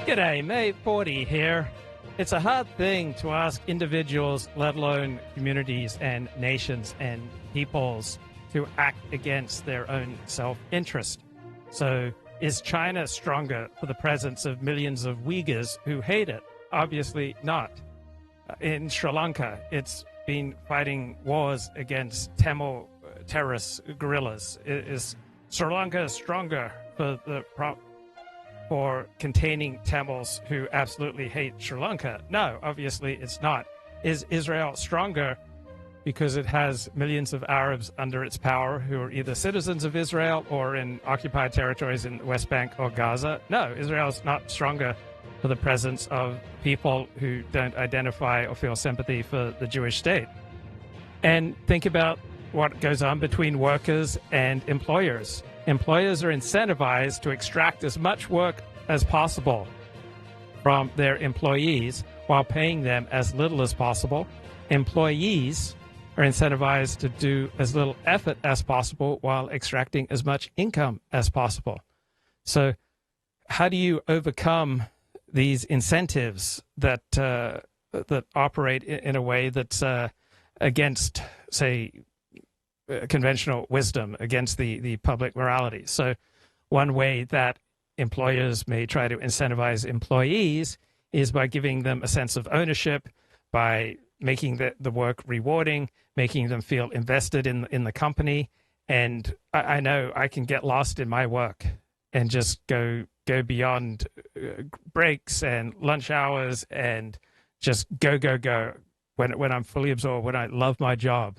G'day, May 40 here. It's a hard thing to ask individuals, let alone communities and nations and peoples, to act against their own self-interest. So, is China stronger for the presence of millions of Uyghurs who hate it? Obviously not. In Sri Lanka, it's been fighting wars against Tamil terrorist guerrillas. Is Sri Lanka stronger for containing Tamils who absolutely hate Sri Lanka? No, obviously it's not. Is Israel stronger because it has millions of Arabs under its power who are either citizens of Israel or in occupied territories in the West Bank or Gaza? No, Israel's not stronger for the presence of people who don't identify or feel sympathy for the Jewish state. And think about what goes on between workers and employers. Employers are incentivized to extract as much work as possible from their employees while paying them as little as possible. Employees are incentivized to do as little effort as possible while extracting as much income as possible. So how do you overcome these incentives that that operate in a way that's against, say, conventional wisdom, against the public morality? So one way that employers may try to incentivize employees is by giving them a sense of ownership, by making the work rewarding, making them feel invested in the company. And I know I can get lost in my work and just go beyond breaks and lunch hours and just go when I'm fully absorbed, when I love my job.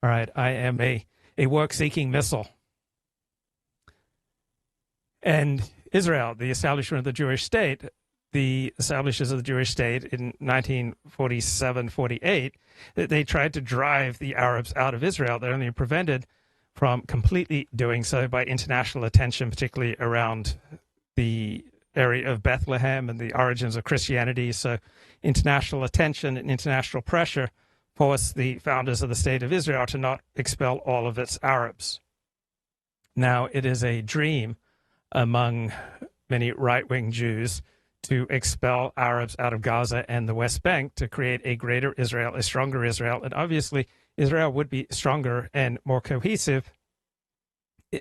All right, I am a work-seeking missile. And Israel, the establishment of the Jewish state, the establishers of the Jewish state in 1947-48, they tried to drive the Arabs out of Israel. They're only prevented from completely doing so by international attention, particularly around the area of Bethlehem and the origins of Christianity. So international attention and international pressure forced the founders of the state of Israel to not expel all of its Arabs. Now, it is a dream among many right-wing Jews to expel Arabs out of Gaza and the West Bank to create a greater Israel, a stronger Israel. And obviously, Israel would be stronger and more cohesive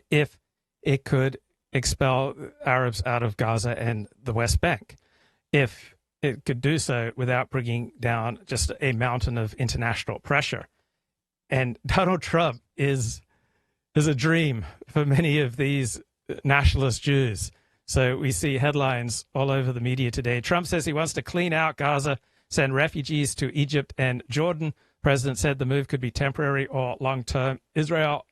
if it could expel Arabs out of Gaza and the West Bank. If it could do so without bringing down just a mountain of international pressure. And Donald Trump is a dream for many of these nationalist Jews. So we see headlines all over the media today. Trump says he wants to clean out Gaza, send refugees to Egypt and Jordan. President said the move could be temporary or long-term. Israel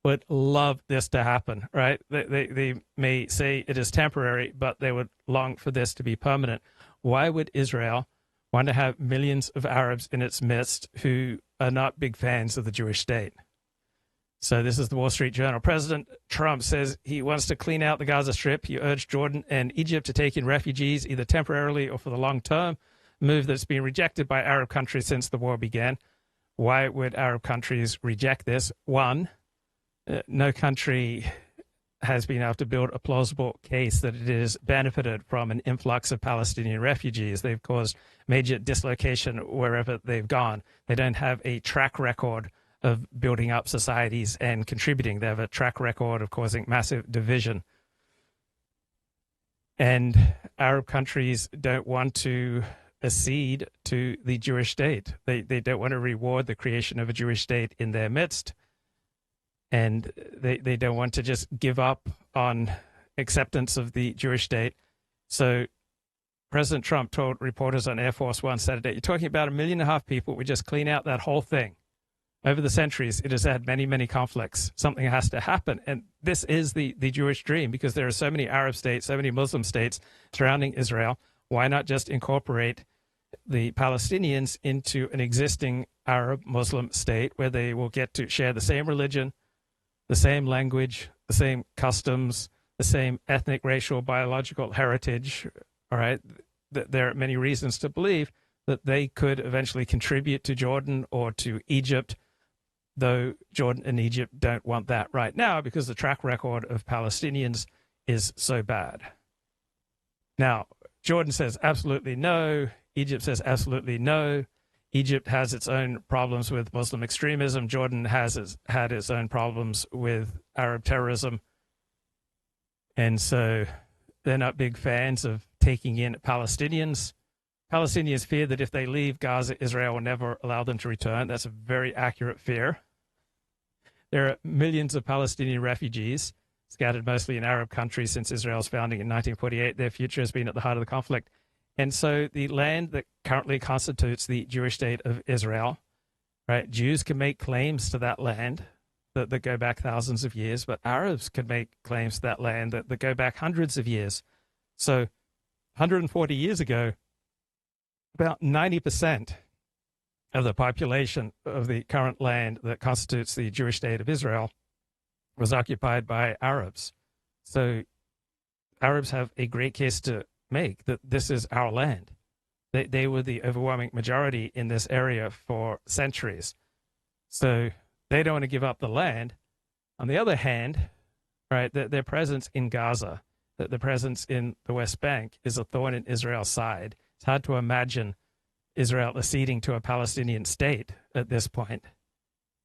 would love this to happen, right? They may say it is temporary, but they would long for this to be permanent. Why would Israel want to have millions of Arabs in its midst who are not big fans of the Jewish state? So this is the Wall Street Journal. President Trump says he wants to clean out the Gaza Strip. He urged Jordan and Egypt to take in refugees either temporarily or for the long term, a move that's been rejected by Arab countries since the war began. Why would Arab countries reject this? One, no country has been able to build a plausible case that it has benefited from an influx of Palestinian refugees. They've caused major dislocation wherever they've gone. They don't have a track record of building up societies and contributing. They have a track record of causing massive division. And Arab countries don't want to accede to the Jewish state. They don't want to reward the creation of a Jewish state in their midst. And they don't want to just give up on acceptance of the Jewish state. So President Trump told reporters on Air Force One Saturday, you're talking about 1.5 million people. We just clean out that whole thing. Over the centuries, it has had many, many conflicts. Something has to happen. And this is the Jewish dream, because there are so many Arab states, so many Muslim states surrounding Israel. Why not just incorporate the Palestinians into an existing Arab Muslim state where they will get to share the same religion, the same language, the same customs, the same ethnic, racial, biological heritage? All right. There are many reasons to believe that they could eventually contribute to Jordan or to Egypt, though Jordan and Egypt don't want that right now because the track record of Palestinians is so bad. Now, Jordan says absolutely no. Egypt says absolutely no. Egypt has its own problems with Muslim extremism. Jordan has had its own problems with Arab terrorism. And so they're not big fans of taking in Palestinians. Palestinians fear that if they leave Gaza, Israel will never allow them to return. That's a very accurate fear. There are millions of Palestinian refugees scattered mostly in Arab countries since Israel's founding in 1948. Their future has been at the heart of the conflict. And so the land that currently constitutes the Jewish state of Israel, right? Jews can make claims to that land that go back thousands of years, but Arabs can make claims to that land that go back hundreds of years. So 140 years ago, about 90% of the population of the current land that constitutes the Jewish state of Israel was occupied by Arabs. So Arabs have a great case to make that this is our land. They were the overwhelming majority in this area for centuries. So they don't want to give up the land. On the other hand, right, their presence in Gaza, their presence in the West Bank is a thorn in Israel's side. It's hard to imagine Israel acceding to a Palestinian state at this point.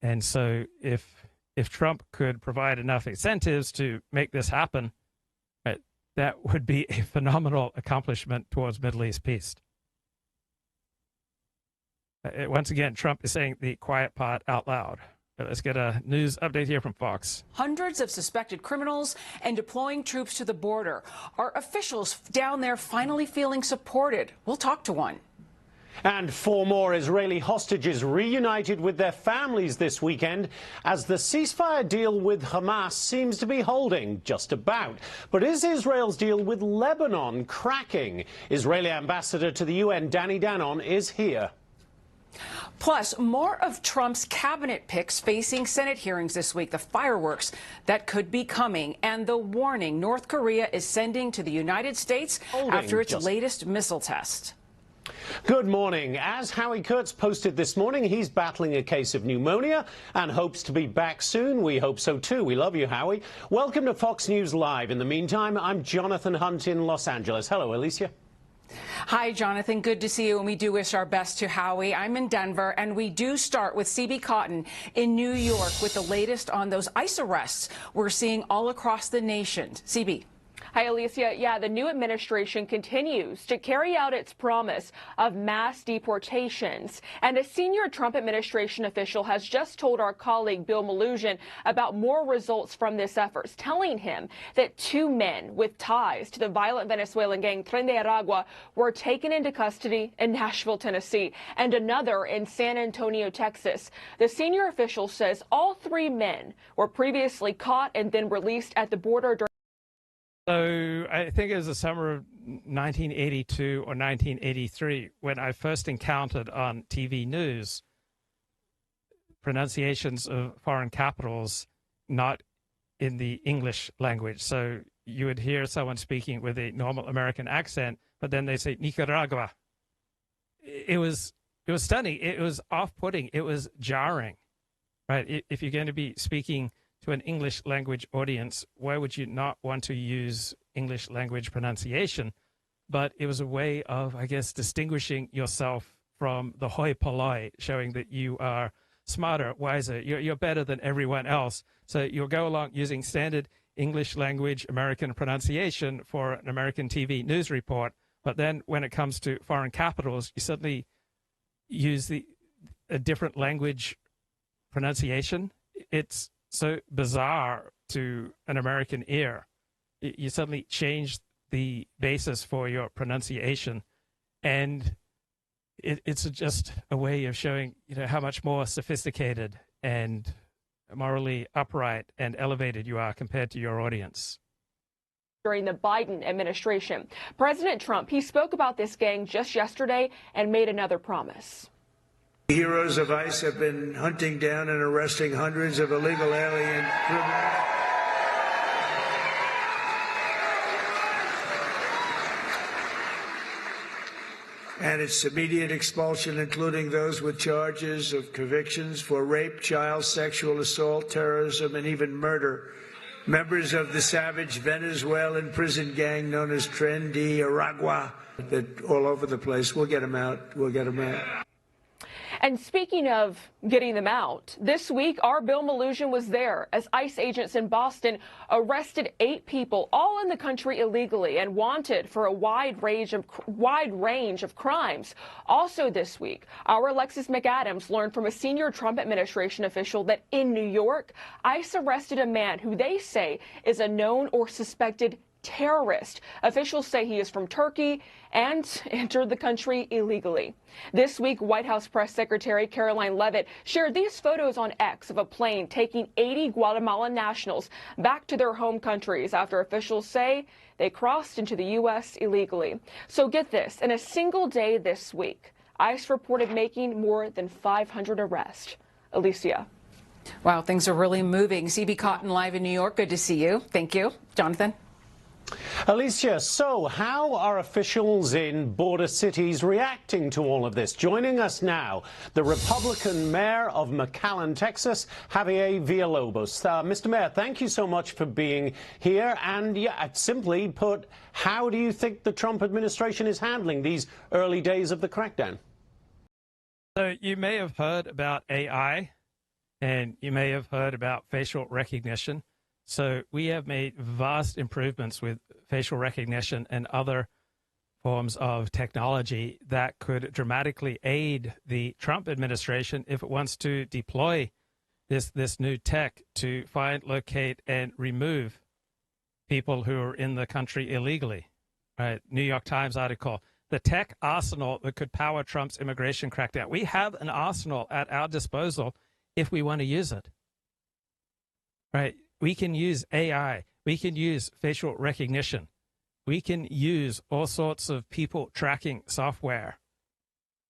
And so if Trump could provide enough incentives to make this happen, right, that would be a phenomenal accomplishment towards Middle East peace. Once again, Trump is saying the quiet part out loud. Let's get a news update here from Fox. Hundreds of suspected criminals and deploying troops to the border. Are officials down there finally feeling supported? We'll talk to one. And 4 more Israeli hostages reunited with their families this weekend as the ceasefire deal with Hamas seems to be holding just about. But is Israel's deal with Lebanon cracking? Israeli ambassador to the UN, Danny Danon, is here. Plus, more of Trump's cabinet picks facing Senate hearings this week, the fireworks that could be coming, and the warning North Korea is sending to the United States after its latest missile test. Good morning. As Howie Kurtz posted this morning, he's battling a case of pneumonia and hopes to be back soon. We hope so too. We love you, Howie. Welcome to Fox News Live. In the meantime, I'm Jonathan Hunt in Los Angeles. Hello, Alicia. Hi, Jonathan. Good to see you, and we do wish our best to Howie. I'm in Denver, and we do start with CB Cotton in New York with the latest on those ICE arrests we're seeing all across the nation. CB. Hi, Alicia. Yeah, the new administration continues to carry out its promise of mass deportations. And a senior Trump administration official has just told our colleague Bill Malugin about more results from this effort, telling him that 2 men with ties to the violent Venezuelan gang Tren de Aragua were taken into custody in Nashville, Tennessee, and another in San Antonio, Texas. The senior official says all 3 men were previously caught and then released at the border during. So I think it was the summer of 1982 or 1983 when I first encountered on TV news pronunciations of foreign capitals not in the English language. So you would hear someone speaking with a normal American accent, but then they say Nicaragua. It was stunning. It was off-putting. It was jarring, right? If you're going to be speaking to an English language audience, why would you not want to use English language pronunciation? But it was a way of, I guess, distinguishing yourself from the hoi polloi, showing that you are smarter, wiser, you're better than everyone else. So you'll go along using standard English language American pronunciation for an American TV news report. But then when it comes to foreign capitals, you suddenly use a different language pronunciation. It's so bizarre to an American ear. You suddenly change the basis for your pronunciation, and it's just a way of showing, how much more sophisticated and morally upright and elevated you are compared to your audience. During the Biden administration, President Trump, he spoke about this gang just yesterday and made another promise. Heroes of ICE have been hunting down and arresting hundreds of illegal alien criminals. And its immediate expulsion, including those with charges of convictions for rape, child sexual assault, terrorism, and even murder, members of the savage Venezuelan prison gang known as Tren de Aragua, that all over the place. We'll get them out. We'll get them out. And speaking of getting them out, this week our Bill Melugin was there as ICE agents in Boston arrested 8 people, all in the country illegally and wanted for a wide range of crimes. Also this week, our Alexis McAdams learned from a senior Trump administration official that in New York, ICE arrested a man who they say is a known or suspected terrorist. Officials say he is from Turkey and entered the country illegally. This week, White House Press Secretary Caroline Leavitt shared these photos on X of a plane taking 80 Guatemalan nationals back to their home countries after officials say they crossed into the U.S. illegally. So get this, in a single day this week, ICE reported making more than 500 arrests. Alicia. Wow, things are really moving. CB Cotton live in New York. Good to see you. Thank you. Jonathan. Alicia, so how are officials in border cities reacting to all of this? Joining us now, the Republican mayor of McAllen, Texas, Javier Villalobos. Mr. Mayor, thank you so much for being here. And yeah, simply put, how do you think the Trump administration is handling these early days of the crackdown? So you may have heard about AI, and you may have heard about facial recognition. So we have made vast improvements with facial recognition and other forms of technology that could dramatically aid the Trump administration if it wants to deploy this new tech to find, locate, and remove people who are in the country illegally. Right? New York Times article, the tech arsenal that could power Trump's immigration crackdown. We have an arsenal at our disposal if we want to use it. Right? We can use AI. We can use facial recognition. We can use all sorts of people tracking software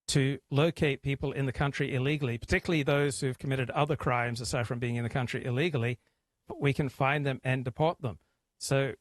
to locate people in the country illegally, particularly those who've committed other crimes aside from being in the country illegally. But we can find them and deport them. So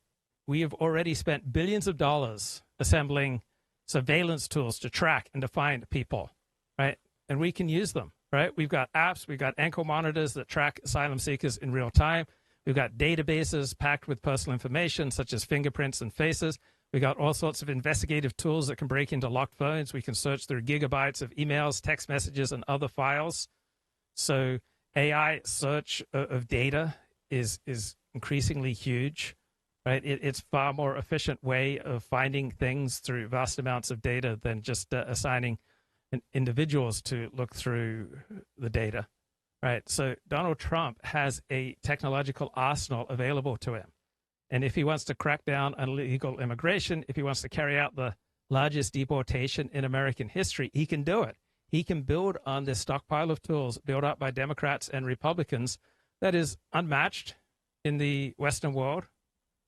we have already spent billions of dollars assembling surveillance tools to track and to find people, right? And we can use them, right? We've got apps. We've got ankle monitors that track asylum seekers in real time. We've got databases packed with personal information, such as fingerprints and faces. We've got all sorts of investigative tools that can break into locked phones. We can search through gigabytes of emails, text messages, and other files. So AI search of data is increasingly huge, right? It's far more efficient way of finding things through vast amounts of data than just assigning individuals to look through the data. Right. So Donald Trump has a technological arsenal available to him. And if he wants to crack down on illegal immigration, if he wants to carry out the largest deportation in American history, he can do it. He can build on this stockpile of tools built up by Democrats and Republicans that is unmatched in the Western world.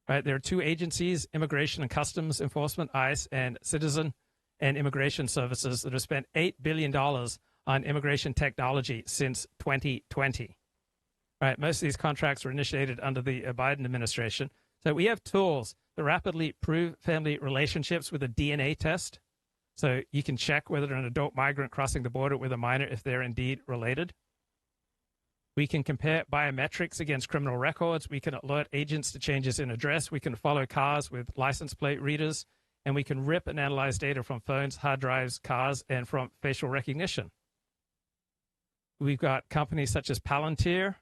Right. There are 2 agencies, Immigration and Customs Enforcement, ICE, and Citizen and Immigration Services, that have spent $8 billion on immigration technology since 2020. Right, most of these contracts were initiated under the Biden administration. So we have tools to rapidly prove family relationships with a DNA test. So you can check whether an adult migrant crossing the border with a minor, if they're indeed related. We can compare biometrics against criminal records. We can alert agents to changes in address. We can follow cars with license plate readers. And we can rip and analyze data from phones, hard drives, cars, and from facial recognition. We've got companies such as Palantir,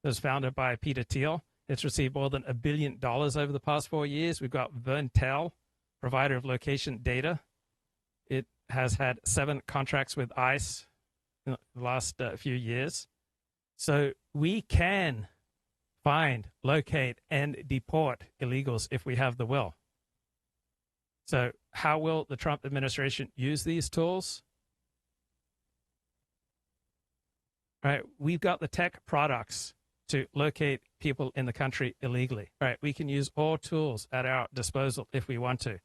that was founded by Peter Thiel. It's received more than $1 billion over the past 4 years. We've got Verntel, provider of location data. It has had 7 contracts with ICE in the last few years. So we can find, locate, and deport illegals if we have the will. So how will the Trump administration use these tools? Right, we've got the tech products to locate people in the country illegally. Right, we can use all tools at our disposal if we want to.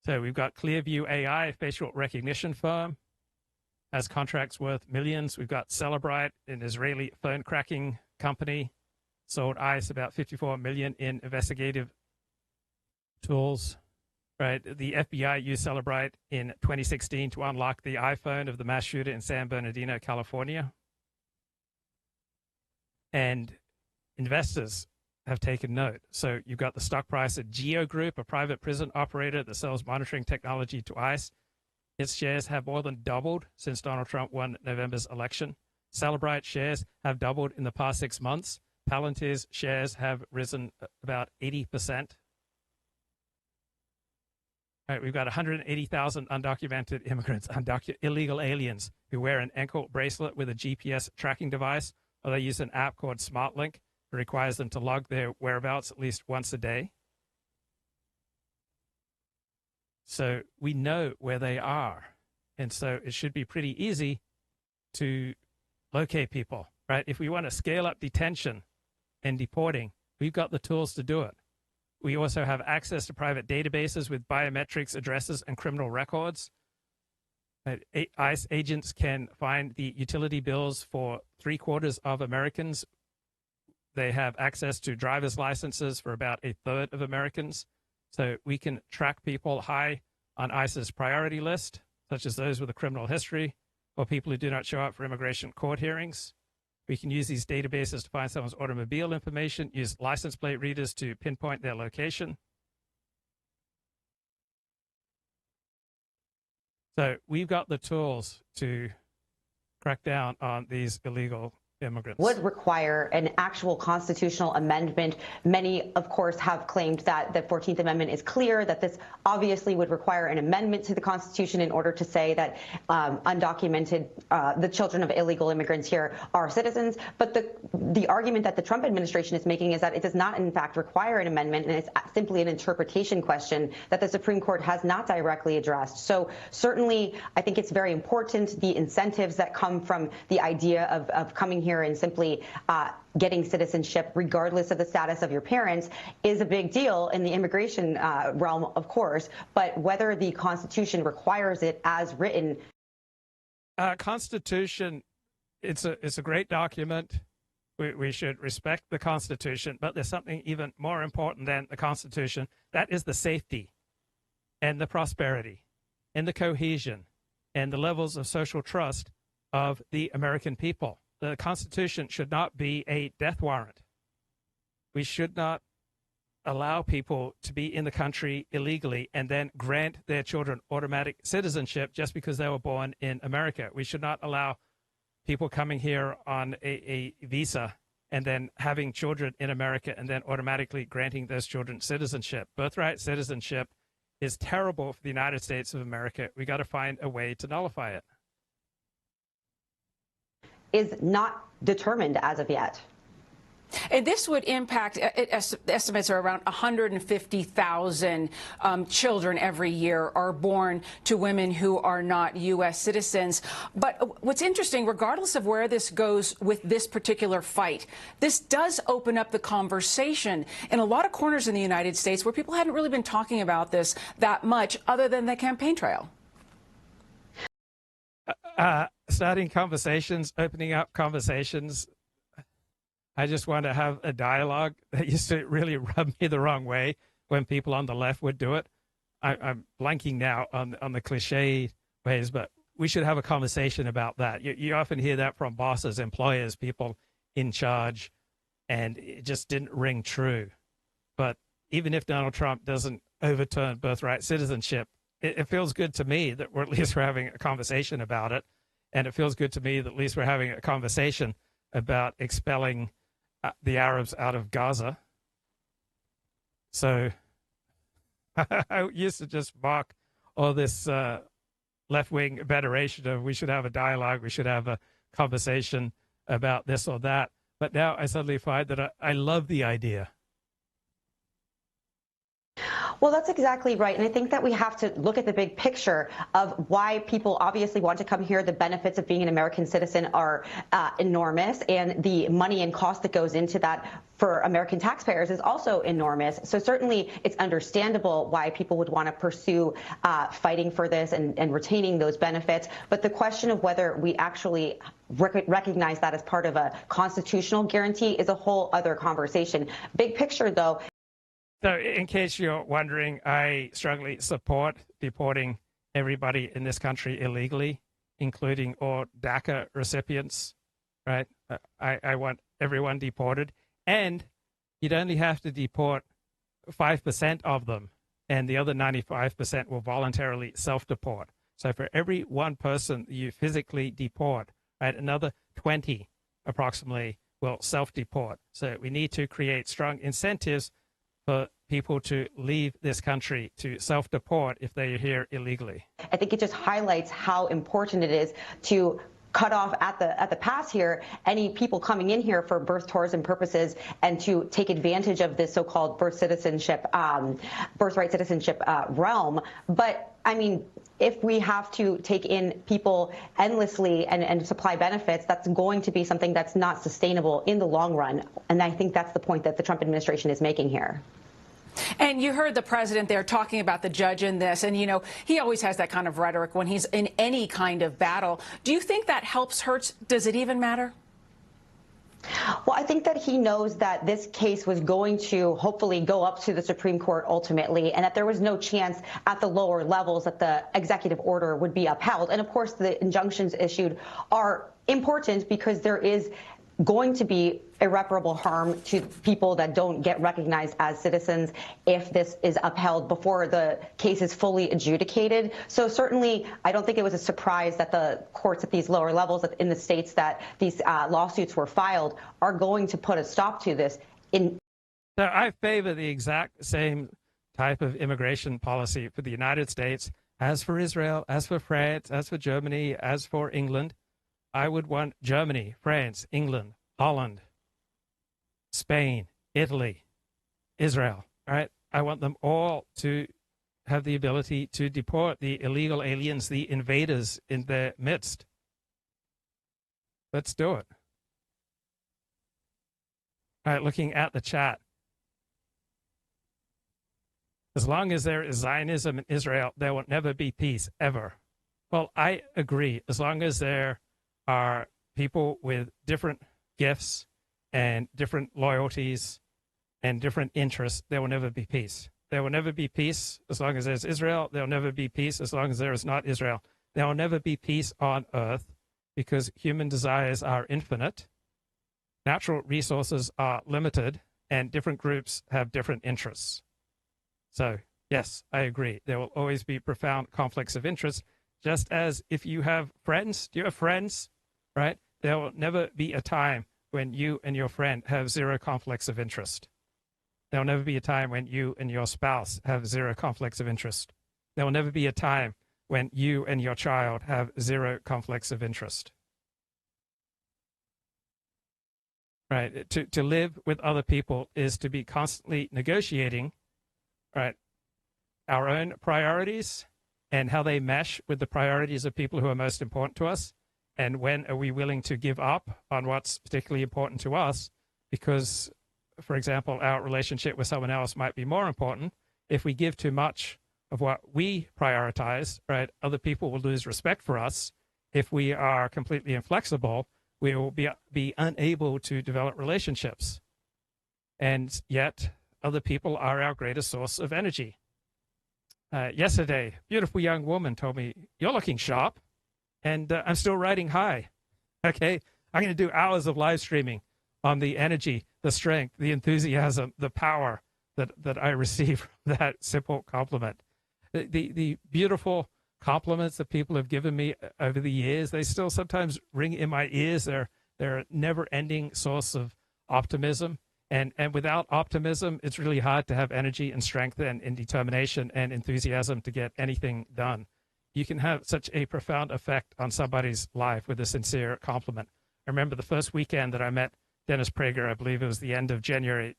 So we've got Clearview AI, facial recognition firm, has contracts worth millions. We've got Celebrite, an Israeli phone cracking company, sold ICE about $54 million in investigative tools. Right, the FBI used Celebrite in 2016 to unlock the iPhone of the mass shooter in San Bernardino, California. and investors have taken note. So you've got the stock price at Geo Group, a private prison operator that sells monitoring technology to ICE. Its shares have more than doubled since Donald Trump won November's election. Celebrite shares have doubled in the past 6 months. Palantir's shares have risen about 80%. All right, we've got 180,000 undocumented immigrants, illegal aliens who wear an ankle bracelet with a GPS tracking device, or they use an app called SmartLink that requires them to log their whereabouts at least once a day. So we know where they are. And so it should be pretty easy to locate people, right? If we want to scale up detention and deporting, we've got the tools to do it. We also have access to private databases with biometrics, addresses, and criminal records. ICE agents can find the utility bills for 3/4 of Americans. They have access to driver's licenses for about 1/3 of Americans. So we can track people high on ICE's priority list, such as those with a criminal history or people who do not show up for immigration court hearings. We can use these databases to find someone's automobile information, use license plate readers to pinpoint their location. So we've got the tools to crack down on these illegal immigrants. Would require an actual constitutional amendment. Many, of course, have claimed that the 14th Amendment is clear, that this obviously would require an amendment to the Constitution in order to say that undocumented, the children of illegal immigrants here are citizens. But the argument that the Trump administration is making is that it does not, in fact, require an amendment, and it's simply an interpretation question that the Supreme Court has not directly addressed. So certainly, I think it's very important, the incentives that come from the idea of coming here and simply getting citizenship regardless of the status of your parents is a big deal in the immigration realm, of course, but whether the Constitution requires it as written. Constitution, it's a great document. We should respect the Constitution, but there's something even more important than the Constitution. That is the safety and the prosperity and the cohesion and the levels of social trust of the American people. The Constitution should not be a death warrant. We should not allow people to be in the country illegally and then grant their children automatic citizenship just because they were born in America. We should not allow people coming here on a visa and then having children in America and then automatically granting those children citizenship. Birthright citizenship is terrible for the United States of America. We got to find a way to nullify it. Is not determined as of yet. And this would impact, estimates are around 150,000 children every year are born to women who are not U.S. citizens. But what's interesting, regardless of where this goes with this particular fight, this does open up the conversation in a lot of corners in the United States where people hadn't really been talking about this that much other than the campaign trail. Starting conversations, opening up conversations. I just want to have a dialogue. That used to really rub me the wrong way when people on the left would do it. I'm blanking now on the cliche ways, but we should have a conversation about that. You often hear that from bosses, employers, people in charge, and it just didn't ring true. But even if Donald Trump doesn't overturn birthright citizenship, it feels good to me that we're at least we're having a conversation about it. And it feels good to me that at least we're having a conversation about expelling the Arabs out of Gaza. So I used to just mock all this left-wing veneration of we should have a dialogue, we should have a conversation about this or that. But now I suddenly find that I love the idea. Well, that's exactly right. And I think that we have to look at the big picture of why people obviously want to come here. The benefits of being an American citizen are enormous, and the money and cost that goes into that for American taxpayers is also enormous. So certainly it's understandable why people would want to pursue fighting for this and retaining those benefits. But the question of whether we actually recognize that as part of a constitutional guarantee is a whole other conversation. Big picture, though. So in case you're wondering, I strongly support deporting everybody in this country illegally, including all DACA recipients, right? I want everyone deported, and you'd only have to deport 5% of them, and the other 95% will voluntarily self-deport. So for every one person you physically deport, right, another 20 approximately will self-deport. So we need to create strong incentives for people to leave this country, to self-deport if they are here illegally. I think it just highlights how important it is to cut off at the pass here any people coming in here for birth tourism purposes and to take advantage of this so-called birthright citizenship realm. But I mean, if we have to take in people endlessly and supply benefits, that's going to be something that's not sustainable in the long run. And I think that's the point that the Trump administration is making here. And you heard the president there talking about the judge in this. And, you know, he always has that kind of rhetoric when he's in any kind of battle. Do you think that helps, hurts? Does it even matter? Well, I think that he knows that this case was going to hopefully go up to the Supreme Court ultimately, and that there was no chance at the lower levels that the executive order would be upheld. And of course, the injunctions issued are important because there is going to be irreparable harm to people that don't get recognized as citizens if this is upheld before the case is fully adjudicated. So certainly, I don't think it was a surprise that the courts at these lower levels in the states that these lawsuits were filed are going to put a stop to this. So I favor the exact same type of immigration policy for the United States as for Israel, as for France, as for Germany, as for England. I would want Germany, France, England, Holland, Spain, Italy, Israel, right? I want them all to have the ability to deport the illegal aliens, the invaders in their midst. Let's do it. All right, looking at the chat. As long as there is Zionism in Israel, there will never be peace, ever. Well, I agree. As long as there are people with different gifts and different loyalties and different interests, there will never be peace. There will never be peace as long as there's Israel. There will never be peace as long as there is not Israel. There will never be peace on earth because human desires are infinite, natural resources are limited, and different groups have different interests. So, yes, I agree. There will always be profound conflicts of interest, just as if you have friends, do you have friends, right? There will never be a time when you and your friend have zero conflicts of interest. There will never be a time when you and your spouse have zero conflicts of interest. There will never be a time when you and your child have zero conflicts of interest. Right? To live with other people is to be constantly negotiating, right, our own priorities and how they mesh with the priorities of people who are most important to us. And when are we willing to give up on what's particularly important to us? Because, for example, our relationship with someone else might be more important. If we give too much of what we prioritize, right, other people will lose respect for us. If we are completely inflexible, we will be unable to develop relationships. And yet, other people are our greatest source of energy. Yesterday, a beautiful young woman told me, "You're looking sharp." And I'm still riding high. Okay, I'm going to do hours of live streaming on the energy, the strength, the enthusiasm, the power that I receive from that simple compliment. The beautiful compliments that people have given me over the years, they still sometimes ring in my ears. They're a never-ending source of optimism. And without optimism, it's really hard to have energy and strength and determination and enthusiasm to get anything done. You can have such a profound effect on somebody's life with a sincere compliment. I remember the first weekend that I met Dennis Prager, I believe it was the end of January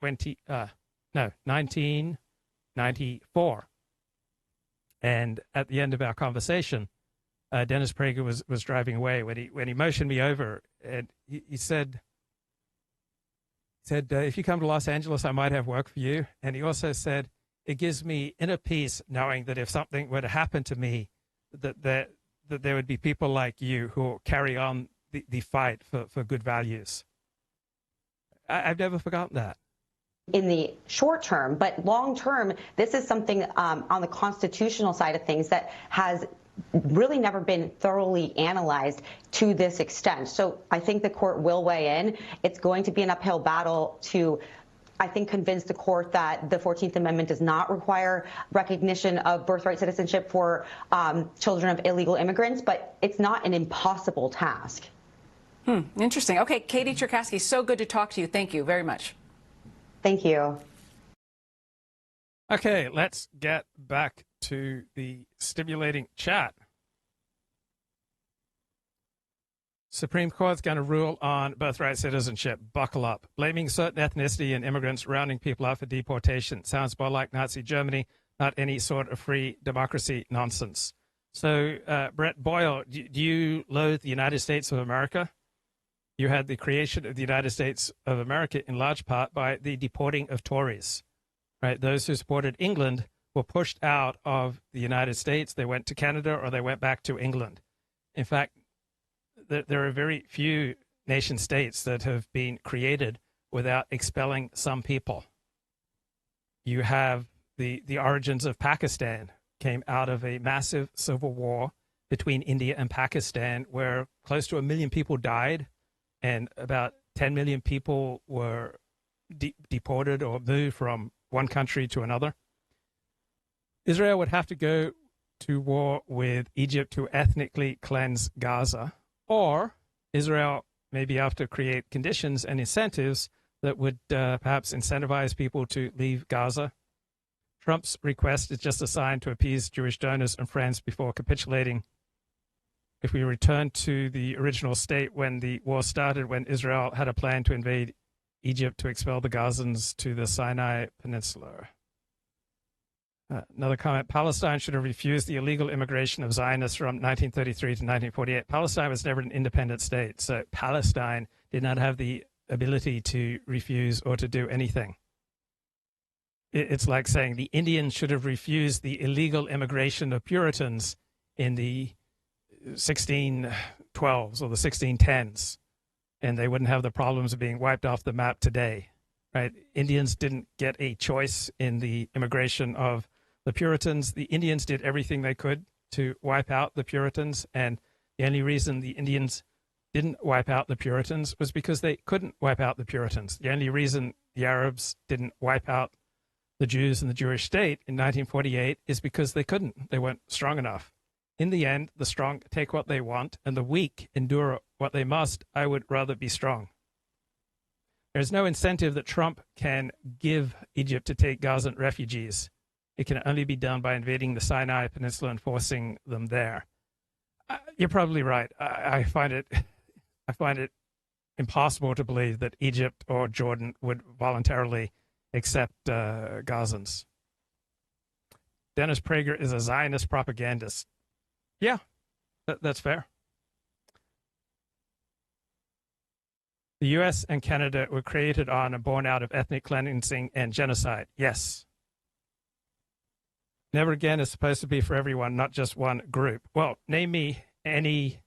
1994. And at the end of our conversation, Dennis Prager was driving away when he motioned me over, and he said, if you come to Los Angeles, I might have work for you. And he also said, it gives me inner peace knowing that if something were to happen to me, that there would be people like you who will carry on the fight for good values. I've never forgotten that. In the short term, but long term, this is something on the constitutional side of things that has really never been thoroughly analyzed to this extent. So I think the court will weigh in. It's going to be an uphill battle to, I think, convince the court that the 14th Amendment does not require recognition of birthright citizenship for children of illegal immigrants, but it's not an impossible task. Interesting. Okay, Katie Cherkasky, so good to talk to you. Thank you very much. Thank you. Okay, let's get back to the stimulating chat. Supreme Court's going to rule on birthright citizenship. Buckle up. Blaming certain ethnicity and immigrants rounding people up for deportation. Sounds more like Nazi Germany, not any sort of free democracy nonsense. So, Brett Boyle, do you loathe the United States of America? You had the creation of the United States of America in large part by the deporting of Tories, right? Those who supported England were pushed out of the United States. They went to Canada or they went back to England. In fact, there are very few nation states that have been created without expelling some people. You have the origins of Pakistan came out of a massive civil war between India and Pakistan, where close to 1 million people died and about 10 million people were deported or moved from one country to another. Israel would have to go to war with Egypt to ethnically cleanse Gaza, or Israel maybe have to create conditions and incentives that would perhaps incentivize people to leave Gaza. Trump's request is just a sign to appease Jewish donors and friends before capitulating. If we return to the original state when the war started, when Israel had a plan to invade Egypt to expel the Gazans to the Sinai Peninsula. Another comment, Palestine should have refused the illegal immigration of Zionists from 1933 to 1948. Palestine was never an independent state, so Palestine did not have the ability to refuse or to do anything. It's like saying the Indians should have refused the illegal immigration of Puritans in the 1612s or the 1610s, and they wouldn't have the problems of being wiped off the map today, right? Indians didn't get a choice in the immigration of the Puritans. The Indians did everything they could to wipe out the Puritans, and the only reason the Indians didn't wipe out the Puritans was because they couldn't wipe out the Puritans. The only reason the Arabs didn't wipe out the Jews and the Jewish state in 1948 is because they couldn't. They weren't strong enough. In the end, the strong take what they want, and the weak endure what they must. I would rather be strong. There's no incentive that Trump can give Egypt to take Gazan refugees. It can only be done by invading the Sinai Peninsula and forcing them there. You're probably right. I find it impossible to believe that Egypt or Jordan would voluntarily accept Gazans. Dennis Prager is a Zionist propagandist. Yeah, that's fair. The U.S. and Canada were created on and born out of ethnic cleansing and genocide. Yes. Never again is supposed to be for everyone, not just one group. Well, name me any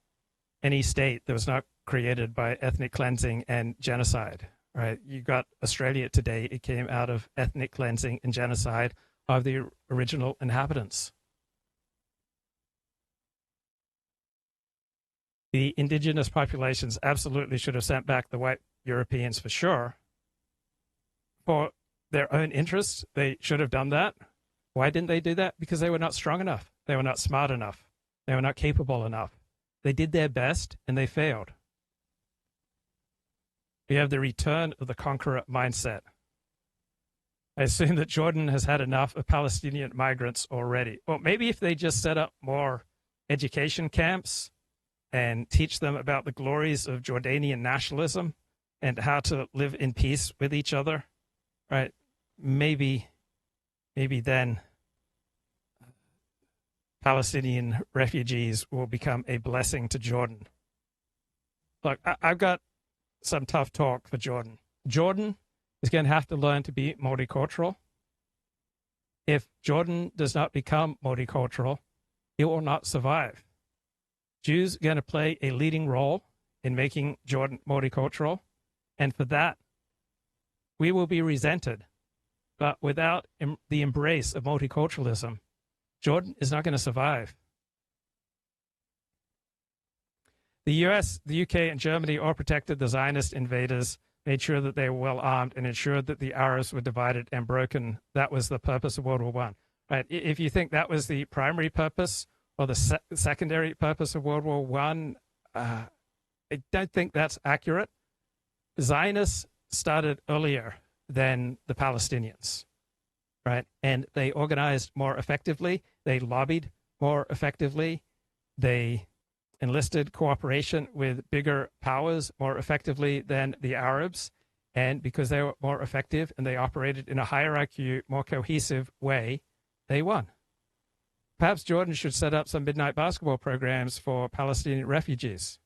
state that was not created by ethnic cleansing and genocide, right? You got Australia today. It came out of ethnic cleansing and genocide of the original inhabitants. The indigenous populations absolutely should have sent back the white Europeans for sure. For their own interests, they should have done that. Why didn't they do that? Because they were not strong enough. They were not smart enough. They were not capable enough. They did their best and they failed. We have the return of the conqueror mindset. I assume that Jordan has had enough of Palestinian migrants already. Well, maybe if they just set up more education camps and teach them about the glories of Jordanian nationalism and how to live in peace with each other, right? Maybe then Palestinian refugees will become a blessing to Jordan. Look, I've got some tough talk for Jordan. Jordan is going to have to learn to be multicultural. If Jordan does not become multicultural, it will not survive. Jews are going to play a leading role in making Jordan multicultural, and for that, we will be resented. But without the embrace of multiculturalism, Jordan is not going to survive. The US, the UK, and Germany all protected the Zionist invaders, made sure that they were well armed, and ensured that the Arabs were divided and broken. That was the purpose of World War I. Right? If you think that was the primary purpose or the secondary purpose of World War I don't think that's accurate. Zionists started earlier than the Palestinians, right? And they organized more effectively. They lobbied more effectively. They enlisted cooperation with bigger powers more effectively than the Arabs. And because they were more effective and they operated in a hierarchy, more cohesive way, they won. Perhaps Jordan should set up some midnight basketball programs for Palestinian refugees.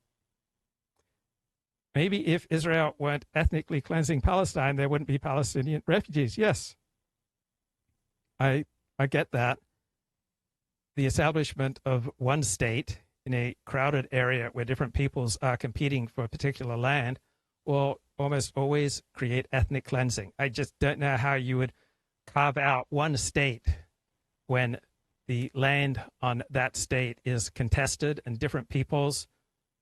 Maybe if Israel weren't ethnically cleansing Palestine, there wouldn't be Palestinian refugees. Yes, I get that. The establishment of one state in a crowded area where different peoples are competing for a particular land will almost always create ethnic cleansing. I just don't know how you would carve out one state when the land on that state is contested and different peoples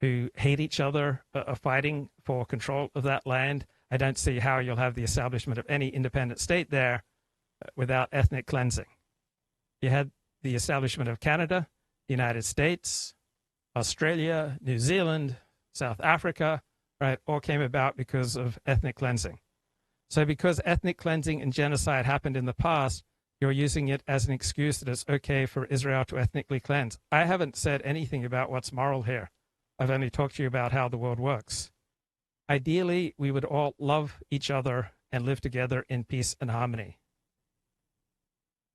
who hate each other are fighting for control of that land. I don't see how you'll have the establishment of any independent state there without ethnic cleansing. You had the establishment of Canada, the United States, Australia, New Zealand, South Africa, right, all came about because of ethnic cleansing. So because ethnic cleansing and genocide happened in the past, you're using it as an excuse that it's okay for Israel to ethnically cleanse. I haven't said anything about what's moral here. I've only talked to you about how the world works. Ideally, we would all love each other and live together in peace and harmony.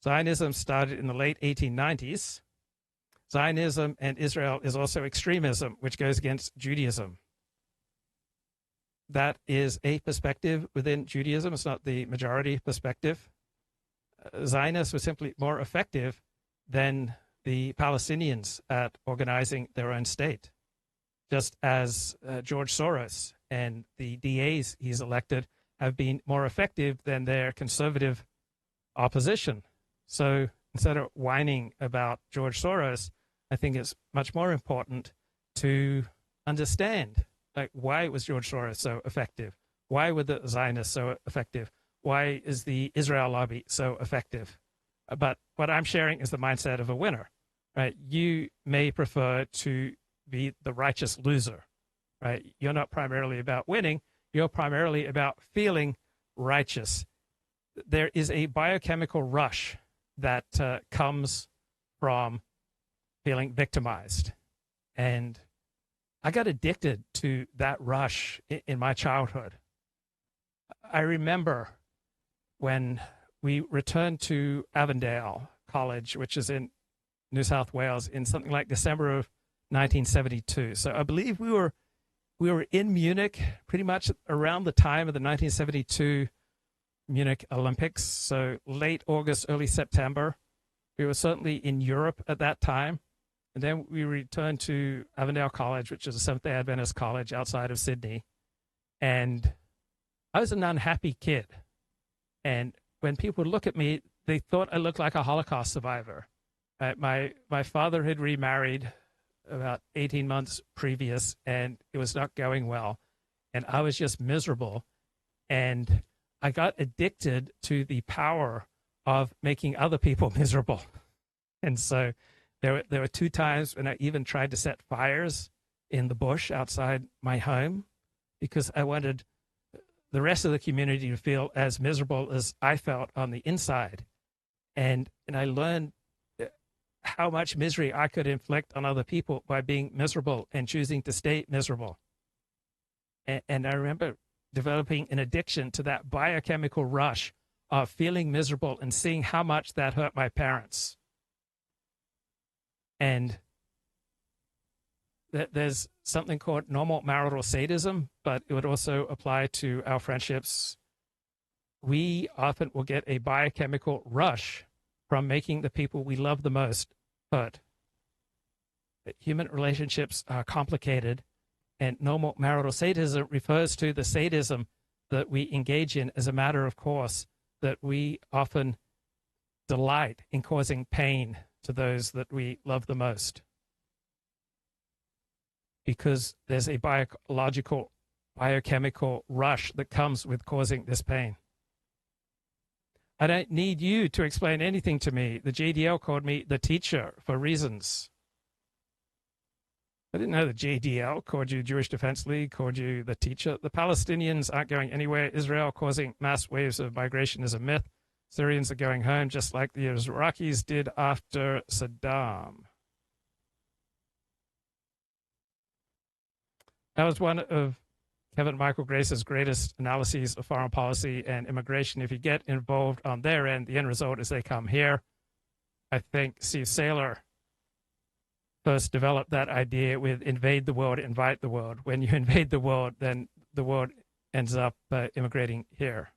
Zionism started in the late 1890s. Zionism and Israel is also extremism, which goes against Judaism. That is a perspective within Judaism. It's not the majority perspective. Zionists were simply more effective than the Palestinians at organizing their own state. Just as George Soros and the DAs he's elected have been more effective than their conservative opposition. So instead of whining about George Soros, I think it's much more important to understand, like, why was George Soros so effective? Why were the Zionists so effective? Why is the Israel lobby so effective? But what I'm sharing is the mindset of a winner, right? You may prefer to be the righteous loser, right? You're not primarily about winning. You're primarily about feeling righteous. There is a biochemical rush that comes from feeling victimized. And I got addicted to that rush in my childhood. I remember when we returned to Avondale College, which is in New South Wales, in something like December of 1972. So I believe we were in Munich pretty much around the time of the 1972 Munich Olympics. So late August, early September. We were certainly in Europe at that time. And then we returned to Avondale College, which is a Seventh-day Adventist college outside of Sydney. And I was an unhappy kid. And when people would look at me, they thought I looked like a Holocaust survivor. My father had remarried about 18 months previous, and it was not going well. And I was just miserable. And I got addicted to the power of making other people miserable. And so there were two times when I even tried to set fires in the bush outside my home because I wanted the rest of the community to feel as miserable as I felt on the inside. And I learned how much misery I could inflict on other people by being miserable and choosing to stay miserable. And I remember developing an addiction to that biochemical rush of feeling miserable and seeing how much that hurt my parents. And there's something called normal marital sadism, but it would also apply to our friendships. We often will get a biochemical rush from making the people we love the most hurt. Human relationships are complicated, and normal marital sadism refers to the sadism that we engage in as a matter of course, that we often delight in causing pain to those that we love the most. because there's a biological, biochemical rush that comes with causing this pain. I don't need you to explain anything to me. The JDL called me the teacher for reasons. I didn't know the JDL called you Jewish Defense League, called you the teacher. The Palestinians aren't going anywhere. Israel causing mass waves of migration is a myth. Syrians are going home just like the Iraqis did after Saddam. That was one of Kevin Michael Grace's greatest analyses of foreign policy and immigration. If you get involved on their end, the end result is they come here. I think Steve Saylor first developed that idea with invade the world, invite the world. When you invade the world, then the world ends up immigrating here.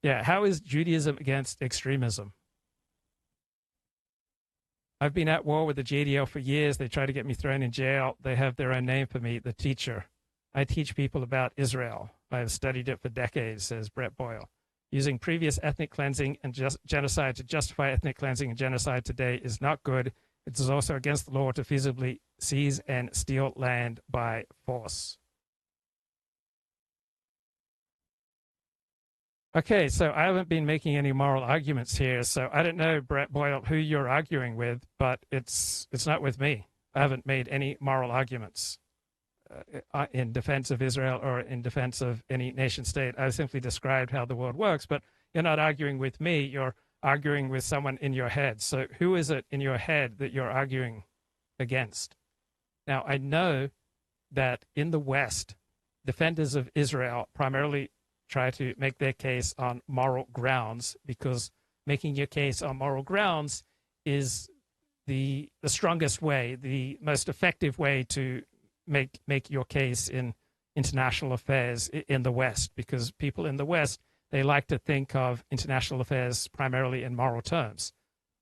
Yeah, how is Judaism against extremism? I've been at war with the JDL for years. They try to get me thrown in jail. They have their own name for me, the teacher. I teach people about Israel. I have studied it for decades, says Brett Boyle. Using previous ethnic cleansing and genocide to justify ethnic cleansing and genocide today is not good. It is also against the law to feasibly seize and steal land by force. Okay, so I haven't been making any moral arguments here, so I don't know, Brett Boyle, who you're arguing with, but it's not with me. I haven't made any moral arguments in defense of Israel or in defense of any nation state. I simply described how the world works, but you're not arguing with me. You're arguing with someone in your head. So who is it in your head that you're arguing against? Now, I know that in the West, defenders of Israel primarily try to make their case on moral grounds, because making your case on moral grounds is the strongest way, the most effective way to make your case in international affairs in the West, because people in the West, they like to think of international affairs primarily in moral terms,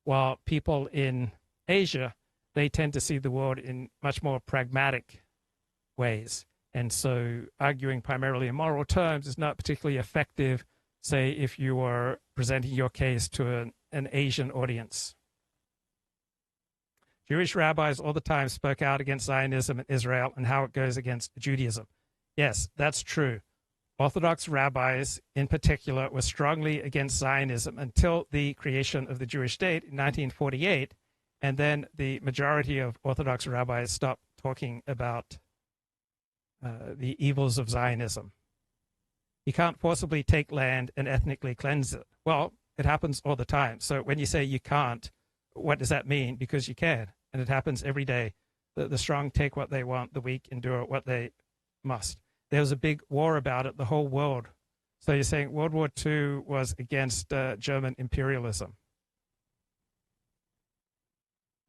while people in Asia, they tend to see the world in much more pragmatic ways. And so arguing primarily in moral terms is not particularly effective, say, if you are presenting your case to an Asian audience. Jewish rabbis all the time spoke out against Zionism in Israel and how it goes against Judaism. Yes, that's true. Orthodox rabbis, in particular, were strongly against Zionism until the creation of the Jewish state in 1948, and then the majority of Orthodox rabbis stopped talking about the evils of Zionism. You can't forcibly take land and ethnically cleanse it. Well, it happens all the time. So when you say you can't, what does that mean? Because you can, and it happens every day. The strong take what they want, the weak endure what they must. There was a big war about it, the whole world. So you're saying World War II was against German imperialism.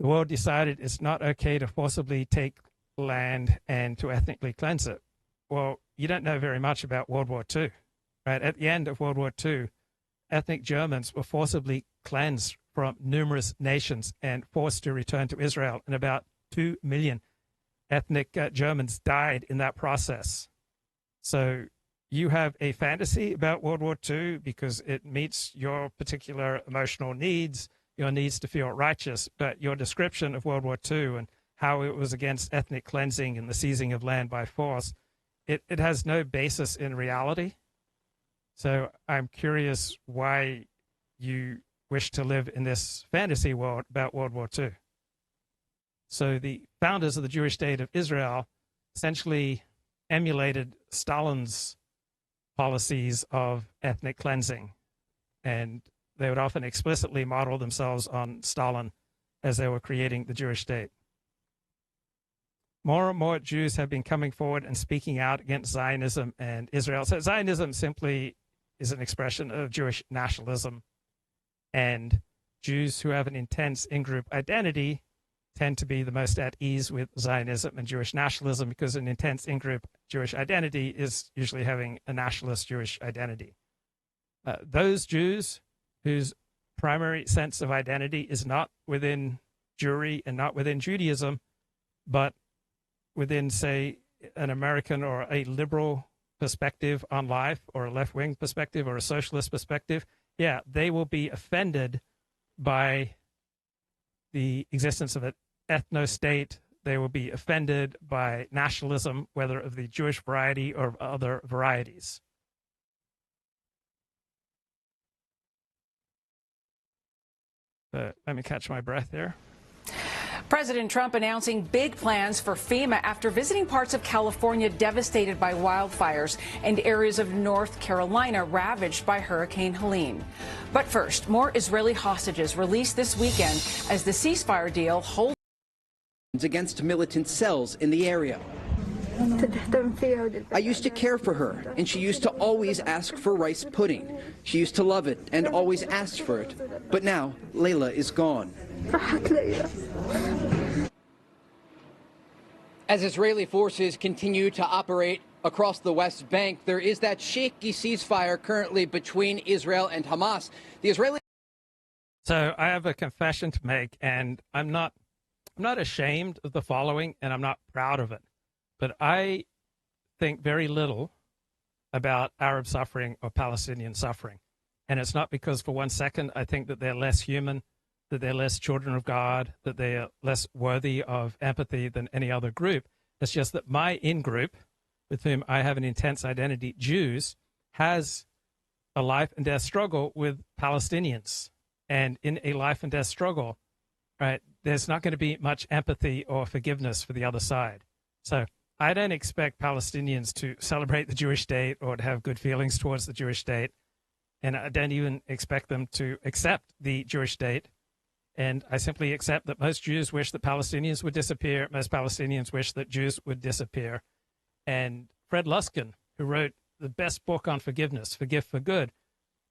The world decided it's not okay to forcibly take land and to ethnically cleanse it. Well, you don't know very much about World War II, right? At the end of World War II, ethnic Germans were forcibly cleansed from numerous nations and forced to return to Israel, and about 2 million ethnic Germans died in that process. So you have a fantasy about World War II because it meets your particular emotional needs, your needs to feel righteous, but your description of World War II and how it was against ethnic cleansing and the seizing of land by force, it has no basis in reality. So I'm curious why you wish to live in this fantasy world about World War II. So the founders of the Jewish state of Israel essentially emulated Stalin's policies of ethnic cleansing, and they would often explicitly model themselves on Stalin as they were creating the Jewish state. More and more Jews have been coming forward and speaking out against Zionism and Israel. So Zionism simply is an expression of Jewish nationalism, and Jews who have an intense in-group identity tend to be the most at ease with Zionism and Jewish nationalism, because an intense in-group Jewish identity is usually having a nationalist Jewish identity. Those Jews whose primary sense of identity is not within Jewry and not within Judaism, but within, say, an American or a liberal perspective on life, or a left-wing perspective, or a socialist perspective, yeah, they will be offended by the existence of an ethno-state, they will be offended by nationalism, whether of the Jewish variety or of other varieties. But let me catch my breath here. President Trump announcing big plans for FEMA after visiting parts of California devastated by wildfires and areas of North Carolina ravaged by Hurricane Helene. But first, more Israeli hostages released this weekend as the ceasefire deal holds against militant cells in the area. I used to care for her, and she used to always ask for rice pudding. She used to love it and always asked for it. But now, Layla is gone. As Israeli forces continue to operate across the West Bank, there is that shaky ceasefire currently between Israel and Hamas. The Israeli... So I have a confession to make, and I'm not ashamed of the following, and I'm not proud of it. But I think very little about Arab suffering or Palestinian suffering. And it's not because for 1 second I think that they're less human, that they're less children of God, that they are less worthy of empathy than any other group. It's just that my in-group, with whom I have an intense identity, Jews, has a life and death struggle with Palestinians. And in a life and death struggle, right, there's not going to be much empathy or forgiveness for the other side. So I don't expect Palestinians to celebrate the Jewish state or to have good feelings towards the Jewish state. And I don't even expect them to accept the Jewish state. And I simply accept that most Jews wish that Palestinians would disappear. Most Palestinians wish that Jews would disappear. And Fred Luskin, who wrote the best book on forgiveness, Forgive for Good,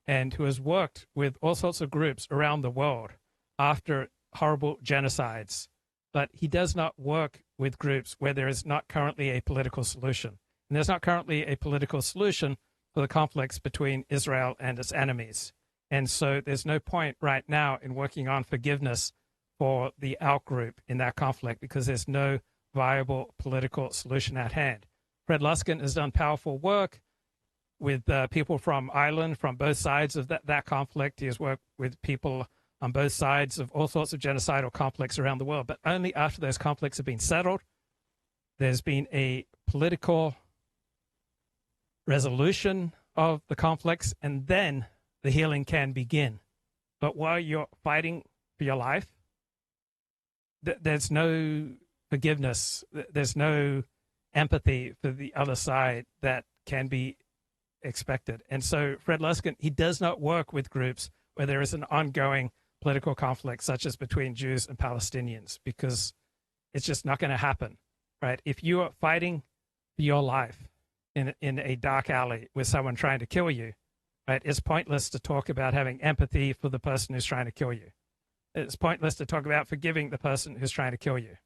and who has worked with all sorts of groups around the world after horrible genocides, but he does not work with groups where there is not currently a political solution. And there's not currently a political solution for the conflicts between Israel and its enemies. And so there's no point right now in working on forgiveness for the outgroup in that conflict because there's no viable political solution at hand. Fred Luskin has done powerful work with people from Ireland, from both sides of that conflict. He has worked with people on both sides of all sorts of genocidal conflicts around the world. But only after those conflicts have been settled, there's been a political resolution of the conflicts, and then the healing can begin. But while you're fighting for your life, there's no forgiveness. There's no empathy for the other side that can be expected. And so Fred Luskin, he does not work with groups where there is an ongoing political conflict, such as between Jews and Palestinians, because it's just not going to happen, right? If you are fighting for your life in a dark alley with someone trying to kill you, right, it's pointless to talk about having empathy for the person who's trying to kill you. It's pointless to talk about forgiving the person who's trying to kill you.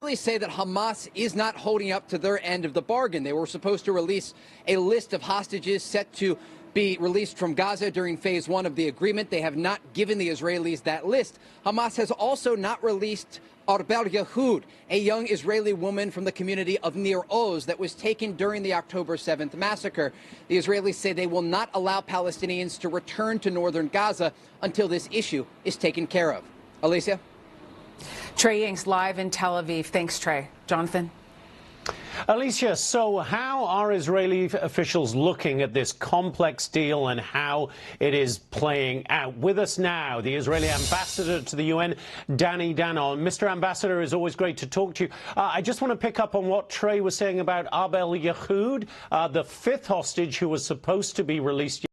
Really say that Hamas is not holding up to their end of the bargain. They were supposed to release a list of hostages set to be released from Gaza during phase 1 of the agreement. They have not given the Israelis that list. Hamas has also not released Arbel Yehud, a young Israeli woman from the community of Nir Oz that was taken during the October 7th massacre. The Israelis say they will not allow Palestinians to return to northern Gaza until this issue is taken care of. Alicia? Trey Ying's live in Tel Aviv. Thanks, Trey. Jonathan? Alicia, so how are Israeli officials looking at this complex deal and how it is playing out? With us now, the Israeli ambassador to the UN, Danny Danon. Mr. Ambassador, it's always great to talk to you. I just want to pick up on what Trey was saying about Arbel Yehud, the fifth hostage who was supposed to be released.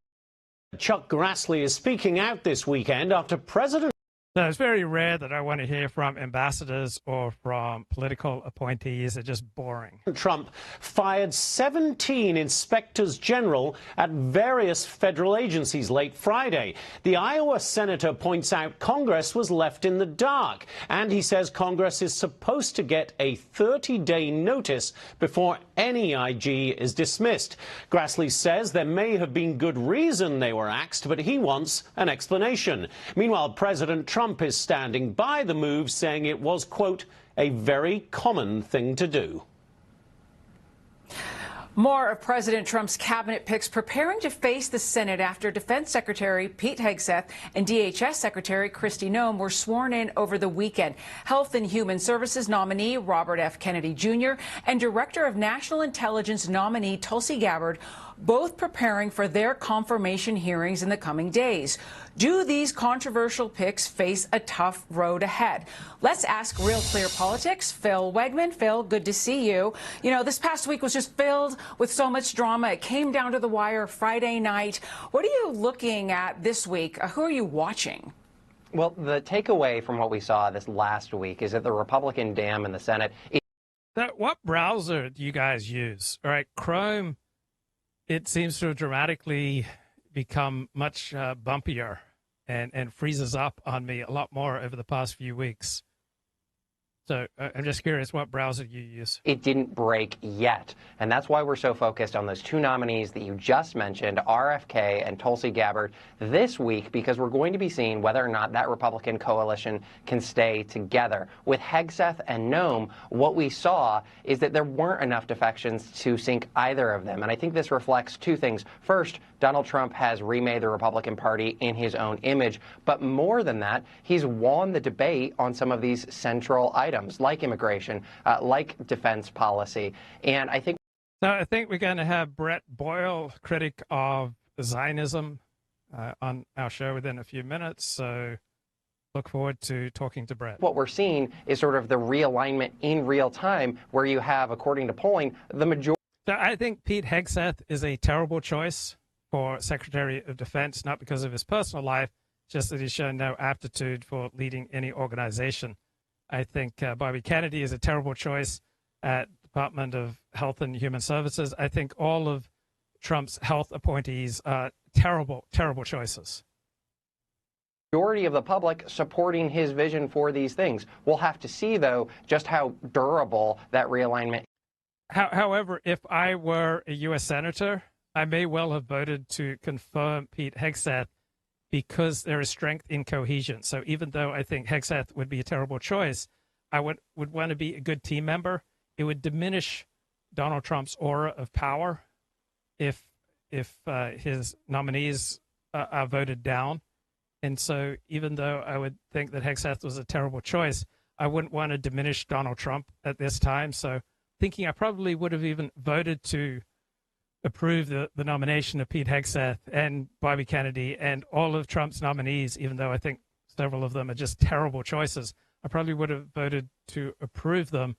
Chuck Grassley is speaking out this weekend after President... So it's very rare that I want to hear from ambassadors or from political appointees. They're just boring. Trump fired 17 inspectors general at various federal agencies late Friday. The Iowa senator points out Congress was left in the dark, and he says Congress is supposed to get a 30-day notice before any IG is dismissed. Grassley says there may have been good reason they were axed, but he wants an explanation. Meanwhile, President Trump is standing by the move, saying it was, quote, a very common thing to do. More of President Trump's cabinet picks preparing to face the Senate after Defense Secretary Pete Hegseth and DHS Secretary Kristi Noem were sworn in over the weekend. Health and Human Services nominee Robert F. Kennedy Jr. and Director of National Intelligence nominee Tulsi Gabbard both preparing for their confirmation hearings in the coming days. Do these controversial picks face a tough road ahead? Let's ask Real Clear Politics' Phil Wegman. Phil, good to see you. You know, this past week was just filled with so much drama. It came down to the wire Friday night. What are you looking at this week? Who are you watching? Well, the takeaway from what we saw this last week is that the Republican dam in the Senate. What browser do you guys use? All right, Chrome. It seems to have dramatically become much bumpier and freezes up on me a lot more over the past few weeks. So I'm just curious what browser you use. It didn't break yet. And that's why we're so focused on those two nominees that you just mentioned, RFK and Tulsi Gabbard, this week, because we're going to be seeing whether or not that Republican coalition can stay together. With Hegseth and Noem, what we saw is that there weren't enough defections to sink either of them. And I think this reflects two things. First, Donald Trump has remade the Republican Party in his own image. But more than that, he's won the debate on some of these central items, like immigration, like defense policy. And I think we're going to have Brett Boyle, critic of Zionism, on our show within a few minutes. So look forward to talking to Brett. What we're seeing is sort of the realignment in real time, where you have, according to polling, the majority. So I think Pete Hegseth is a terrible choice for Secretary of Defense, not because of his personal life, just that he's shown no aptitude for leading any organization. I think Bobby Kennedy is a terrible choice at Department of Health and Human Services. I think all of Trump's health appointees are terrible, terrible choices. Majority of the public supporting his vision for these things. We'll have to see, though, just how durable that realignment. However, if I were a U.S. Senator, I may well have voted to confirm Pete Hegseth because there is strength in cohesion. So even though I think Hegseth would be a terrible choice, I would want to be a good team member. It would diminish Donald Trump's aura of power if his nominees are voted down. And so even though I would think that Hegseth was a terrible choice, I wouldn't want to diminish Donald Trump at this time. So thinking I probably would have even voted to approve the nomination of Pete Hegseth and Bobby Kennedy and all of Trump's nominees, even though I think several of them are just terrible choices. I probably would have voted to approve them.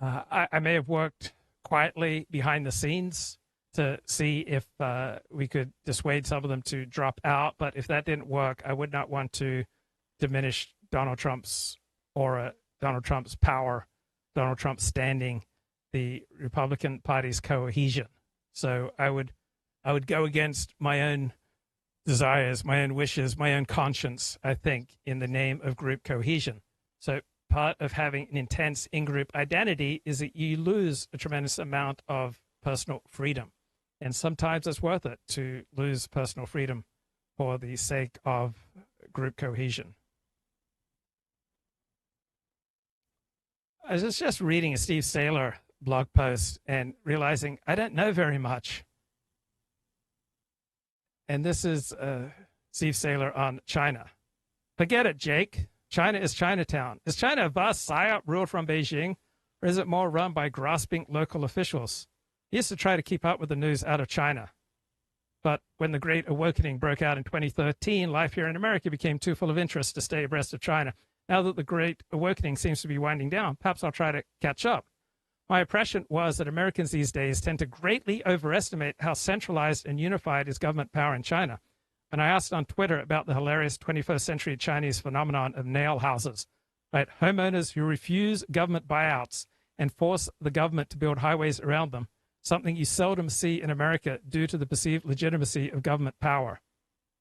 I may have worked quietly behind the scenes to see if we could dissuade some of them to drop out. But if that didn't work, I would not want to diminish Donald Trump's aura, Donald Trump's power, Donald Trump's standing, the Republican Party's cohesion. So I would go against my own desires, my own wishes, my own conscience, I think, in the name of group cohesion. So part of having an intense in-group identity is that you lose a tremendous amount of personal freedom. And sometimes it's worth it to lose personal freedom for the sake of group cohesion. I was just reading a Steve Saylor blog post and realizing I don't know very much. And this is Steve Saylor on China. Forget it, Jake. China is Chinatown. Is China a vast psyop ruled from Beijing, or is it more run by grasping local officials? He used to try to keep up with the news out of China. But when the Great Awakening broke out in 2013, life here in America became too full of interest to stay abreast of China. Now that the Great Awakening seems to be winding down, perhaps I'll try to catch up. My impression was that Americans these days tend to greatly overestimate how centralized and unified is government power in China. And I asked on Twitter about the hilarious 21st century Chinese phenomenon of nail houses, right? Homeowners who refuse government buyouts and force the government to build highways around them, something you seldom see in America due to the perceived legitimacy of government power.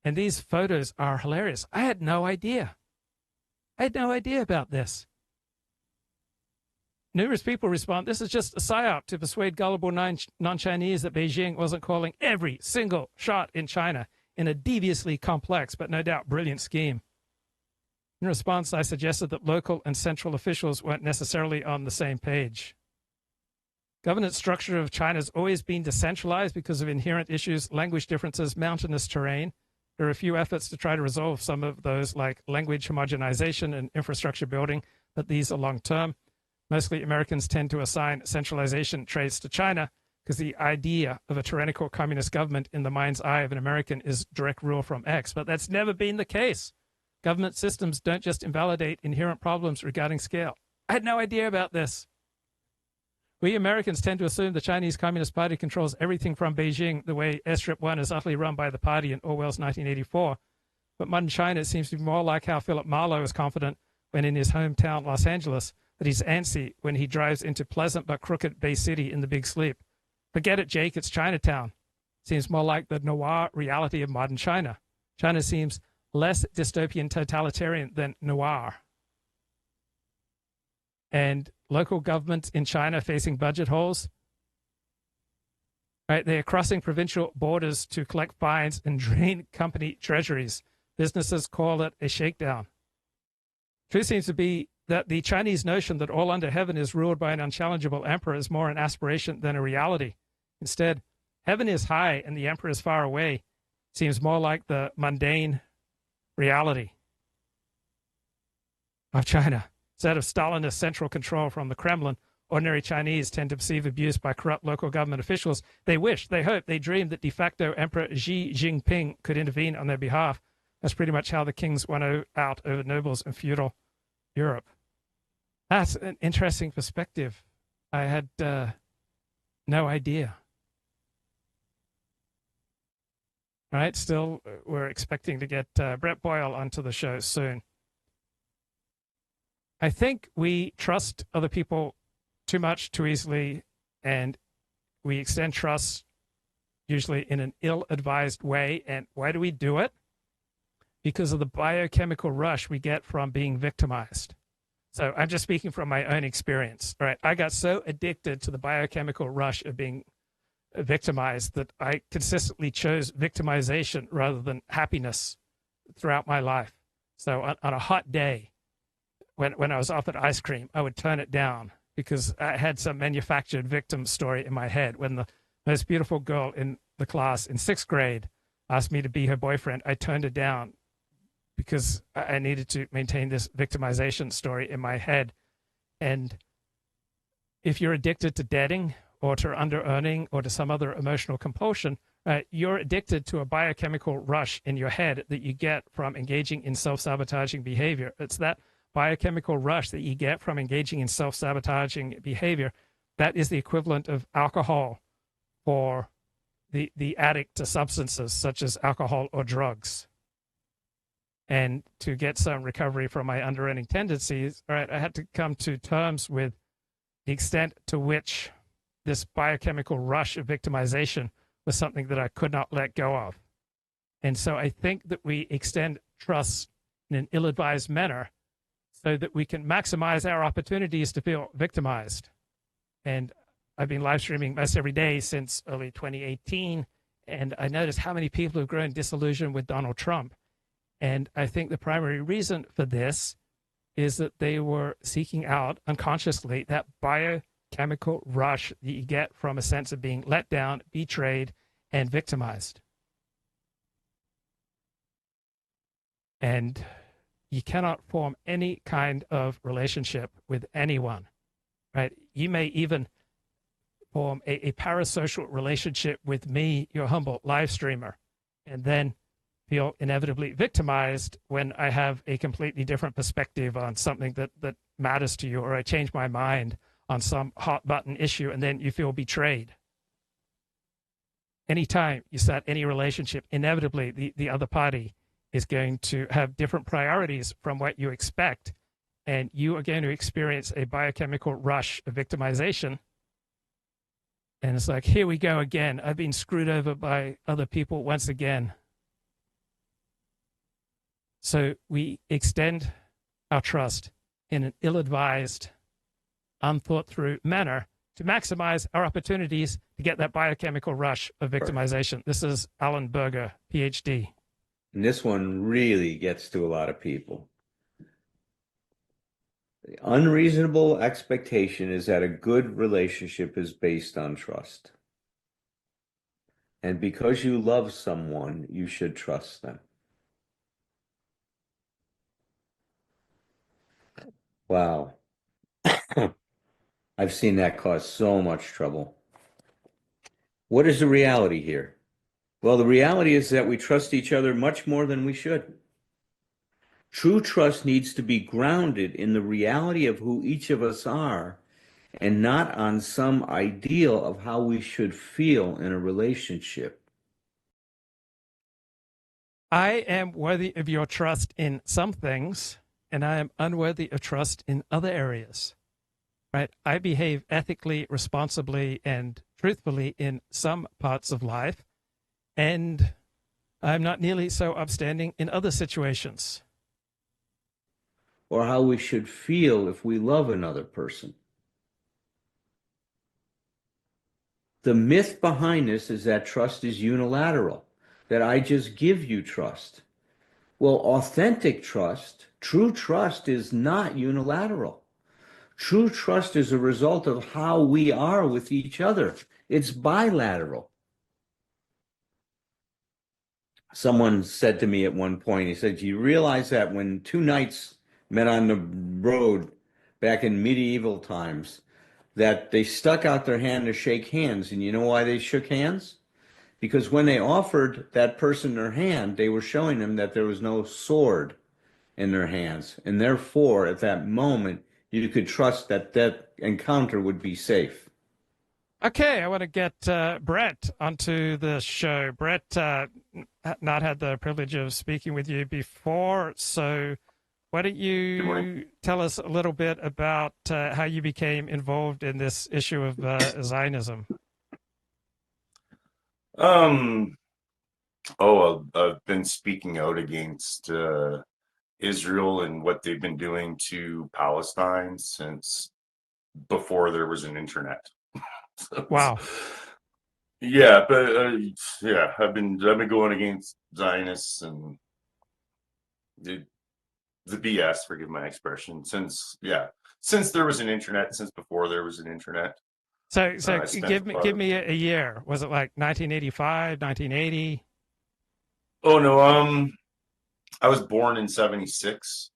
And these photos are hilarious. I had no idea. I had no idea about this. Numerous people respond, this is just a psyop to persuade gullible non-Chinese that Beijing wasn't calling every single shot in China in a deviously complex but no doubt brilliant scheme. In response, I suggested that local and central officials weren't necessarily on the same page. Governance structure of China has always been decentralized because of inherent issues, language differences, mountainous terrain. There are a few efforts to try to resolve some of those, like language homogenization and infrastructure building, but these are long-term. Mostly Americans tend to assign centralization traits to China because the idea of a tyrannical communist government in the mind's eye of an American is direct rule from X, but that's never been the case. Government systems don't just invalidate inherent problems regarding scale. I had no idea about this. We Americans tend to assume the Chinese Communist Party controls everything from Beijing, the way Airstrip 1 is utterly run by the party in Orwell's 1984. But modern China seems to be more like how Philip Marlowe was confident when in his hometown, Los Angeles, that he's antsy when he drives into pleasant but crooked Bay City in the Big Sleep. Forget it, Jake, it's Chinatown. Seems more like the noir reality of modern China. China seems less dystopian totalitarian than noir. And local governments in China facing budget holes, right? They are crossing provincial borders to collect fines and drain company treasuries. Businesses call it a shakedown. Truth seems to be that the Chinese notion that all under heaven is ruled by an unchallengeable emperor is more an aspiration than a reality. Instead, heaven is high and the emperor is far away. Seems more like the mundane reality of China. Instead of Stalinist central control from the Kremlin, ordinary Chinese tend to perceive abuse by corrupt local government officials. They wish, they hope, they dream that de facto Emperor Xi Jinping could intervene on their behalf. That's pretty much how the kings won out over nobles in feudal Europe. That's an interesting perspective. I had no idea. All right, still, we're expecting to get Brett Boyle onto the show soon. I think we trust other people too much, too easily, and we extend trust usually in an ill-advised way. And why do we do it? Because of the biochemical rush we get from being victimized. So I'm just speaking from my own experience. All right, I got so addicted to the biochemical rush of being victimized that I consistently chose victimization rather than happiness throughout my life. So on a hot day, when I was offered ice cream, I would turn it down because I had some manufactured victim story in my head. When the most beautiful girl in the class in 6th grade asked me to be her boyfriend, I turned it down because I needed to maintain this victimization story in my head. And if you're addicted to debting or to under-earning or to some other emotional compulsion, you're addicted to a biochemical rush in your head that you get from engaging in self-sabotaging behavior. It's that biochemical rush that you get from engaging in self-sabotaging behavior. That is the equivalent of alcohol for the addict to substances such as alcohol or drugs. And to get some recovery from my under-earning tendencies, all right, I had to come to terms with the extent to which this biochemical rush of victimization was something that I could not let go of. And so I think that we extend trust in an ill-advised manner so that we can maximize our opportunities to feel victimized. And I've been live streaming most every day since early 2018, and I noticed how many people have grown disillusioned with Donald Trump. And I think the primary reason for this is that they were seeking out unconsciously that biochemical rush that you get from a sense of being let down, betrayed, and victimized. And you cannot form any kind of relationship with anyone, right? You may even form a parasocial relationship with me, your humble live streamer, and then feel inevitably victimized when I have a completely different perspective on something that matters to you, or I change my mind on some hot button issue, and then you feel betrayed. Anytime you start any relationship, inevitably the other party is going to have different priorities from what you expect, and you are going to experience a biochemical rush of victimization. And it's like, here we go again. I've been screwed over by other people once again. So we extend our trust in an ill-advised, unthought-through manner to maximize our opportunities to get that biochemical rush of victimization. This is Alan Berger, PhD. And this one really gets to a lot of people. The unreasonable expectation is that a good relationship is based on trust. And because you love someone, you should trust them. Wow. I've seen that cause so much trouble. What is the reality here? Well, the reality is that we trust each other much more than we should. True trust needs to be grounded in the reality of who each of us are and not on some ideal of how we should feel in a relationship. I am worthy of your trust in some things, and I am unworthy of trust in other areas. Right? I behave ethically, responsibly, and truthfully in some parts of life, and I'm not nearly so upstanding in other situations. Or how we should feel if we love another person. The myth behind this is that trust is unilateral, that I just give you trust. Well, authentic trust, true trust is not unilateral. True trust is a result of how we are with each other. It's bilateral. Someone said to me at one point, he said, do you realize that when two knights met on the road back in medieval times, that they stuck out their hand to shake hands? And you know why they shook hands? Because when they offered that person their hand, they were showing them that there was no sword in their hands. And therefore, at that moment, you could trust that that encounter would be safe. Okay, I want to get Brett onto the show. Brett, not had the privilege of speaking with you before, so why don't you tell us a little bit about how you became involved in this issue of Zionism? I've been speaking out against Israel and what they've been doing to Palestine since before there was an internet. Wow. Yeah, but I've been going against Zionists and the BS, forgive my expression, since there was an internet, since before there was an internet. So give me a year. Was it like 1985, 1980? Oh no, I was born in 76.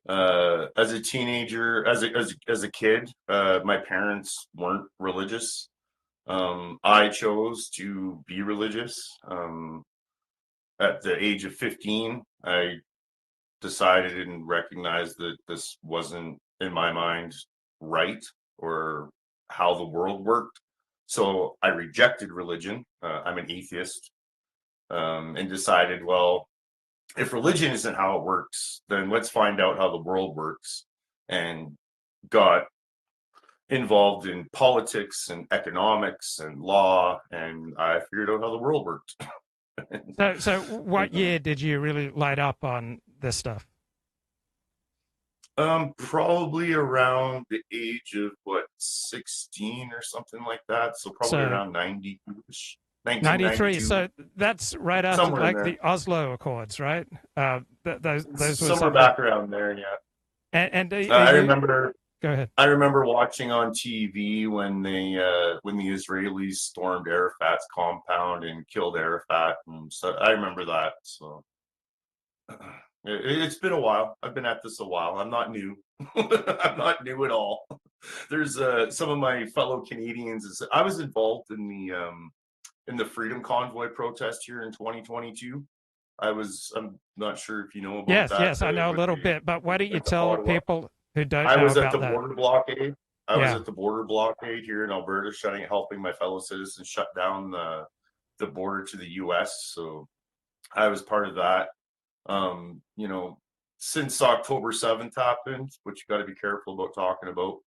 As a teenager, as a kid, my parents weren't religious. I chose to be religious. At the age of 15, I decided and recognized that this wasn't, in my mind, right or how the world worked. So I rejected religion. I'm an atheist, and decided, well, if religion isn't how it works, then let's find out how the world works, and got involved in politics and economics and law, and I figured out how the world worked. So what year did you really light up on this stuff? Probably around the age of 16 or something like that. So probably around 90-ish. 93. So that's right after like the Oslo Accords, right? Those somewhere back around there, yeah. And I remember. Go ahead. I remember watching on TV when the Israelis stormed Arafat's compound and killed Arafat, and so I remember that. So it's been a while. I've been at this a while. I'm not new. I'm not new at all. There's some of my fellow Canadians. I was involved in the Freedom Convoy protest here in 2022. I'm not sure if you know about that. Yes, I know a little bit. But why don't you tell people who don't know about that? I was at the border blockade. I was at the border blockade here in Alberta, helping my fellow citizens shut down the border to the U.S. So I was part of that. Since October 7th happened, which you got to be careful about talking about.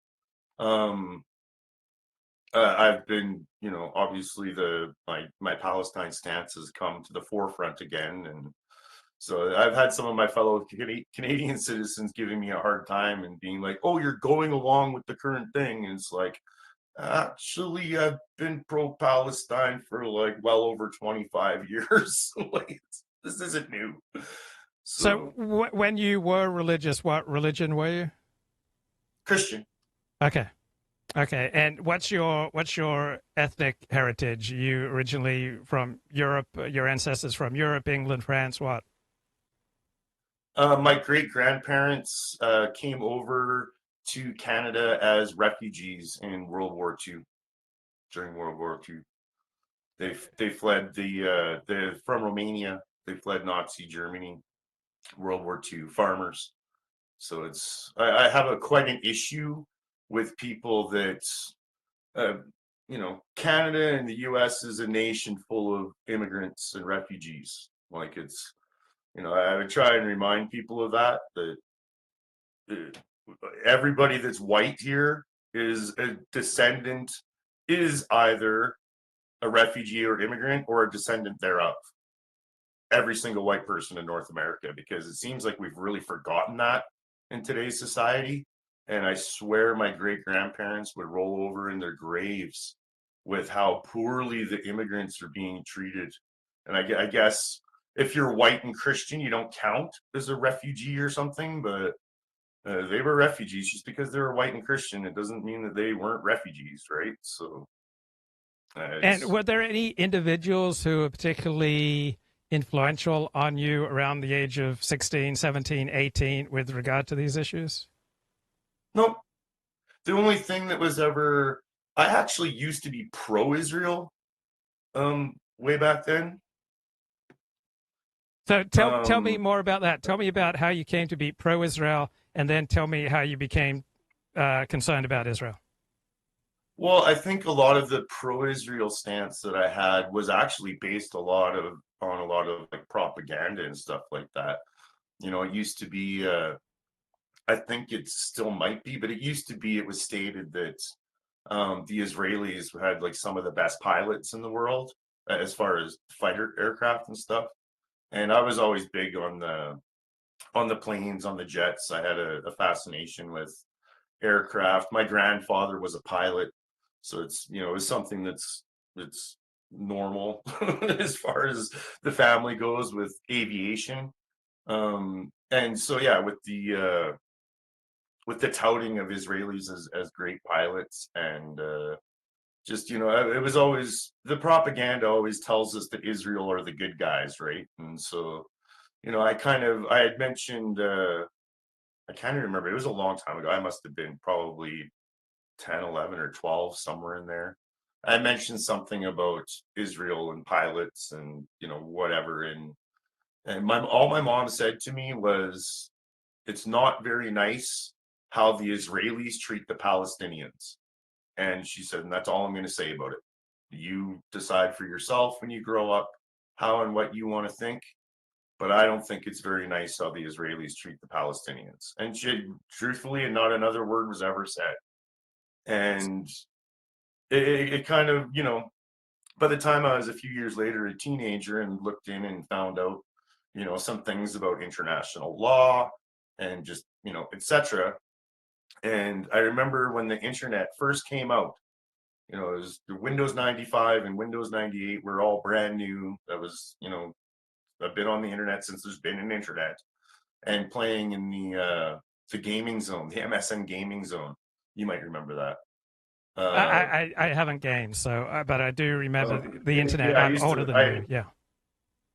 I've been, obviously my Palestine stance has come to the forefront again, and so I've had some of my fellow Canadian citizens giving me a hard time and being like, "Oh, you're going along with the current thing," and it's like, actually, I've been pro-Palestine for well over 25 years. This isn't new. So when you were religious, what religion were you? Christian. Okay. Okay. And what's your ethnic heritage? You originally from Europe, your ancestors from Europe, England, France, what? My great grandparents came over to Canada as refugees in World War II. During World War II, they fled the from Romania. They fled Nazi Germany, World War II. Farmers. So I have quite an issue with people that Canada and the U.S. is a nation full of immigrants and refugees. Like I would try and remind people of that everybody that's white here is a descendant, is either a refugee or immigrant or a descendant thereof. Every single white person in North America, because it seems like we've really forgotten that in today's society. And I swear my great grandparents would roll over in their graves with how poorly the immigrants are being treated. And I guess if you're white and Christian, you don't count as a refugee or something, but they were refugees. Just because they were white and Christian, it doesn't mean that they weren't refugees, right? So. And were there any individuals who were particularly influential on you around the age of 16, 17, 18 with regard to these issues? Nope. The only thing that was ever, I actually used to be pro-Israel way back then. So tell me more about that. Tell me about how you came to be pro-Israel, and then tell me how you became concerned about Israel. Well, I think a lot of the pro-Israel stance that I had was actually based on a lot of like propaganda and stuff like that. It used to be, I think it still might be, but it used to be, it was stated that the Israelis had like some of the best pilots in the world as far as fighter aircraft and stuff. And I was always big on the planes, on the jets. I had a fascination with aircraft. My grandfather was a pilot. So it was something that's normal as far as the family goes with aviation. And so, yeah, with the touting of Israelis as great pilots and it was always, the propaganda always tells us that Israel are the good guys, right? And so, I had mentioned, I can't even remember, it was a long time ago. I must have been probably 10, 11, or 12, somewhere in there. I mentioned something about Israel and pilots and whatever, and all my mom said to me was, it's not very nice how the Israelis treat the Palestinians. And she said, and that's all I'm going to say about it. You decide for yourself when you grow up how and what you want to think, but I don't think it's very nice how the Israelis treat the Palestinians. And truthfully, and not another word was ever said. And it kind of, by the time I was a few years later a teenager and looked in and found out, some things about international law and just, etc. And I remember when the internet first came out, it was the Windows 95 and Windows 98 were all brand new. That was, I've been on the internet since there's been an internet, and playing in the gaming zone, the MSN gaming zone. You might remember that. I haven't gamed, but I do remember the internet. Yeah, I'm older than you. Yeah.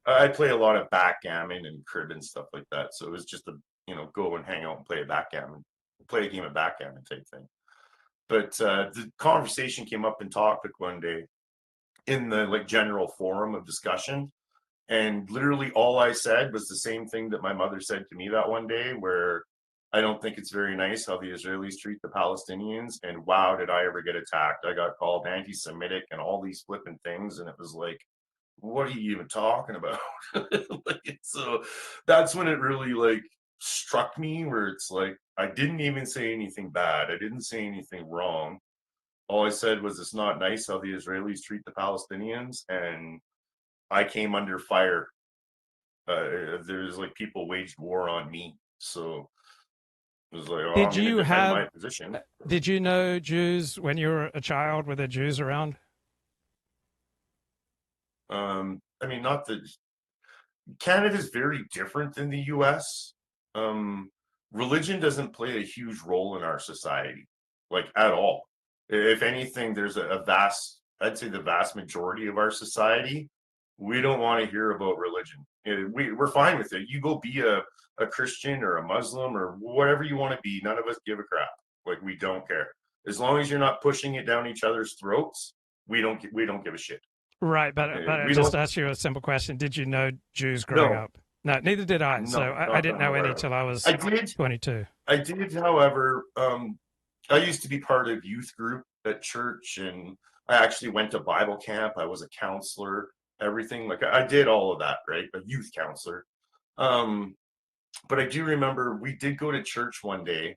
I play a lot of backgammon and crib and stuff like that. So it was just go and hang out and play a game of backgammon type thing. But the conversation came up in topic one day in the general forum of discussion. And literally all I said was the same thing that my mother said to me that one day, where I don't think it's very nice how the Israelis treat the Palestinians. And wow, did I ever get attacked. I got called anti-Semitic and all these flipping things. And it was like, what are you even talking about? So that's when it really struck me, where it's like, I didn't even say anything bad. I didn't say anything wrong. All I said was, it's not nice how the Israelis treat the Palestinians. And I came under fire. There's people waged war on me. So it was like, I'm going to defend my position. Did you know Jews when you were a child? Were there Jews around? Not that Canada's very different than the US. religion doesn't play a huge role in our society, like at all. If anything, there's I'd say the vast majority of our society, we don't want to hear about religion. We're fine with it. You go be a Christian or a Muslim or whatever you want to be. None of us give a crap. Like, we don't care. As long as you're not pushing it down each other's throats, we don't give a shit. Right, but I just asked you a simple question. Did you know Jews growing up? No, neither did I. So I didn't know any till I was 22. I did, however, I used to be part of youth group at church, and I actually went to Bible camp. I was a counselor, everything. Like, I did all of that, right? A youth counselor. But I do remember we did go to church one day,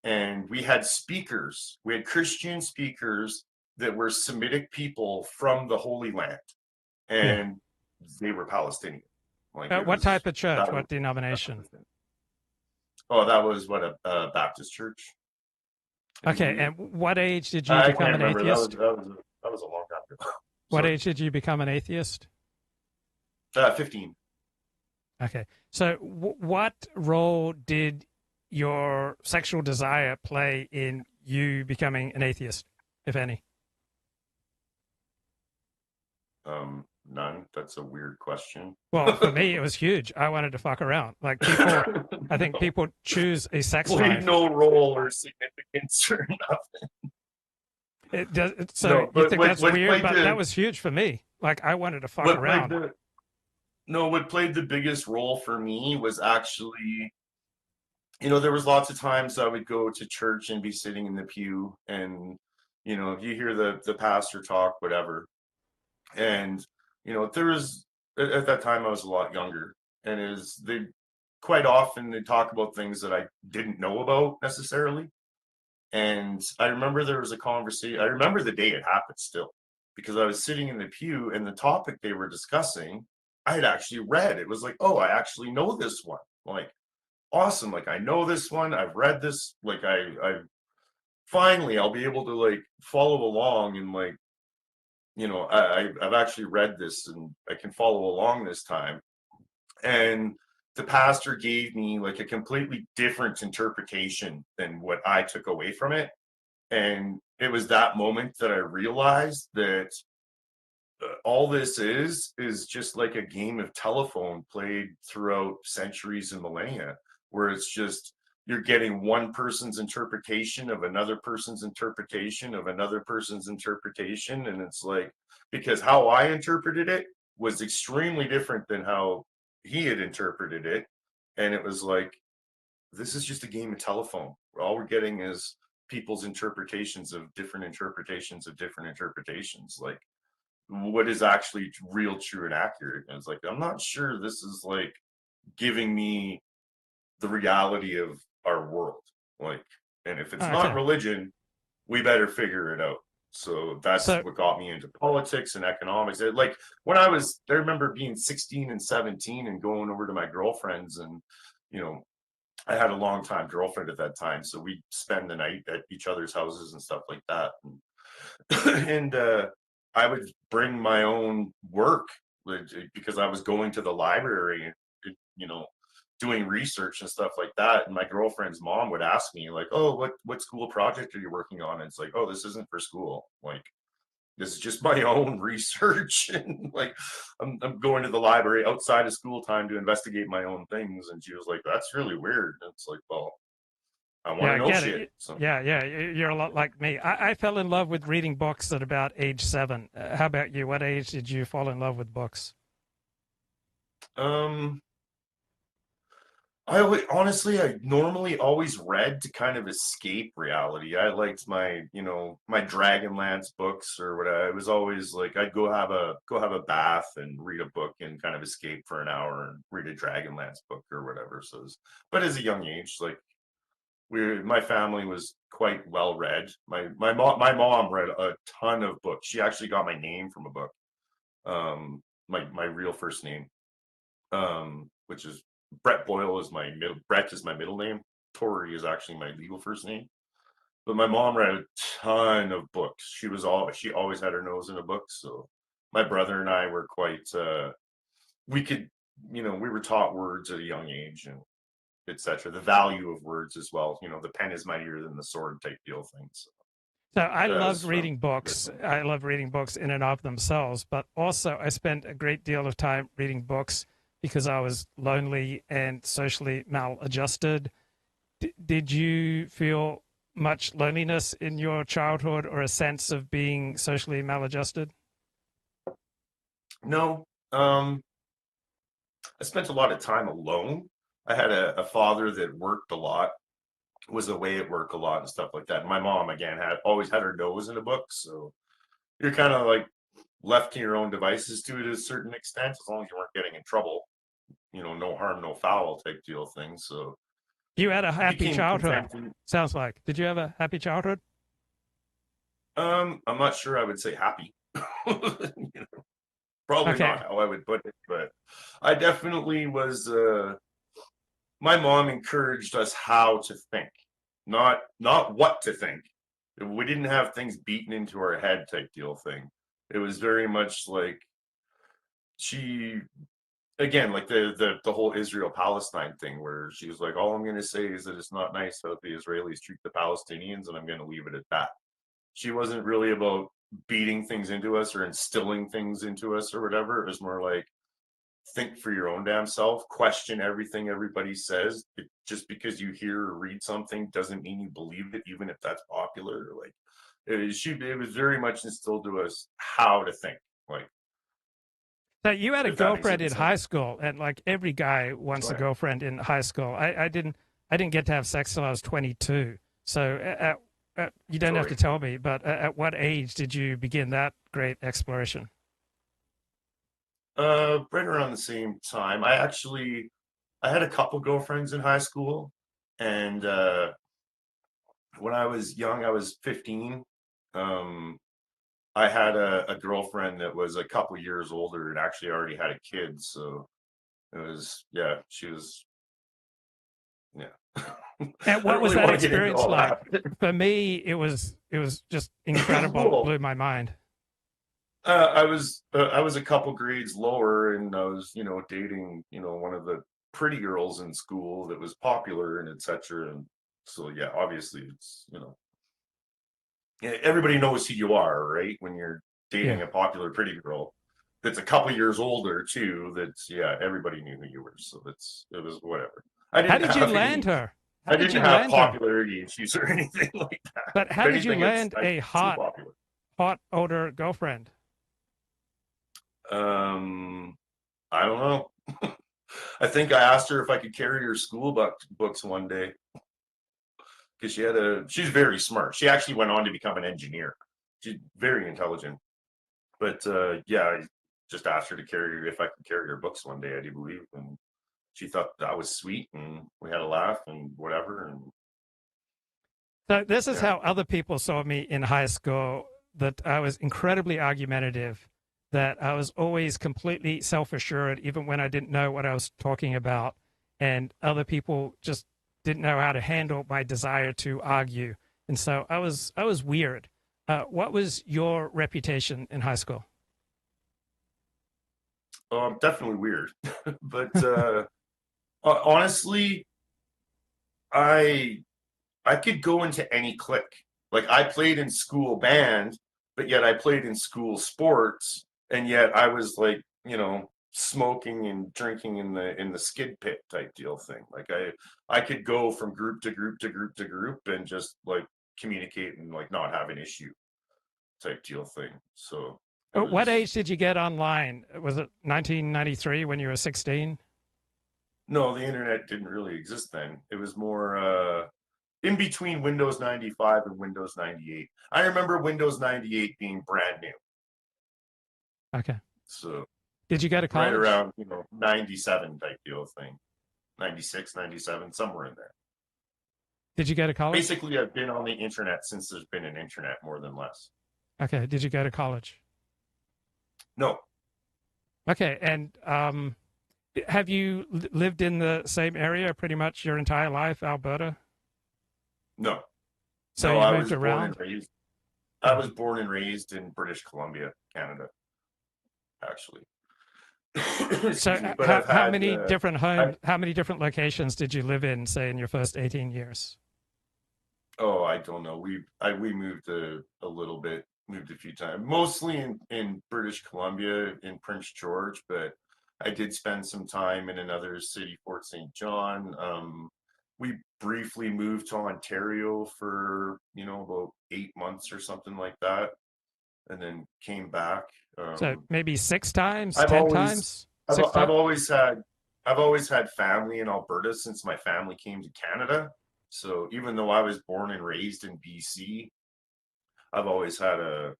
and we had speakers. We had Christian speakers that were Semitic people from the Holy Land, and they were Palestinian. Like, what type of church? What denomination? Oh, that was a Baptist church. Okay, and what age did you become an atheist? That was a long time ago. What age did you become an atheist? 15. Okay, so what role did your sexual desire play in you becoming an atheist, if any? None. That's a weird question. Well, for me, it was huge. I wanted to fuck around. Like, people, I think people choose a sex life. No role or significance or nothing. It does. So you think that's weird? But that was huge for me. Like, I wanted to fuck around. What played the biggest role for me was actually, there was lots of times I would go to church and be sitting in the pew, and, you hear the pastor talk, whatever. And, there was, at that time I was a lot younger, and quite often they talk about things that I didn't know about necessarily. And I remember there was a conversation. I remember the day it happened still, because I was sitting in the pew, and the topic they were discussing, I had actually read. It was like, oh, I actually know this one. Like, awesome. Like, I know this one. I've read this. Like, I finally, I'll be able to, like, follow along, and, like, I've actually read this, and I can follow along this time. And the pastor gave me, like, a completely different interpretation than what I took away from it. And it was that moment that I realized that all this is just like a game of telephone played throughout centuries and millennia, where it's just, you're getting one person's interpretation of another person's interpretation of another person's interpretation. And it's like, because how I interpreted it was extremely different than how he had interpreted it. And it was like, this is just a game of telephone. All we're getting is people's interpretations of different interpretations of different interpretations. Like, what is actually real, true, and accurate? And it's like, I'm not sure this is, like, giving me the reality of our world. Like, and if it's not religion, we better figure it out. So that's what got me into politics and economics. Like, I remember being 16 and 17 and going over to my girlfriend's, and, I had a long-time girlfriend at that time, so we'd spend the night at each other's houses and stuff like that. And I would bring my own work, because I was going to the library and, doing research and stuff like that. And my girlfriend's mom would ask me, like, oh, what school project are you working on? And it's like, oh, this isn't for school. Like, this is just my own research. And, like, I'm going to the library outside of school time to investigate my own things. And she was like, that's really weird. And it's like, well, I want to know shit. So. Yeah. You're a lot like me. I fell in love with reading books at about age 7. How about you? What age did you fall in love with books? I normally always read to kind of escape reality. I liked my Dragonlance books or whatever. It was always like, I'd go have a bath and read a book and kind of escape for an hour and read a Dragonlance book or whatever. So, but as a young age, like, my family was quite well read. My mom read a ton of books. She actually got my name from a book. My real first name, which is Brett Boyle Brett is my middle name. Tori is actually my legal first name. But my mom read a ton of books. She always had her nose in a book. So my brother and I were quite, we were taught words at a young age, and etc. The value of words as well. You know, the pen is mightier than the sword type deal things. So I loved As reading from books. I love reading books in and of themselves, but also I spent a great deal of time reading books because I was lonely and socially maladjusted. Did you feel much loneliness in your childhood or a sense of being socially maladjusted? No, I spent a lot of time alone. I had a father that worked a lot, was away at work a lot and stuff like that. And my mom, again, had always had her nose in a book, so you're kind of like left to your own devices to it a certain extent, as long as you weren't getting in trouble. You know, no harm, no foul type deal thing. So You had a happy became childhood, content. sounds like. Did you have a happy childhood? I'm not sure I would say happy. You know, probably Okay. not how I would put it, but I definitely was. My mom encouraged us how to think, not what to think. We didn't have things beaten into our head type deal thing. It was very much like she, again, like the whole Israel Palestine thing, where she was like, all I'm going to say is that it's not nice how the Israelis treat the Palestinians, and I'm going to leave it at that. She wasn't really about beating things into us or instilling things into us or whatever. It was more like, think for your own damn self, question everything everybody says. Just because you hear or read something doesn't mean you believe it, even if that's popular. Like it was very much instilled to us how to think. Like, So you had a if that makes girlfriend any in sense. high school, and like every guy wants a Right. girlfriend in high school. I didn't get to have sex till I was 22. So you don't have to Sorry. tell me, but at what age did you begin that great exploration? Right around the same time. I had a couple girlfriends in high school, and when I was young, I was 15. Um, I had a girlfriend that was a couple years older and actually already had a kid. So it was, yeah, she was, yeah. And I what don't was really that want to get into experience all like? that. For me, it was just incredible. Well, Blew my mind. I was a couple grades lower, and I was, you know, dating, you know, one of the pretty girls in school that was popular and etc. And so, yeah, obviously, it's, you know, yeah, everybody knows who you are, right? When you're dating Yeah. a popular pretty girl that's a couple years older too. That's, yeah, everybody knew who you were, so it was whatever. I How didn't did you have land any. her? How I did didn't you have land her? popularity issues or anything like that. But how If did you anything, land I a too popular. hot older girlfriend? Um, I don't know. I think I asked her if I could carry her school books one day because she's very smart. She actually went on to become an engineer. She's very intelligent. But yeah, I just asked her to carry if I could carry her books one day, I do believe. And she thought that was sweet, and we had a laugh and whatever. And So this is yeah, how other people saw me in high school, that I was incredibly argumentative, that I was always completely self-assured, even when I didn't know what I was talking about. And other people just didn't know how to handle my desire to argue. And so I was weird. What was your reputation in high school? definitely weird. But honestly, I I could go into any clique. Like I played in school band, but yet I played in school sports, and yet I was like, you know, smoking and drinking in the skid pit type deal thing. Like I could go from group to group to group to group and just like communicate and like not have an issue type deal thing. So it At what was age did you get online? Was it 1993 when you were 16? no, the internet didn't really exist then. It was more in between Windows 95 and Windows 98. I remember Windows 98 being brand new. Okay. So Did you go to right college? around, you know, 97 type deal thing. 96, 97, somewhere in there. Did you go to college? Basically, I've been on the internet since there's been an internet, more than less. Okay. Did you go to college? No, Okay. And have you lived in the same area pretty much your entire life, Alberta? no, So no, you've I moved was born around? and raised. I was born and raised in British Columbia, Canada, actually. So But how many different homes, how many different locations did you live in, say, in your first 18 years? Oh, I don't know. We moved a little bit, moved a few times, mostly in British Columbia, in Prince George, but I did spend some time in another city, Fort St. John. We briefly moved to Ontario for, about 8 months or something like that, and then came back. So maybe 6 times, I've 10 always, times, I've, 6 I've times? always had family in Alberta since my family came to Canada. So even though I was born and raised in BC, I've always had a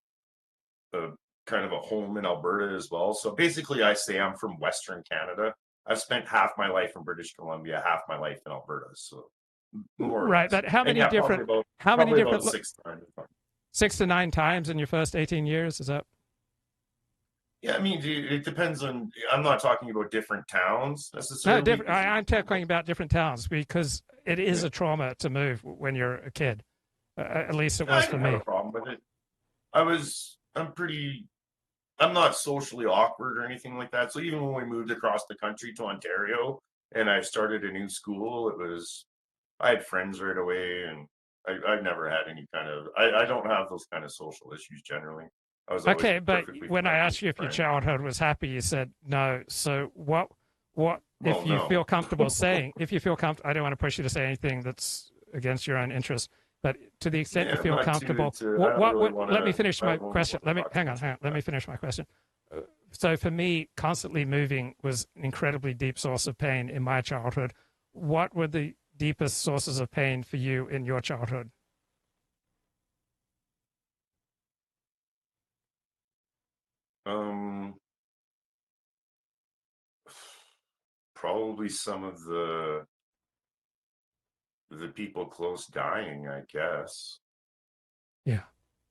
kind of a home in Alberta as well. So basically, I say I'm from Western Canada. I've spent half my life in British Columbia, half my life in Alberta. So more or Right, less. but how And many yeah, different, probably about 6 times. 6 to 9 times in your first 18 years? Is that? Yeah, I mean, it depends on. I'm not talking about different towns No, necessarily. different. I'm talking about different towns because it is Yeah. a trauma to move when you're a kid. At least it I was for didn't have me. a problem with it. I'm not socially awkward or anything like that. So even when we moved across the country to Ontario and I started a new school, I had friends right away, and I never had any kind of, I don't have those kind of social issues generally. I was always Okay, but perfectly when I fine asked with you if your friends. childhood was happy, you said no. So what Well, if you no. feel comfortable saying, if you feel comfortable, I don't want to push you to say anything that's against your own interest, but to the extent Yeah, you feel not comfortable, I don't really want let me to, finish I my don't really question. want to talk Hang too on, much hang on. about Let me that. finish my question. So for me, constantly moving was an incredibly deep source of pain in my childhood. What were the deepest sources of pain for you in your childhood? Um, Probably some of the people close dying, I guess. Yeah,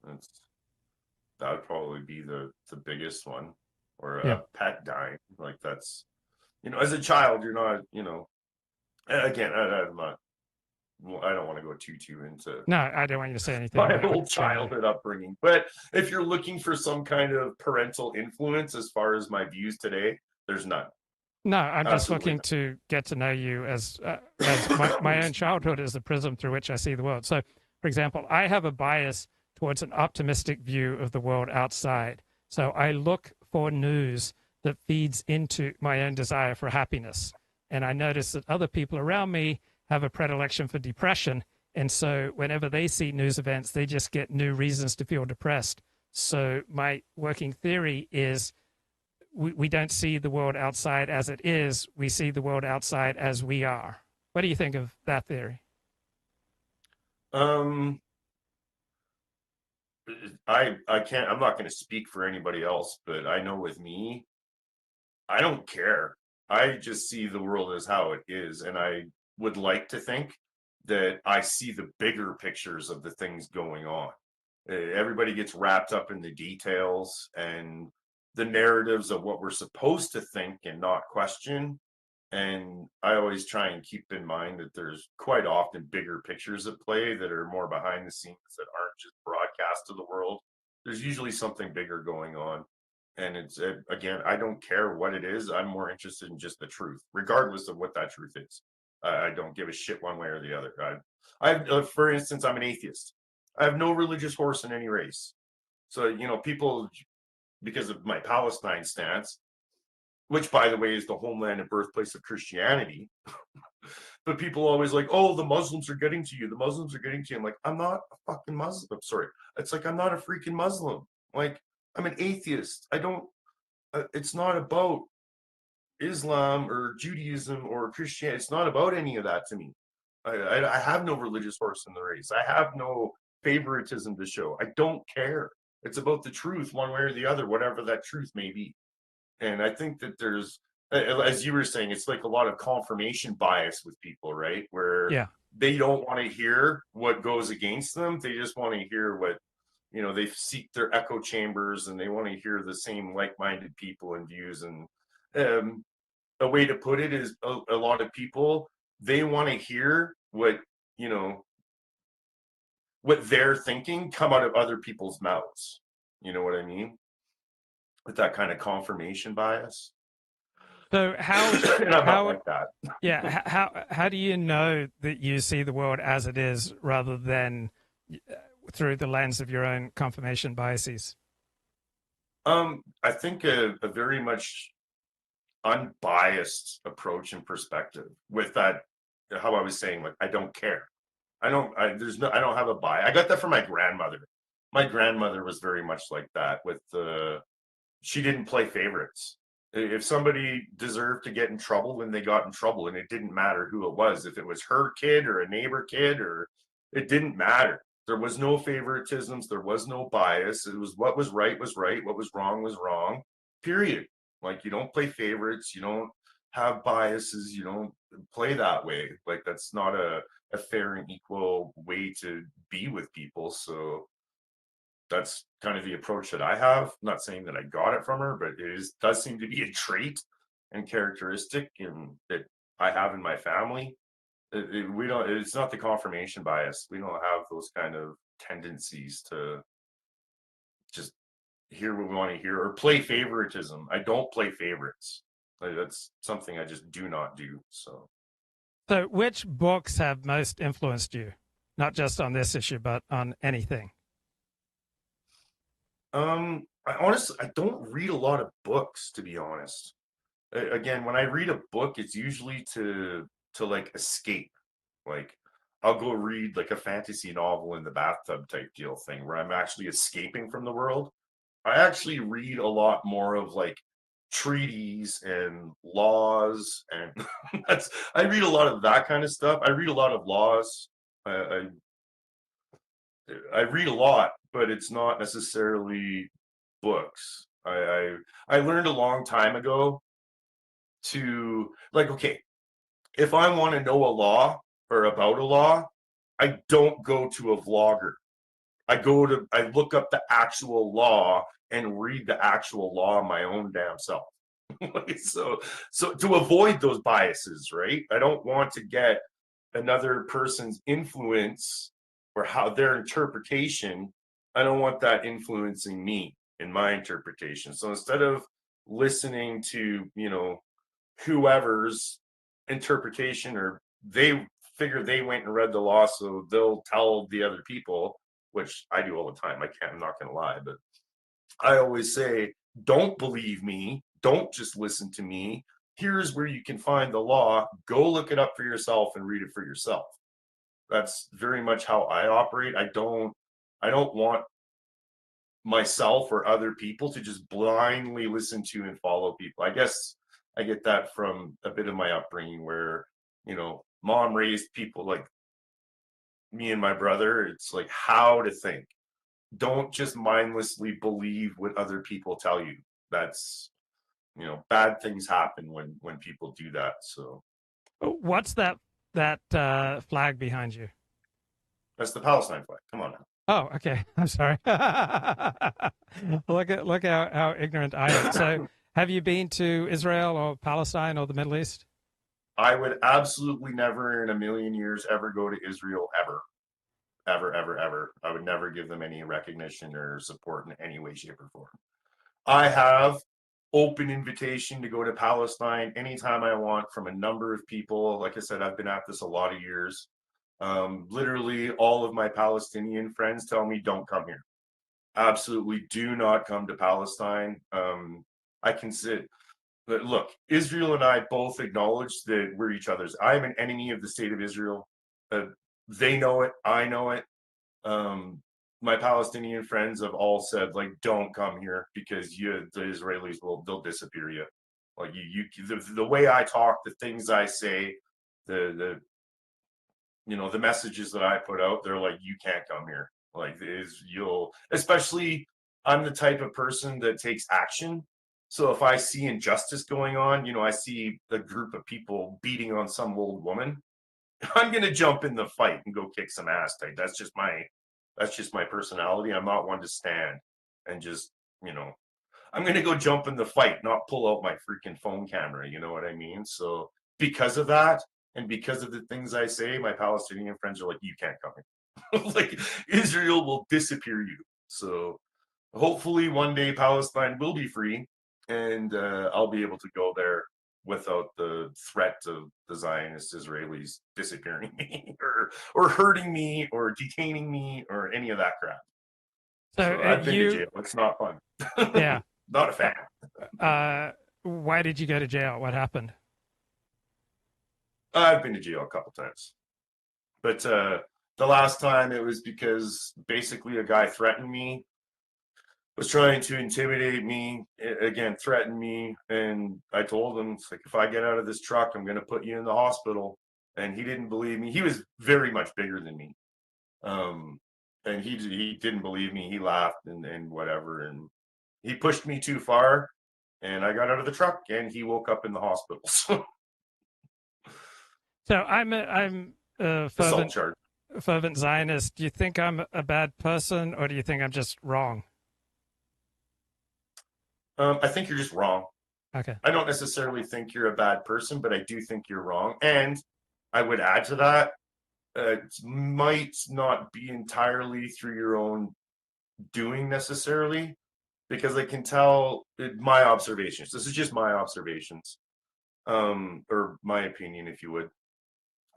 That's that would probably be the biggest one, or yeah. a pet dying. Like that's, as a child, you're not, again, I'm not, well, I don't want to go too into No, I don't want you to say anything my about whole generally. childhood upbringing. But if you're looking for some kind of parental influence as far as my views today, there's none. No, I'm just Absolutely looking to get to know you as my own childhood is the prism through which I see the world. So, for example, I have a bias towards an optimistic view of the world outside. So I look for news that feeds into my own desire for happiness. And I notice that other people around me have a predilection for depression. And so whenever they see news events, they just get new reasons to feel depressed. So my working theory is we don't see the world outside as it is. We see the world outside as we are. What do you think of that theory? Um, I can't. I'm not going to speak for anybody else, but I know with me, I don't care. I just see the world as how it is, and I would like to think that I see the bigger pictures of the things going on. Everybody gets wrapped up in the details and the narratives of what we're supposed to think and not question. And I always try and keep in mind that there's quite often bigger pictures at play that are more behind the scenes that aren't just broadcast to the world. There's usually something bigger going on. And it's, again, I don't care what it is. I'm more interested in just the truth, regardless of what that truth is. I don't give a shit one way or the other. For instance, I'm an atheist. I have no religious horse in any race. So, people, because of my Palestine stance, which by the way is the homeland and birthplace of Christianity. But people always like, oh, the Muslims are getting to you. The Muslims are getting to you. I'm like, I'm not a fucking Muslim. Sorry. It's like, I'm not a freaking Muslim. Like, I'm an atheist. I don't, it's not about Islam or Judaism or Christianity. It's not about any of that to me. I have no religious horse in the race. I have no favoritism to show. I don't care. It's about the truth, one way or the other, whatever that truth may be. And I think that there's, as you were saying, it's like a lot of confirmation bias with people, right? Where Yeah. they don't want to hear what goes against them. They just want to hear what, they seek their echo chambers and they want to hear the same like-minded people and views. And a way to put it is a lot of people, they want to hear you know, what they're thinking come out of other people's mouths. You know what I mean? With that kind of confirmation bias. So how And I'm not like that. yeah, how do you know that you see the world as it is rather than through the lens of your own confirmation biases? I think a very much unbiased approach and perspective with that, how I was saying, like, I don't care. I don't have a bias. I got that from my grandmother. My grandmother was very much like that with she didn't play favorites. If somebody deserved to get in trouble, then they got in trouble, and it didn't matter who it was. If it was her kid or a neighbor kid, or it didn't matter. There was no favoritisms. There was no bias. It was what was right, what was wrong, period. Like, you don't play favorites. You don't have biases. You don't play that way. Like, that's not a fair and equal way to be with people. So that's kind of the approach that I have. I'm not saying that I got it from her, but does seem to be a trait and characteristic that I have in my family. It's not the confirmation bias. We don't have those kind of tendencies to just hear what we want to hear or play favoritism. I don't play favorites. That's something I just do not do. So which books have most influenced you, not just on this issue, but on anything? I don't read a lot of books, to be honest. Again, when I read a book, it's usually to like escape. Like, I'll go read like a fantasy novel in the bathtub type deal thing where I'm actually escaping from the world. I actually read a lot more of like treaties and laws, and I read a lot of that kind of stuff. I read a lot of laws. I read a lot, but it's not necessarily books. I learned a long time ago to, like, okay, if I want to know a law or about a law, I don't go to a vlogger. I look up the actual law and read the actual law my own damn self. so to avoid those biases, right? I don't want to get another person's influence or how their interpretation. I don't want that influencing me in my interpretation. So instead of listening to, whoever's interpretation, or they figure they went and read the law, so they'll tell the other people, which I do all the time. I'm not going to lie, but I always say, don't believe me. Don't just listen to me. Here's where you can find the law. Go look it up for yourself and read it for yourself. That's very much how I operate. I don't want myself or other people to just blindly listen to and follow people. I guess I get that from a bit of my upbringing where, mom raised people like me and my brother. It's like how to think. Don't just mindlessly believe what other people tell you. That's, bad things happen when people do that. So what's that flag behind you? That's the Palestine flag. Come on now. Oh, okay. I'm sorry. Look how ignorant I am. So have you been to Israel or Palestine or the Middle East? I would absolutely never in a million years ever go to Israel, ever. Ever, ever, ever. I would never give them any recognition or support in any way, shape, or form. I have open invitation to go to Palestine anytime I want from a number of people. Like I said, I've been at this a lot of years. Literally all of my Palestinian friends tell me, don't come here. Absolutely do not come to Palestine. I can sit. Look, Israel and I both acknowledge that we're each other's. I'm an enemy of the state of Israel. They know it. I know it. My Palestinian friends have all said, like, don't come here because the Israelis they'll disappear you. Like the way I talk, the things I say, the messages that I put out, they're like, you can't come here. Like, especially I'm the type of person that takes action. So if I see injustice going on, I see a group of people beating on some old woman, I'm going to jump in the fight and go kick some ass. That's just my personality. I'm not one to stand and just, I'm going to go jump in the fight, not pull out my freaking phone camera. You know what I mean? So because of that, and because of the things I say, my Palestinian friends are like, you can't come here. Like, Israel will disappear you. So hopefully one day Palestine will be free, and I'll be able to go there without the threat of the Zionist Israelis disappearing me or hurting me or detaining me or any of that crap. So I've been to jail. It's not fun. Yeah. Not a fan. Why did you go to jail? What happened? I've been to jail a couple times. But the last time it was because basically a guy threatened me, was trying to intimidate me, again, threatened me. And I told him, it's like, if I get out of this truck, I'm going to put you in the hospital. And he didn't believe me. He was very much bigger than me. And he didn't believe me. He laughed and whatever. And he pushed me too far. And I got out of the truck and he woke up in the hospital. So I'm a fervent Zionist. Do you think I'm a bad person, or do you think I'm just wrong? I think you're just wrong. Okay. I don't necessarily think you're a bad person, but I do think you're wrong. And I would add to that, it might not be entirely through your own doing necessarily, because I can tell my observations. This is just my observations, or my opinion, if you would.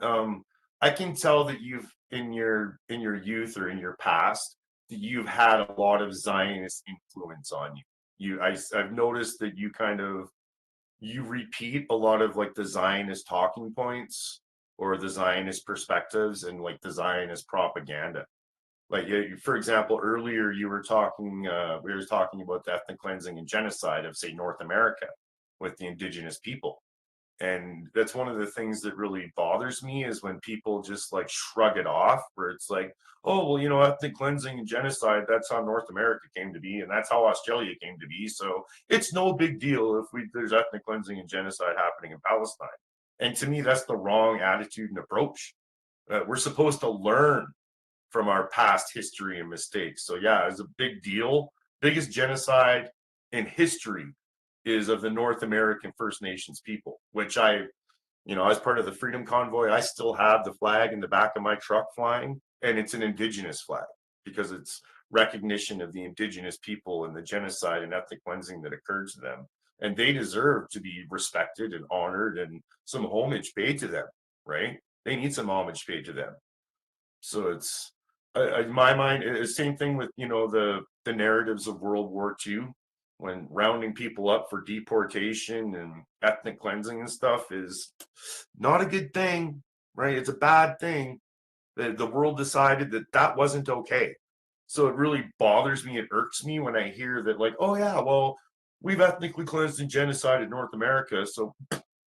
I can tell that you've in your youth or in your past that you've had a lot of Zionist influence on you. I've noticed that you repeat a lot of like the Zionist talking points or the Zionist perspectives and like the Zionist propaganda. Like, for example, earlier we were talking about the ethnic cleansing and genocide of, say, North America with the indigenous people. And that's one of the things that really bothers me is when people just like shrug it off, where it's like, oh, well, you know, ethnic cleansing and genocide, that's how North America came to be. And that's how Australia came to be. So it's no big deal if there's ethnic cleansing and genocide happening in Palestine. And to me, that's the wrong attitude and approach. We're supposed to learn from our past history and mistakes. So yeah, it's a big deal. Biggest genocide in history is of the North American First Nations people, which as part of the Freedom Convoy, I still have the flag in the back of my truck flying, and it's an Indigenous flag because it's recognition of the Indigenous people and the genocide and ethnic cleansing that occurred to them. And they deserve to be respected and honored and some homage paid to them, right? They need some homage paid to them. So it's, in my mind, the same thing with, the narratives of World War II. When rounding people up for deportation and ethnic cleansing and stuff is not a good thing, right? It's a bad thing. The world decided that wasn't okay. So it really bothers me. It irks me when I hear that, like, oh yeah, well, we've ethnically cleansed and genocided North America, so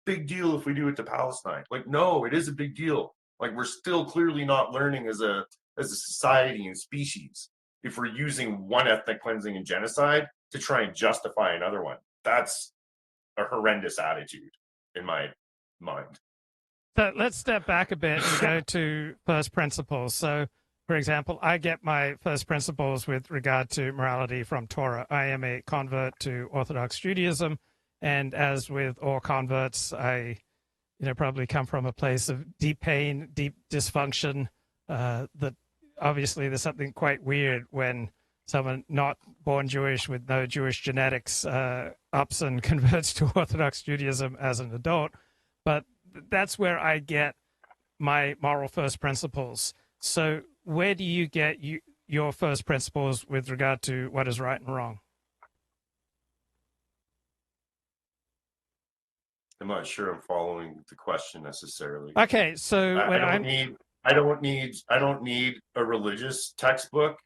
big deal if we do it to Palestine. Like, no, it is a big deal. Like, we're still clearly not learning as a society and species if we're using one ethnic cleansing and genocide to try and justify another one. That's a horrendous attitude in my mind. So let's step back a bit and go to first principles. So, for example, I get my first principles with regard to morality from Torah. I am a convert to Orthodox Judaism, and as with all converts, I probably come from a place of deep pain, deep dysfunction, that obviously there's something quite weird when someone not born Jewish with no Jewish genetics ups and converts to Orthodox Judaism as an adult. But that's where I get my moral first principles. So where do you get your first principles with regard to what is right and wrong? I'm not sure I'm following the question necessarily. Okay, so I don't need a religious textbook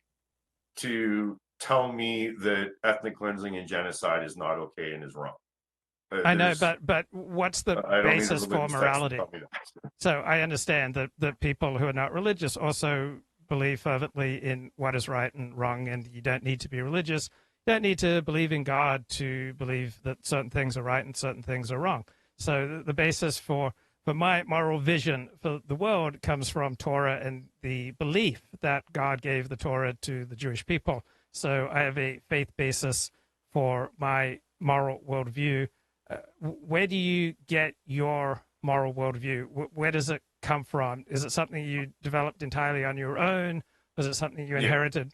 to tell me that ethnic cleansing and genocide is not okay and is wrong. I know, but what's the basis for morality? So I understand that people who are not religious also believe fervently in what is right and wrong, and you don't need to be religious. You don't need to believe in God to believe that certain things are right and certain things are wrong. So the basis for my moral vision for the world comes from Torah and the belief that God gave the Torah to the Jewish people. So I have a faith basis for my moral worldview. Where do you get your moral worldview? Where does it come from? Is it something you developed entirely on your own? Was it something you inherited?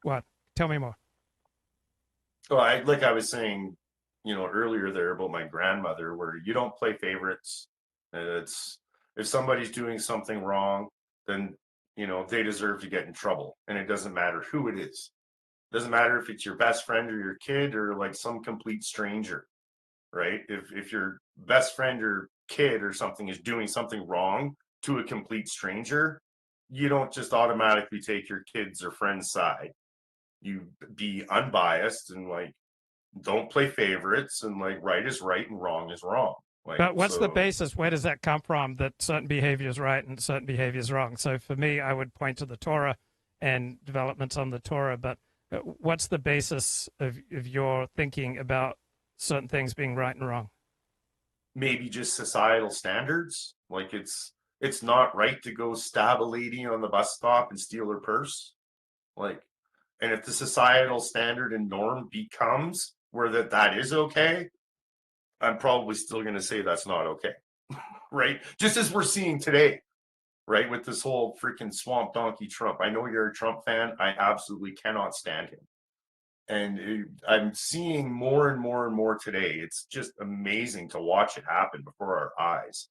What? Tell me more. Well, like I was saying earlier there about my grandmother, where you don't play favorites. It's if somebody's doing something wrong, then they deserve to get in trouble, and it doesn't matter who it is. It doesn't matter if it's your best friend or your kid or like some complete stranger, right? If your best friend or kid or something is doing something wrong to a complete stranger, you don't just automatically take your kids or friend's side. You be unbiased and like don't play favorites, and like right is right and wrong is wrong. Like, But what's the so basis? Where does that come from that certain behavior is right and certain behavior is wrong? So for me, I would point to the Torah and developments on the Torah. But what's the basis of your thinking about certain things being right and wrong? maybe just societal standards. Like it's not right to go stab a lady on the bus stop and steal her purse. Like, and if the societal standard and norm becomes where that is okay, I'm probably still going to say that's not okay. Right? Just as we're seeing today, right? With this whole freaking swamp donkey Trump. I know you're a Trump fan. I absolutely cannot stand him. And I'm seeing more and more and more today. It's just amazing to watch it happen before our eyes.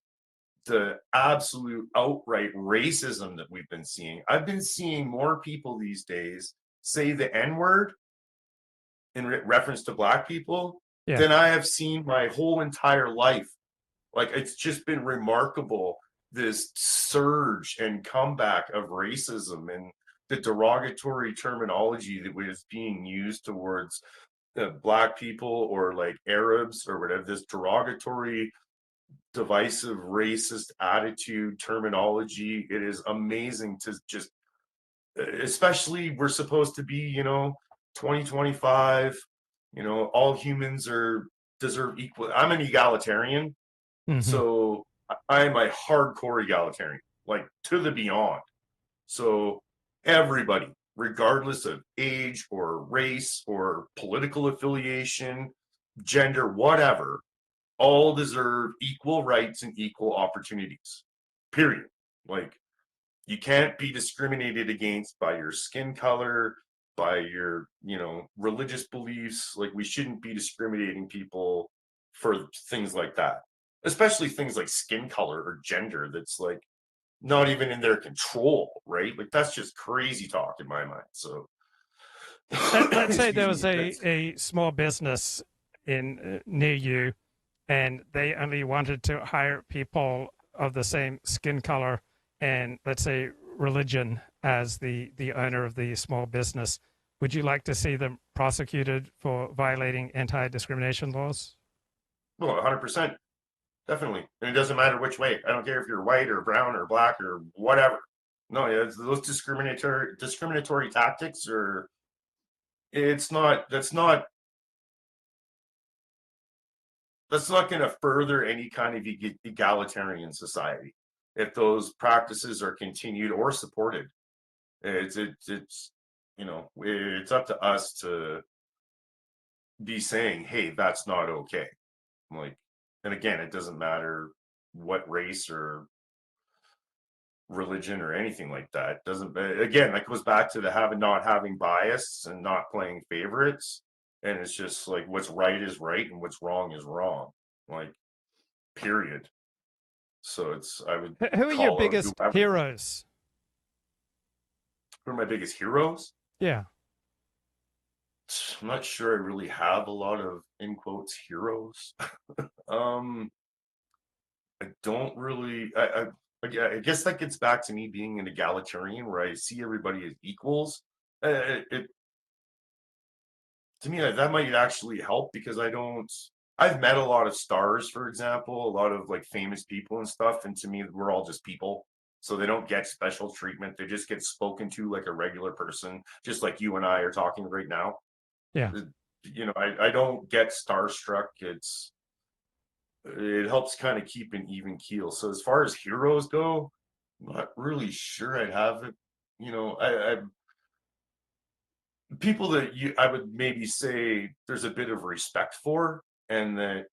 The absolute outright racism that we've been seeing. I've been seeing more people these days say the N-word in reference to Black people than I have seen my whole entire life. Like, it's just been remarkable, this surge and comeback of racism and the derogatory terminology that was being used towards Black people or like Arabs or whatever, this derogatory, divisive, racist attitude, terminology. It is amazing to just, especially we're supposed to be, 2025, all humans deserve equal. I'm an egalitarian. So I am a hardcore egalitarian, like to the beyond. So everybody, regardless of age or race or political affiliation, gender, whatever, all deserve equal rights and equal opportunities, period. Like, you can't be discriminated against by your skin color, by your, religious beliefs. Like, we shouldn't be discriminating people for things like that, especially things like skin color or gender that's like not even in their control, right? Like, that's just crazy talk in my mind. So let's say there was a small business in near you, and they only wanted to hire people of the same skin color and, let's say, religion as the owner of the small business. Would you like to see them prosecuted for violating anti-discrimination laws? Well, 100%. Definitely. And it doesn't matter which way. I don't care if you're white or brown or black or whatever. No, yeah, those discriminatory tactics are, that's not going to further any kind of egalitarian society if those practices are continued or supported. It's it's up to us to be saying, hey, that's not okay. Like, and again, it doesn't matter what race or religion or anything like that. Doesn't, again, that goes back to the not having bias and not playing favorites. And it's just like, what's right is right and what's wrong is wrong. Like, period. So I would. Who are your biggest heroes? Who are my biggest heroes? Yeah. I'm not sure I really have a lot of, in quotes, heroes. I don't really. I guess that gets back to me being an egalitarian, where I see everybody as equals. To me, that might actually help, because I've met a lot of stars, for example, a lot of like famous people and stuff, and to me, we're all just people. So they don't get special treatment. They just get spoken to like a regular person, just like you and I are talking right now. Yeah. I don't get starstruck. It helps kind of keep an even keel. So as far as heroes go, I'm not really sure I'd have it. I people that I would maybe say there's a bit of respect for, and that,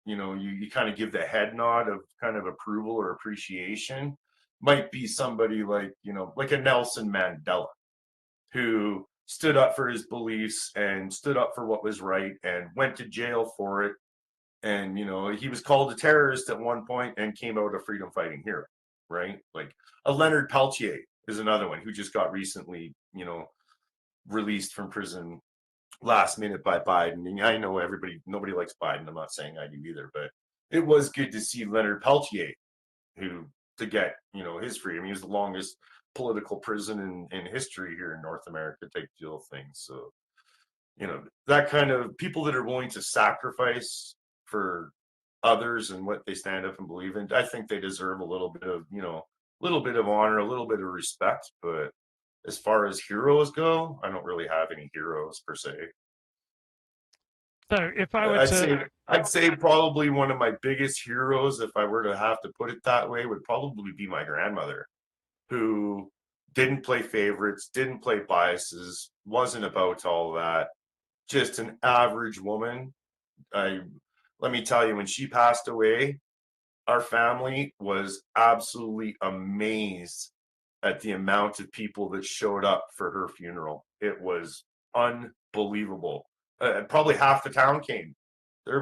you kind of give the head nod of kind of approval or appreciation, might be somebody like, like a Nelson Mandela, who stood up for his beliefs and stood up for what was right and went to jail for it. And, he was called a terrorist at one point and came out a freedom fighting hero, right? Like a Leonard Peltier is another one who just got recently, released from prison last minute by Biden. And I know nobody likes Biden. I'm not saying I do either, but it was good to see Leonard Peltier to get, his freedom. He was the longest political prison in history here in North America type deal thing. So, that kind of people that are willing to sacrifice for others and what they stand up and believe in, I think they deserve a little bit of, honor, a little bit of respect. But as far as heroes go, I don't really have any heroes per se. So if I were I'd say probably one of my biggest heroes, if I were to have to put it that way, would probably be my grandmother, who didn't play favorites, didn't play biases, wasn't about all that. Just an average woman. Let me tell you, when she passed away, our family was absolutely amazed at the amount of people that showed up for her funeral. It was unbelievable. Probably half the town came. There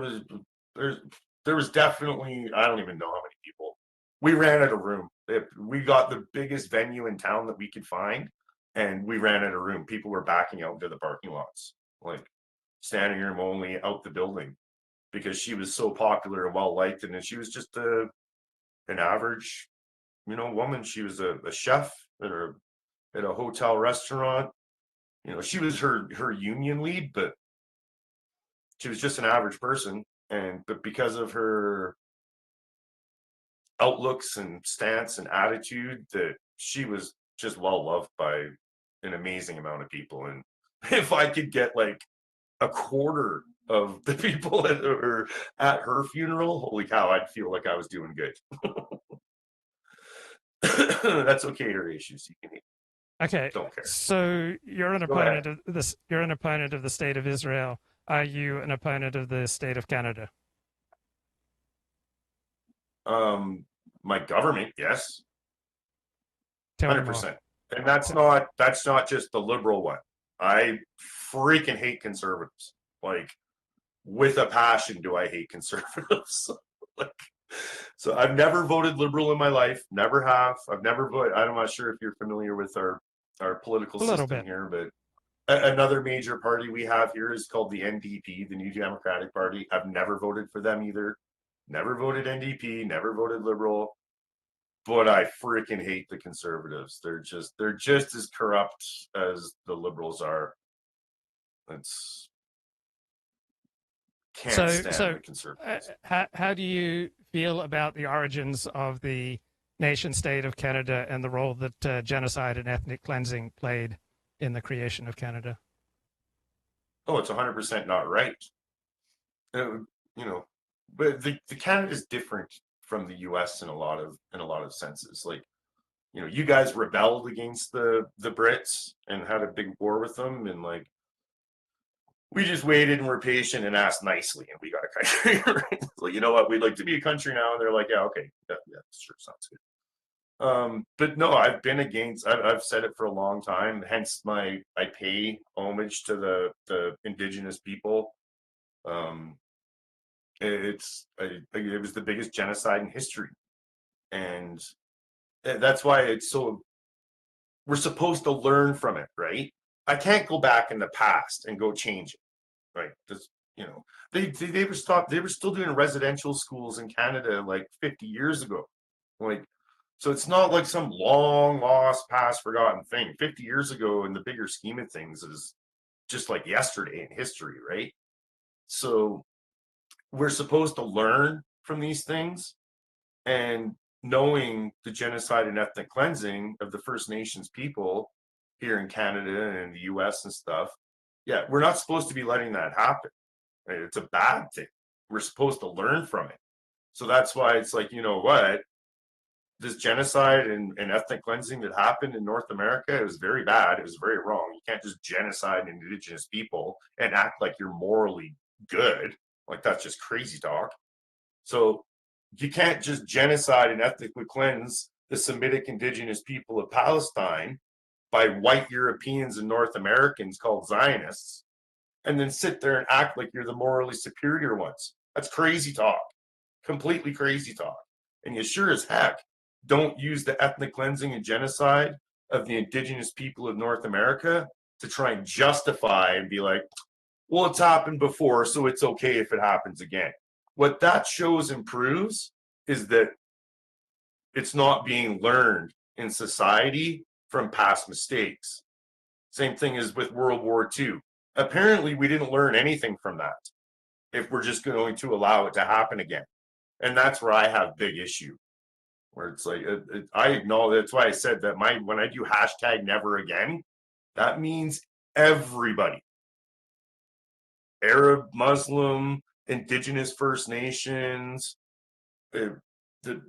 was definitely, I don't even know how many people. We ran out of room. We got the biggest venue in town that we could find, and we ran out of room. People were backing out to the parking lots, like standing room only out the building, because she was so popular and well liked. And then she was just an average, woman. She was a chef at a hotel restaurant. She was her union lead, but she was just an average person. But because of her outlooks and stance and attitude, that she was just well loved by an amazing amount of people. And if I could get like a quarter of the people that were at her funeral, holy cow, I'd feel like I was doing good. That's okay, her issues. You can eat. Okay. Don't care. So you're an opponent of this. You're an opponent of the state of Israel. Are you an opponent of the state of Canada? My government, yes. 100%. And that's not just the liberal one. I freaking hate conservatives. Like, with a passion do I hate conservatives. So I've never voted liberal in my life. Never have. I've never voted. I'm not sure if you're familiar with our political system here, but another major party we have here is called the NDP, the New Democratic Party. I've never voted for them either. Never voted NDP, never voted liberal. But I freaking hate the conservatives. They're just as corrupt as the liberals are. Can't stand the conservatives. How do you feel about the origins of the nation state of Canada and the role that genocide and ethnic cleansing played in the creation of Canada? Oh, it's 100% not right. But the Canada is different from the U.S. in a lot of senses. Like, you guys rebelled against the Brits and had a big war with them, and like, we just waited and were patient and asked nicely, and we got a country. Right? So, you know what? We'd like to be a country now, and they're like, yeah, okay, yeah, sure, sounds good. But no, I've been against. I've said it for a long time. Hence, I pay homage to the Indigenous people. It was the biggest genocide in history, and that's why it's so. We're supposed to learn from it, right? I can't go back in the past and go change it, right? Because they were still doing residential schools in Canada like 50 years ago, like. So it's not like some long lost, past forgotten thing. 50 years ago, in the bigger scheme of things, is just like yesterday in history, right? So we're supposed to learn from these things, and knowing the genocide and ethnic cleansing of the First Nations people here in Canada and in the US and stuff. Yeah, we're not supposed to be letting that happen. Right? It's a bad thing. We're supposed to learn from it. So that's why it's like, you know what? This genocide and ethnic cleansing that happened in North America, it was very bad. It was very wrong. You can't just genocide Indigenous people and act like you're morally good. Like, that's just crazy talk. So you can't just genocide and ethnically cleanse the Semitic Indigenous people of Palestine by white Europeans and North Americans called Zionists, and then sit there and act like you're the morally superior ones. That's crazy talk, completely crazy talk. And you sure as heck don't use the ethnic cleansing and genocide of the indigenous people of North America to try and justify and be like, well, it's happened before, so it's okay if it happens again. What that shows and proves is that it's not being learned in society from past mistakes. Same thing as with World War II. Apparently, we didn't learn anything from that if we're just going to allow it to happen again. And that's where I have big issue, where it's like, I acknowledge, that's why I said that when I do hashtag never again, that means everybody. Arab, Muslim, indigenous First Nations, the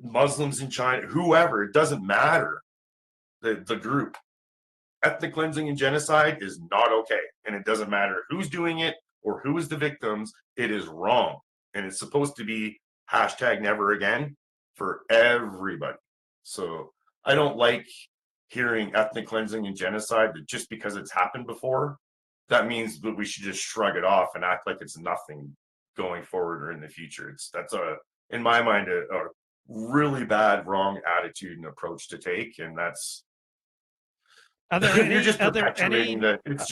Muslims in China, whoever, it doesn't matter, the group. Ethnic cleansing and genocide is not okay. And it doesn't matter who's doing it or who is the victims, it is wrong. And it's supposed to be hashtag never again for everybody. So I don't like hearing ethnic cleansing and genocide that just because it's happened before, that means that we should just shrug it off and act like it's nothing going forward or in the future. That's in my mind, a really bad, wrong attitude and approach to take. And that's, you're just perpetuating it's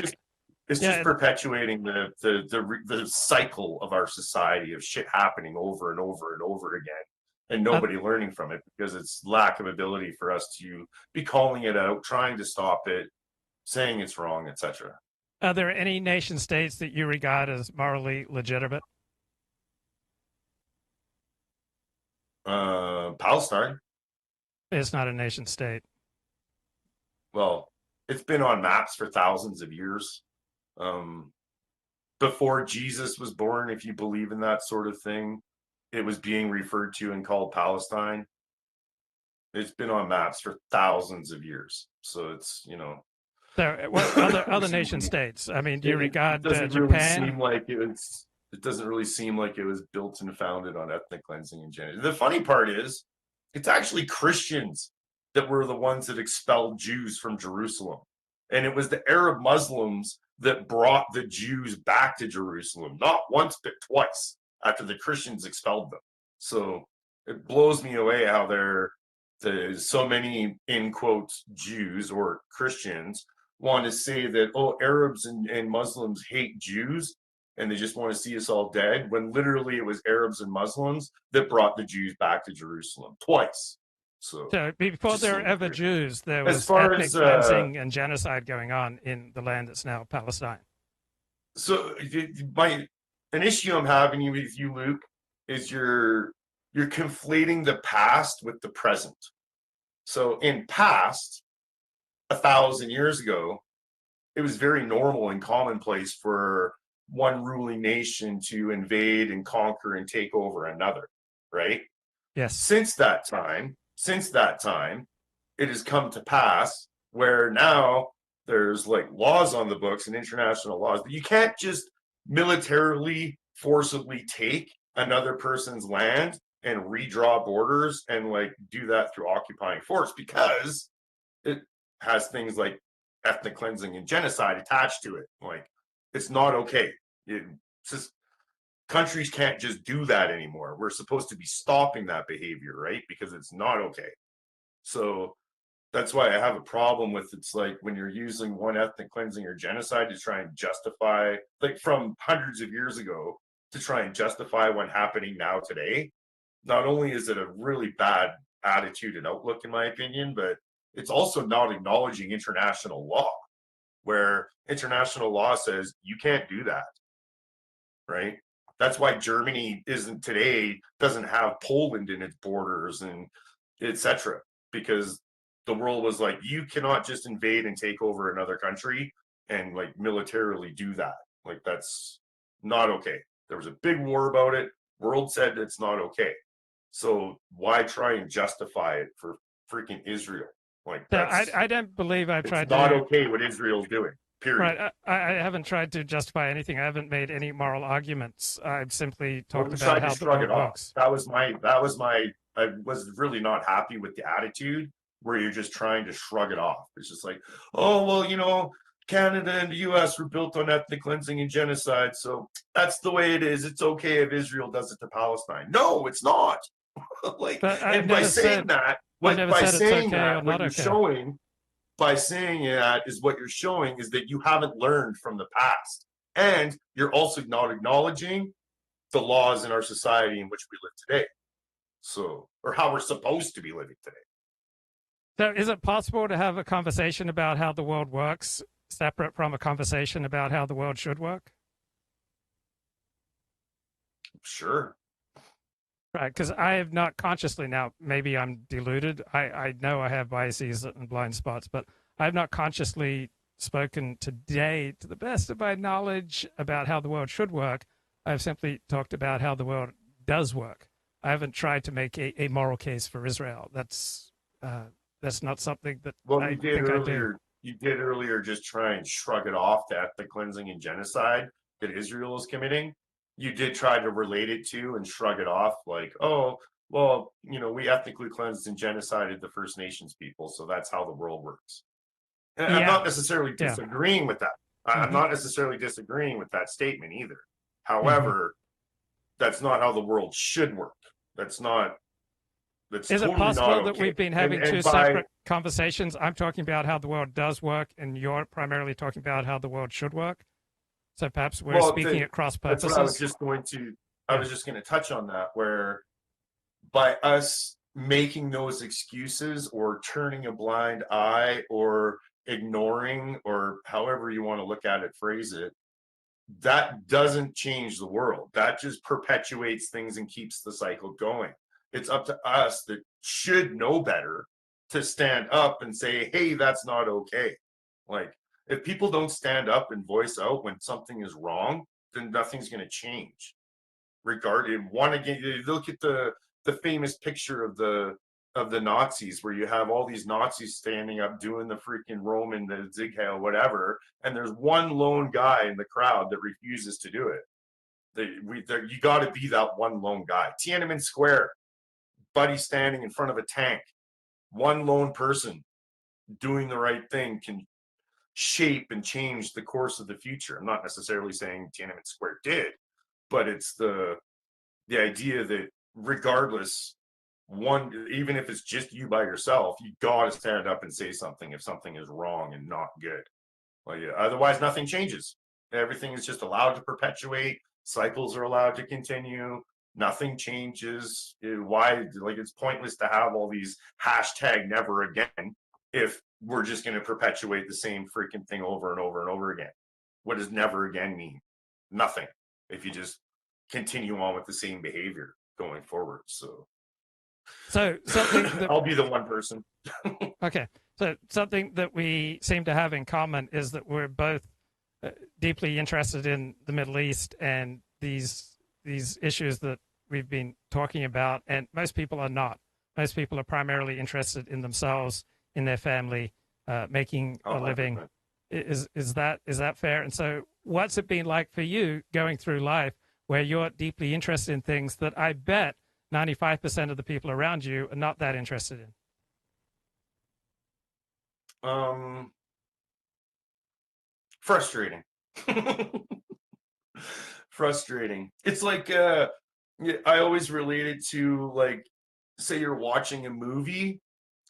just perpetuating the cycle of our society of shit happening over and over and over again, and nobody learning from it because it's lack of ability for us to be calling it out, trying to stop it, saying it's wrong, etc. Are there any nation states that you regard as morally legitimate? Palestine. It's not a nation state. Well, it's been on maps for thousands of years. Before Jesus was born, if you believe in that sort of thing, it was being referred to and called Palestine. It's been on maps for thousands of years. So it's, There, other nation states. I mean, do you regard Japan? It doesn't really seem like it was built and founded on ethnic cleansing and genocide. The funny part is, it's actually Christians that were the ones that expelled Jews from Jerusalem. And it was the Arab Muslims that brought the Jews back to Jerusalem, not once, but twice, after the Christians expelled them. So it blows me away how there's so many, in quotes, Jews or Christians want to say that, oh, Arabs and Muslims hate Jews and they just want to see us all dead, when literally it was Arabs and Muslims that brought the Jews back to Jerusalem twice. So before there were ever Jews, there was ethnic cleansing and genocide going on in the land that's now Palestine. So an issue I'm having with you, Luke, is you're conflating the past with the present. So in past, 1,000 years ago, it was very normal and commonplace for one ruling nation to invade and conquer and take over another, right? Yes. Since that time, it has come to pass where now there's like laws on the books and international laws that you can't just militarily forcibly take another person's land and redraw borders and like do that through occupying force, because it has things like ethnic cleansing and genocide attached to it. Like, it's not okay. It's just, countries can't just do that anymore. We're supposed to be stopping that behavior, right? Because it's not okay. So that's why I have a problem with, it's like when you're using one ethnic cleansing or genocide to try and justify, like from hundreds of years ago, to try and justify what's happening now today. Not only is it a really bad attitude and outlook, in my opinion, but it's also not acknowledging international law, where international law says you can't do that, right? That's why Germany doesn't have Poland in its borders and etc. Because the world was like, you cannot just invade and take over another country and like militarily do that. Like, that's not okay. There was a big war about it. World said it's not okay. So why try and justify it for freaking Israel? Like, I don't believe I've tried to. It's not okay what Israel's doing. Period. Right. I haven't tried to justify anything. I haven't made any moral arguments. I've simply talked about how the world works. I was really not happy with the attitude where you're just trying to shrug it off. It's just like, oh, well, you know, Canada and the US were built on ethnic cleansing and genocide, so that's the way it is. It's okay if Israel does it to Palestine. No, it's not. Like, and by saying that, by saying that, what you're showing, by saying that is what you're showing is that you haven't learned from the past. And you're also not acknowledging the laws in our society in which we live today. So, or how we're supposed to be living today. So is it possible to have a conversation about how the world works separate from a conversation about how the world should work? Sure. Right, because I have not consciously, now maybe I'm deluded, I know I have biases and blind spots, but I have not consciously spoken today, to the best of my knowledge, about how the world should work. I've simply talked about how the world does work. I haven't tried to make a moral case for Israel. That's not something that I think I do. You did earlier just try and shrug it off to ethnic cleansing and genocide that Israel is committing. You did try to relate it to and shrug it off like, oh, well, you know, we ethnically cleansed and genocided the First Nations people, so that's how the world works. And I'm not necessarily disagreeing with that. I'm not necessarily disagreeing with that statement either. However, that's not how the world should work. That's Is it possible that we've been having two separate conversations? I'm talking about how the world does work, and you're primarily talking about how the world should work. So perhaps we're speaking at cross purposes. That's what I was just going to. I was just going to touch on that, where by us making those excuses or turning a blind eye or ignoring, or however you want to look at it, phrase it, that doesn't change the world. That just perpetuates things and keeps the cycle going. It's up to us that should know better to stand up and say, hey, that's not okay. Like, if people don't stand up and voice out when something is wrong, then nothing's going to change. Regarding one again, you look at the famous picture of the Nazis, where you have all these Nazis standing up doing the freaking Roman, the Zig Heil, whatever, and there's one lone guy in the crowd that refuses to do it. You got to be that one lone guy. Tiananmen Square, buddy standing in front of a tank, one lone person doing the right thing can shape and change the course of the future. I'm not necessarily saying Tiananmen Square did, but it's the idea that regardless, even if it's just you by yourself, you got to stand up and say something if something is wrong and not good. Like, otherwise, nothing changes. Everything is just allowed to perpetuate. Cycles are allowed to continue. Nothing changes. Why? Like, it's pointless to have all these hashtag never again if we're just going to perpetuate the same freaking thing over and over and over again. What does never again mean? Nothing. If you just continue on with the same behavior going forward. So something that, I'll be the one person. Okay. So something that we seem to have in common is that we're both deeply interested in the Middle East and these issues that we've been talking about, and most people are not. Most people are primarily interested in themselves, in their family, making a living. Is that fair? And so what's it been like for you going through life where you're deeply interested in things that I bet 95% of the people around you are not that interested in? Frustrating. Frustrating. It's like I always relate it to, like, say you're watching a movie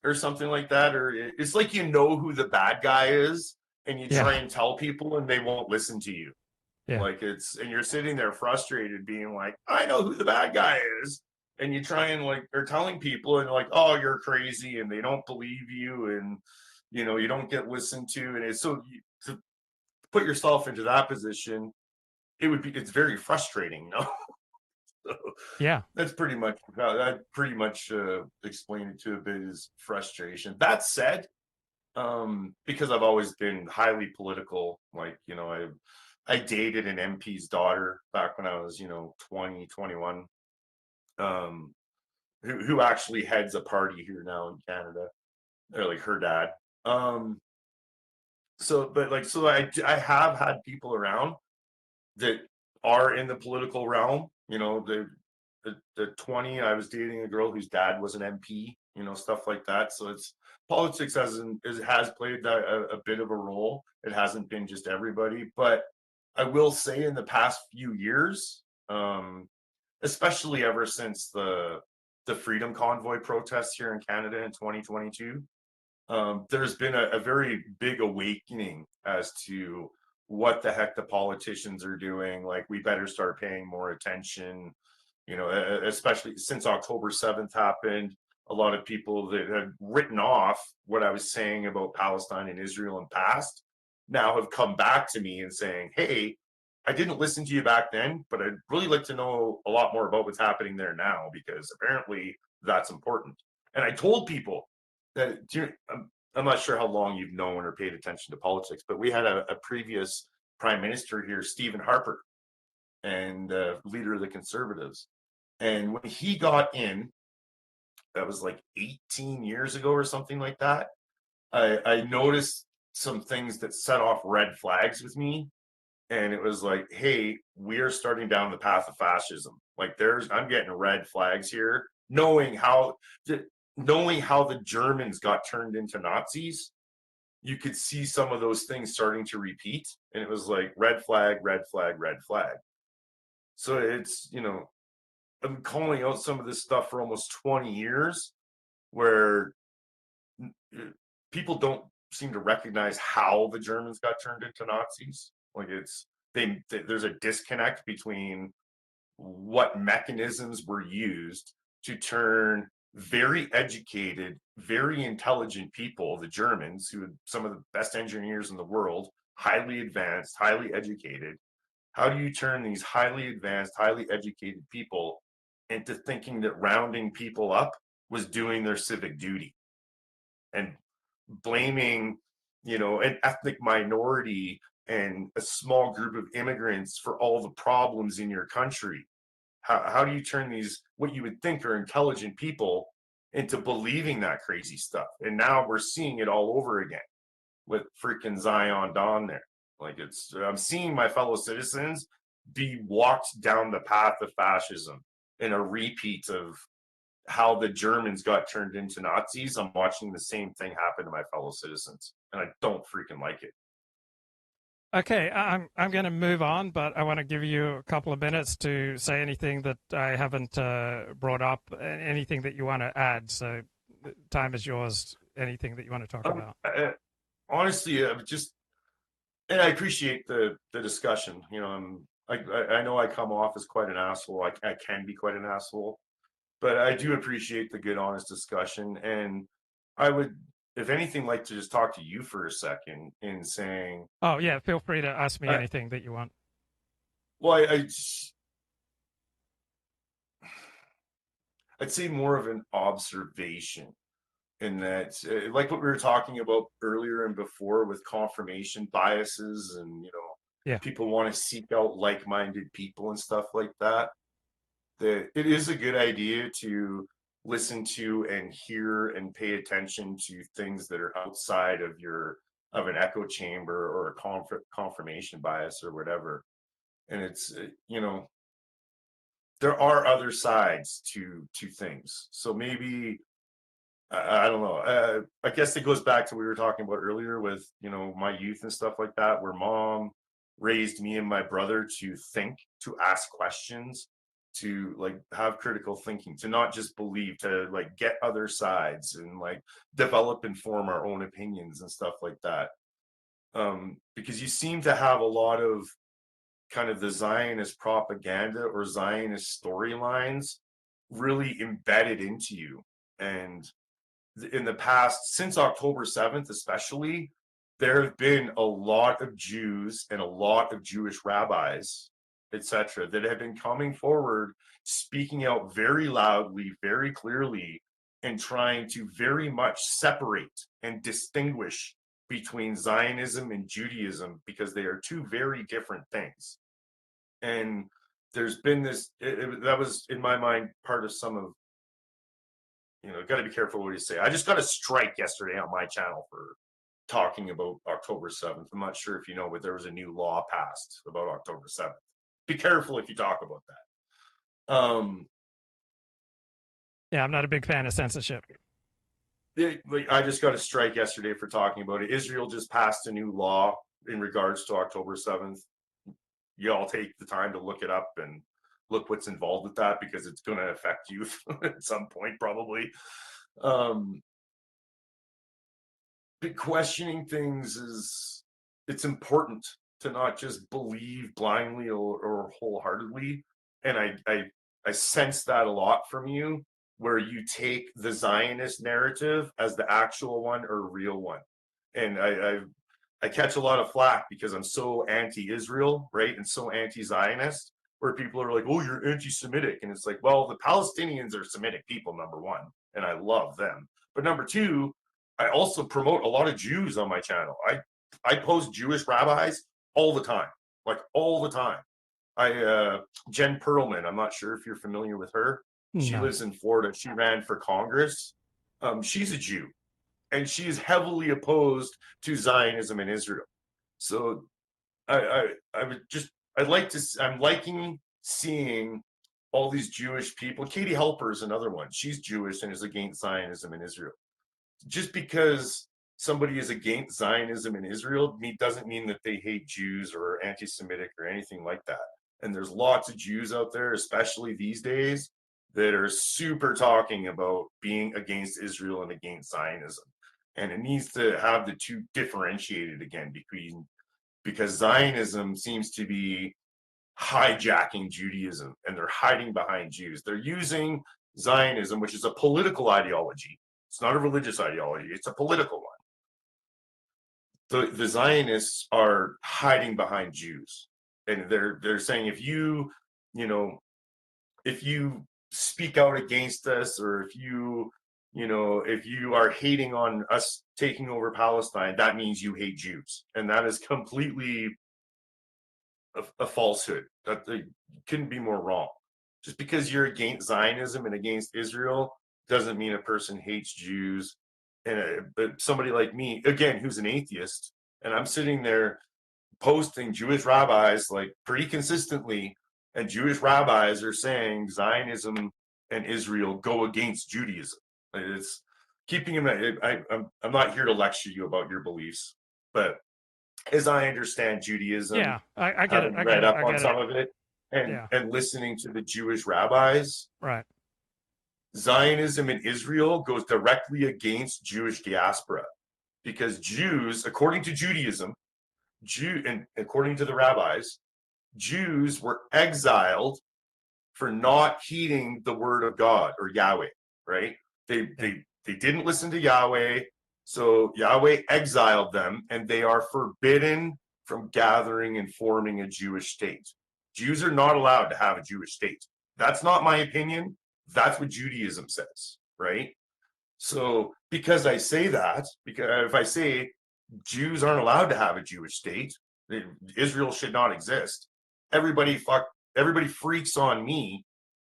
or something like that, or it's like you know who the bad guy is and you try and tell people and they won't listen to you. Like, and you're sitting there frustrated being like, I know who the bad guy is, and you try and like are telling people and like, oh, you're crazy, and they don't believe you, and you know, you don't get listened to. And it's so, to put yourself into that position, it's very frustrating, no? So that's pretty much I pretty much explained it to a bit as frustration. That said, because I've always been highly political, like, you know, I dated an MP's daughter back when I was, 20, 21, who actually heads a party here now in Canada, or like her dad. So I have had people around that are in the political realm. The 20, I was dating a girl whose dad was an MP stuff like that. So it's politics has played a bit of a role. It hasn't been just everybody, but I will say in the past few years, especially ever since the Freedom Convoy protests here in Canada in 2022, there's been a very big awakening as to what the heck the politicians are doing. Like, we better start paying more attention, especially since October 7th happened. A lot of people that had written off what I was saying about Palestine and Israel in past now have come back to me and saying, hey, I didn't listen to you back then, but I'd really like to know a lot more about what's happening there now, because apparently that's important. And I told people that, I'm not sure how long you've known or paid attention to politics, but we had a previous prime minister here, Stephen Harper, and leader of the Conservatives. And when he got in, that was like 18 years ago or something like that, I noticed some things that set off red flags with me. And it was like, hey, we are starting down the path of fascism. Like, I'm getting red flags here, knowing how the Germans got turned into Nazis. You could see some of those things starting to repeat, and it was like red flag, red flag, red flag. So it's, I'm calling out some of this stuff for almost 20 years, where people don't seem to recognize how the Germans got turned into Nazis. Like, there's a disconnect between what mechanisms were used to turn very educated, very intelligent people, the Germans, who are some of the best engineers in the world, highly advanced, highly educated. How do you turn these highly advanced, highly educated people into thinking that rounding people up was doing their civic duty, and blaming, an ethnic minority and a small group of immigrants for all the problems in your country? How do you turn these, what you would think are intelligent people, into believing that crazy stuff? And now we're seeing it all over again with freaking Zion Dawn there. Like, I'm seeing my fellow citizens be walked down the path of fascism in a repeat of how the Germans got turned into Nazis. I'm watching the same thing happen to my fellow citizens, and I don't freaking like it. Okay, I'm going to move on, but I want to give you a couple of minutes to say anything that I haven't brought up, anything that you want to add. So, time is yours. Anything that you want to talk about? Honestly, and I appreciate the discussion. I know I come off as quite an asshole. I can be quite an asshole, but I do appreciate the good, honest discussion. And I would, if anything, like to just talk to you for a second in saying... Oh, yeah, feel free to ask me anything that you want. Well, I'd say more of an observation, in that, like what we were talking about earlier and before with confirmation biases, and, people want to seek out like-minded people and stuff like that, that it is a good idea to listen to and hear and pay attention to things that are outside of an echo chamber or a confirmation bias or whatever. And it's, there are other sides to things. So maybe, I don't know. I guess it goes back to what we were talking about earlier with, my youth and stuff like that, where mom raised me and my brother to think, to ask questions, to like have critical thinking, to not just believe, to like get other sides and like develop and form our own opinions and stuff like that. Because you seem to have a lot of kind of the Zionist propaganda or Zionist storylines really embedded into you. And in the past, since October 7th especially, there have been a lot of Jews and a lot of Jewish rabbis, etc., that have been coming forward, speaking out very loudly, very clearly, and trying to very much separate and distinguish between Zionism and Judaism, because they are two very different things. And there's been this, that was, in my mind, part of some of, got to be careful what you say. I just got a strike yesterday on my channel for talking about October 7th. I'm not sure if you know, but there was a new law passed about October 7th. Be careful if you talk about that. Yeah, I'm not a big fan of censorship. I just got a strike yesterday for talking about it. Israel just passed a new law in regards to October 7th. You all take the time to look it up and look what's involved with that, because it's going to affect you at some point, probably. But questioning things it's important to not just believe blindly or wholeheartedly. And I sense that a lot from you, where you take the Zionist narrative as the actual one or real one. And I catch a lot of flack because I'm so anti-Israel, right? And so anti-Zionist, where people are like, oh, you're anti-Semitic. And it's like, well, the Palestinians are Semitic people, number one, and I love them. But number two, I also promote a lot of Jews on my channel. I post Jewish rabbis all the time, like all the time. Jen Perlman, I'm not sure if you're familiar with her. She lives in Florida. She ran for Congress. She's a Jew, and she is heavily opposed to Zionism in Israel. So I'm liking seeing all these Jewish people. Katie Halper is another one. She's Jewish and is against Zionism in Israel. Just because somebody is against Zionism in Israel doesn't mean that they hate Jews or anti-Semitic or anything like that. And there's lots of Jews out there, especially these days, that are super talking about being against Israel and against Zionism. And it needs to have the two differentiated again, because Zionism seems to be hijacking Judaism, and they're hiding behind Jews. They're using Zionism, which is a political ideology. It's not a religious ideology. It's a political one. The Zionists are hiding behind Jews, and they're saying if you speak out against us, or if you are hating on us taking over Palestine, that means you hate Jews, and that is completely a falsehood. That they couldn't be more wrong. Just because you're against Zionism and against Israel doesn't mean a person hates Jews. But somebody like me, again, who's an atheist, and I'm sitting there posting Jewish rabbis like pretty consistently, and Jewish rabbis are saying Zionism and Israel go against Judaism. It's keeping him. I'm not here to lecture you about your beliefs, but as I understand Judaism, yeah, I get it. I read get up it. on some of it, and listening to the Jewish rabbis, right? Zionism in Israel goes directly against Jewish diaspora, because Jews, according to Judaism, and according to the rabbis, Jews were exiled for not heeding the word of God, or Yahweh, right? They didn't listen to Yahweh, so Yahweh exiled them, and they are forbidden from gathering and forming a Jewish state. Jews are not allowed to have a Jewish state. That's not my opinion. That's what Judaism says, right? So because I say that, because if I say Jews aren't allowed to have a Jewish state, Israel should not exist, everybody freaks on me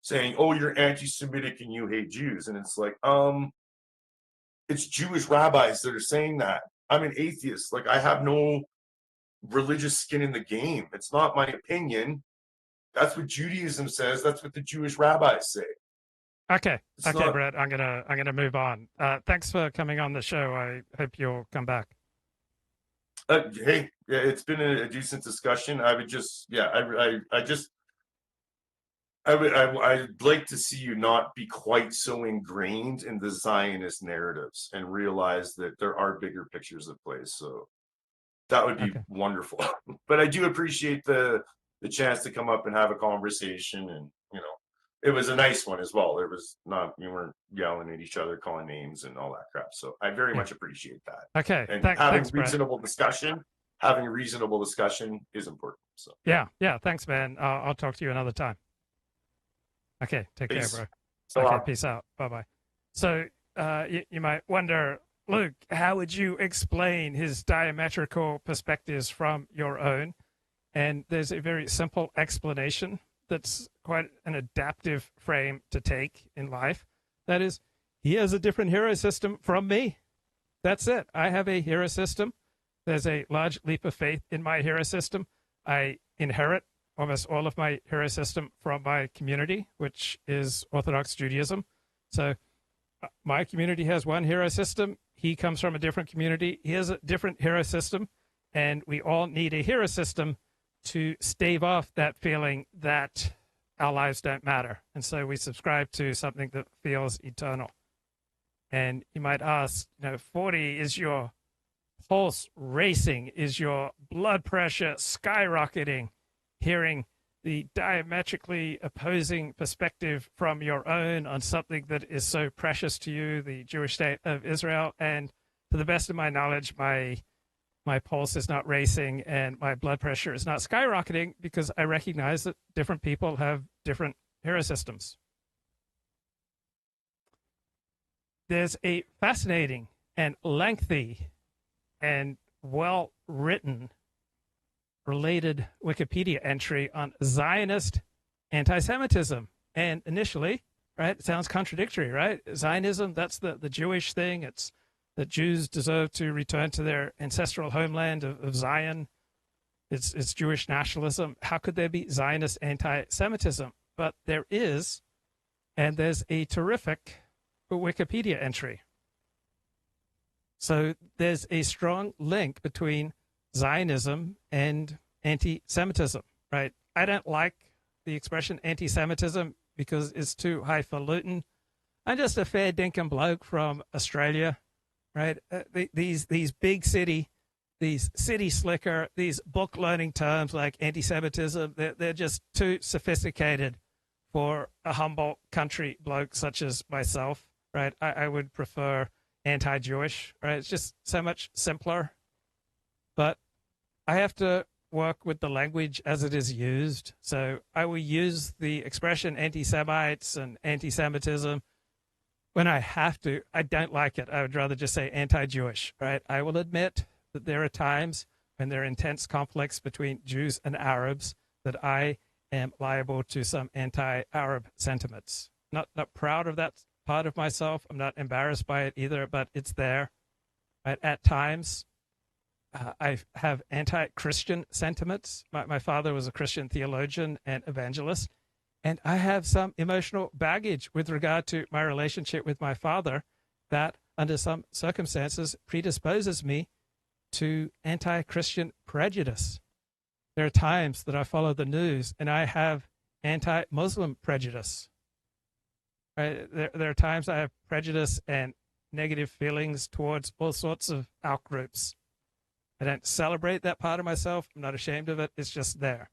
saying, oh, you're anti-Semitic and you hate Jews. And it's like, it's Jewish rabbis that are saying that. I'm an atheist. Like, I have no religious skin in the game. It's not my opinion. That's what Judaism says. That's what the Jewish rabbis say. Okay, Brett, I'm gonna move on. Thanks for coming on the show. I hope you'll come back. Hey, yeah, it's been a decent discussion. I would just, I'd like to see you not be quite so ingrained in the Zionist narratives and realize that there are bigger pictures at play. So that would be wonderful. But I do appreciate the chance to come up and have a conversation, and it was a nice one as well. There was you weren't yelling at each other, calling names and all that crap. So I very much appreciate that. Okay. And Thanks, reasonable discussion, having a reasonable discussion is important. So yeah. Thanks, man. I'll talk to you another time. Okay. Take care, bro. So peace out. Bye-bye. So you might wonder, Luke, how would you explain his diametrical perspectives from your own? And there's a very simple explanation that's quite an adaptive frame to take in life. That is, he has a different hero system from me. That's it. I have a hero system. There's a large leap of faith in my hero system. I inherit almost all of my hero system from my community, which is Orthodox Judaism. So My community has one hero system. He comes from a different community. He has a different hero system. And we all need a hero system to stave off that feeling that our lives don't matter. And so we subscribe to something that feels eternal. And you might ask, 40, is your pulse racing? Is your blood pressure skyrocketing? Hearing the diametrically opposing perspective from your own on something that is so precious to you, the Jewish state of Israel. And to the best of my knowledge, my pulse is not racing and my blood pressure is not skyrocketing, because I recognize that different people have different hero systems. There's a fascinating and lengthy and well-written related Wikipedia entry on Zionist anti-Semitism. And initially, right, it sounds contradictory, right? Zionism, that's the Jewish thing. It's that Jews deserve to return to their ancestral homeland of Zion. It's Jewish nationalism. How could there be Zionist anti-Semitism? But there is, and there's a terrific Wikipedia entry. So there's a strong link between Zionism and anti-Semitism, right? I don't like the expression anti-Semitism because it's too highfalutin. I'm just a fair dinkum bloke from Australia, right? These big city, these city slicker, these book learning terms like anti-Semitism, they're just too sophisticated for a humble country bloke such as myself, right? I would prefer anti-Jewish, right? It's just so much simpler. But I have to work with the language as it is used. So I will use the expression anti-Semites and anti-Semitism when I have to. I don't like it. I would rather just say anti-Jewish, right? I will admit that there are times when there are intense conflicts between Jews and Arabs that I am liable to some anti-Arab sentiments. Not proud of that part of myself. I'm not embarrassed by it either, but it's there. Right? At times, I have anti-Christian sentiments. My father was a Christian theologian and evangelist, and I have some emotional baggage with regard to my relationship with my father that, under some circumstances, predisposes me to anti-Christian prejudice. There are times that I follow the news and I have anti-Muslim prejudice. Right? There are times I have prejudice and negative feelings towards all sorts of outgroups. I don't celebrate that part of myself. I'm not ashamed of it. It's just there.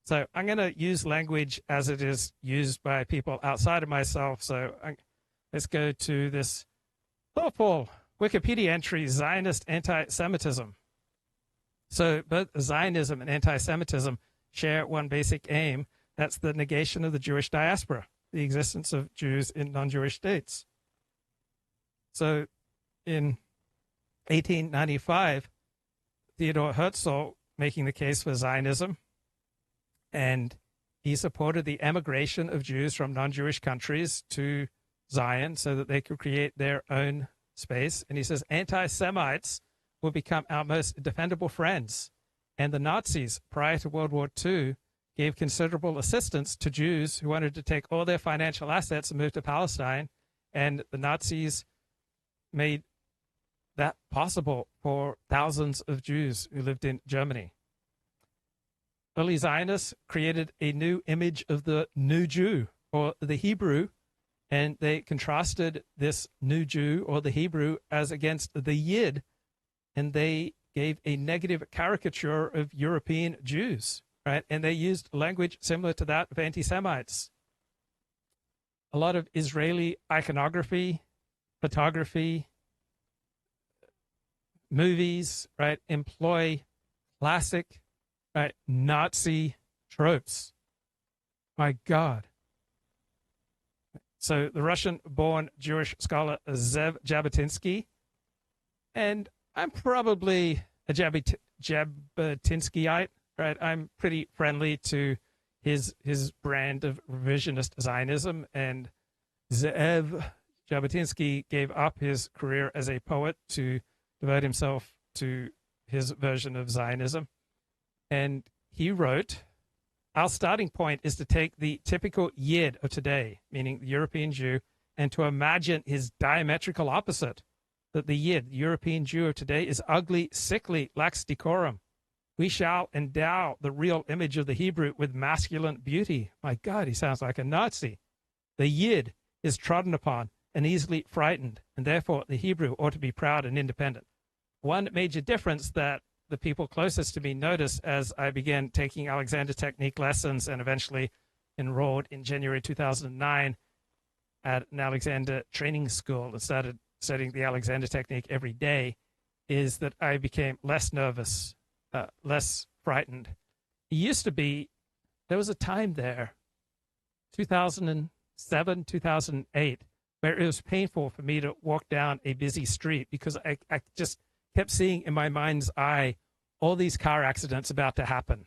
So I'm going to use language as it is used by people outside of myself. So let's go to this thoughtful Wikipedia entry, Zionist anti-Semitism. So both Zionism and anti-Semitism share one basic aim. That's the negation of the Jewish diaspora, the existence of Jews in non-Jewish states. So in 1895, Theodor Herzl making the case for Zionism, and he supported the emigration of Jews from non-Jewish countries to Zion so that they could create their own space. And he says anti-Semites will become our most defendable friends. And the Nazis, prior to World War II, gave considerable assistance to Jews who wanted to take all their financial assets and move to Palestine. And the Nazis made that possible for thousands of Jews who lived in Germany. Early Zionists created a new image of the new Jew, or the Hebrew, and they contrasted this new Jew, or the Hebrew, as against the Yid, and they gave a negative caricature of European Jews, right? And they used language similar to that of anti-Semites. A lot of Israeli iconography, photography, movies, right, employ classic, right, Nazi tropes. My God. So the Russian-born Jewish scholar Zev Jabotinsky, and I'm probably a Jabotinskyite, right? I'm pretty friendly to his brand of revisionist Zionism, and Zev Jabotinsky gave up his career as a poet to devote himself to his version of Zionism. And he wrote, our starting point is to take the typical Yid of today, meaning the European Jew, and to imagine his diametrical opposite, that the Yid, the European Jew of today, is ugly, sickly, lacks decorum. We shall endow the real image of the Hebrew with masculine beauty. My God, he sounds like a Nazi. The Yid is trodden upon and easily frightened, and therefore the Hebrew ought to be proud and independent. One major difference that the people closest to me noticed as I began taking Alexander technique lessons and eventually enrolled in January 2009 at an Alexander training school and started studying the Alexander technique every day, is that I became less nervous, less frightened. It used to be, there was a time there, 2007, 2008, where it was painful for me to walk down a busy street because I just kept seeing in my mind's eye all these car accidents about to happen.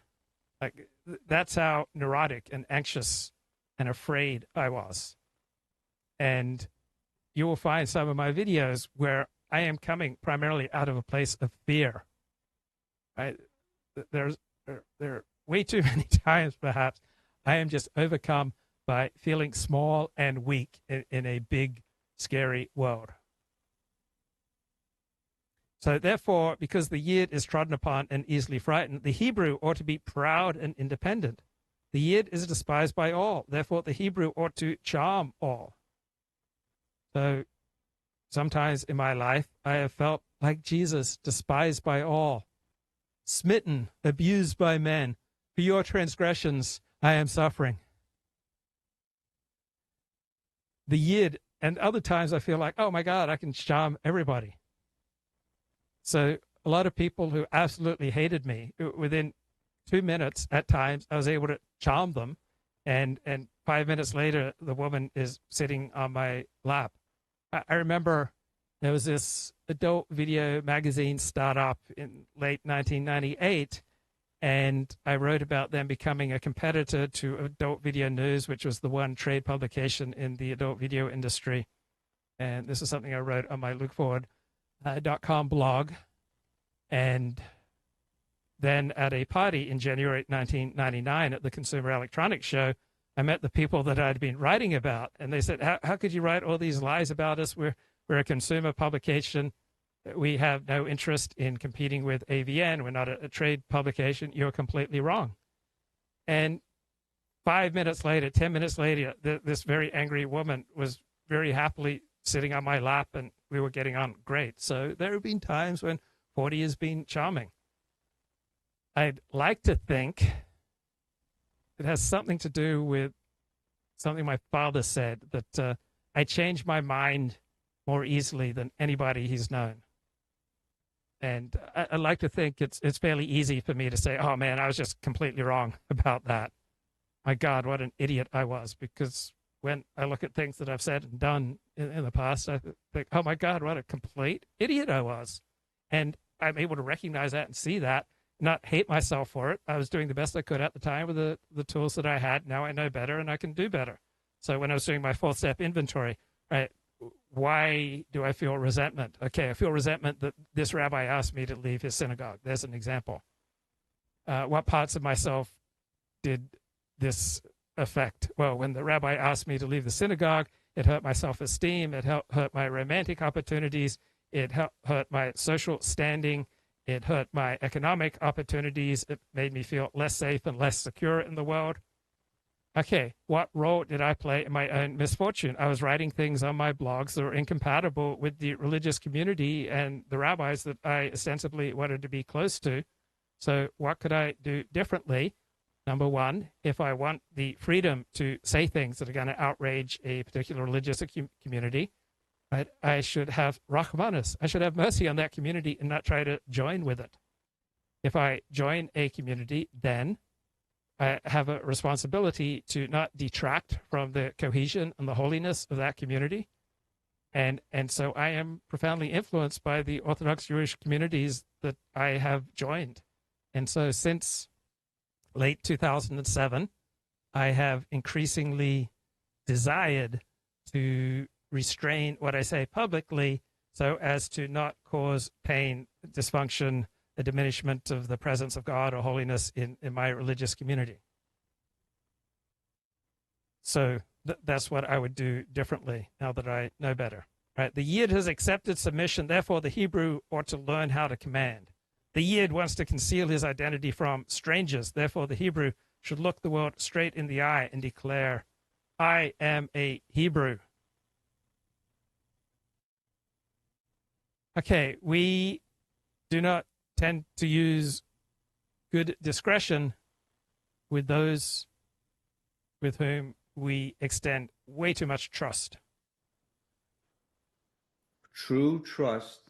Like, that's how neurotic and anxious and afraid I was. And you will find some of my videos where I am coming primarily out of a place of fear. Right? There are way too many times, perhaps, I am just overcome by feeling small and weak in a big, scary world. So therefore, because the Yid is trodden upon and easily frightened, the Hebrew ought to be proud and independent. The Yid is despised by all. Therefore, the Hebrew ought to charm all. So sometimes in my life, I have felt like Jesus, despised by all, smitten, abused by men. For your transgressions, I am suffering. The Yid, and other times I feel like, oh my God, I can charm everybody. So a lot of people who absolutely hated me, within 2 minutes at times, I was able to charm them. And 5 minutes later, the woman is sitting on my lap. I remember there was this adult video magazine startup in late 1998, and I wrote about them becoming a competitor to Adult Video News, which was the one trade publication in the adult video industry. And this is something I wrote on my lookforward.com blog. And then at a party in January 1999 at the Consumer Electronics Show, I met the people that I'd been writing about, and they said, how could you write all these lies about us? We're a consumer publication. We have no interest in competing with AVN. We're not a trade publication. You're completely wrong. And 5 minutes later, 10 minutes later, this very angry woman was very happily sitting on my lap, and we were getting on great. So there have been times when 40 has been charming. I'd like to think it has something to do with something my father said, that I change my mind more easily than anybody he's known. And I like to think it's fairly easy for me to say, oh man, I was just completely wrong about that. My God, what an idiot I was. Because when I look at things that I've said and done in the past, I think, oh my God, what a complete idiot I was. And I'm able to recognize that and see that, not hate myself for it. I was doing the best I could at the time with the tools that I had. Now I know better and I can do better. So when I was doing my 4-step inventory, right, why do I feel resentment? Okay, I feel resentment that this rabbi asked me to leave his synagogue. There's an example. What parts of myself did this affect? Well, when the rabbi asked me to leave the synagogue, it hurt my self-esteem. It hurt my romantic opportunities. It hurt my social standing. It hurt my economic opportunities. It made me feel less safe and less secure in the world. Okay, what role did I play in my own misfortune? I was writing things on my blogs that were incompatible with the religious community and the rabbis that I ostensibly wanted to be close to. So what could I do differently? Number one, if I want the freedom to say things that are going to outrage a particular religious community, right, I should have rachmanus. I should have mercy on that community and not try to join with it. If I join a community, then I have a responsibility to not detract from the cohesion and the holiness of that community. And so I am profoundly influenced by the Orthodox Jewish communities that I have joined. And so since late 2007, I have increasingly desired to restrain what I say publicly so as to not cause pain, dysfunction, a diminishment of the presence of God or holiness in my religious community. So that's what I would do differently now that I know better. Right? The Yid has accepted submission, therefore the Hebrew ought to learn how to command. The Yid wants to conceal his identity from strangers, therefore the Hebrew should look the world straight in the eye and declare, I am a Hebrew. Okay, we do not tend to use good discretion with those with whom we extend way too much trust. True trust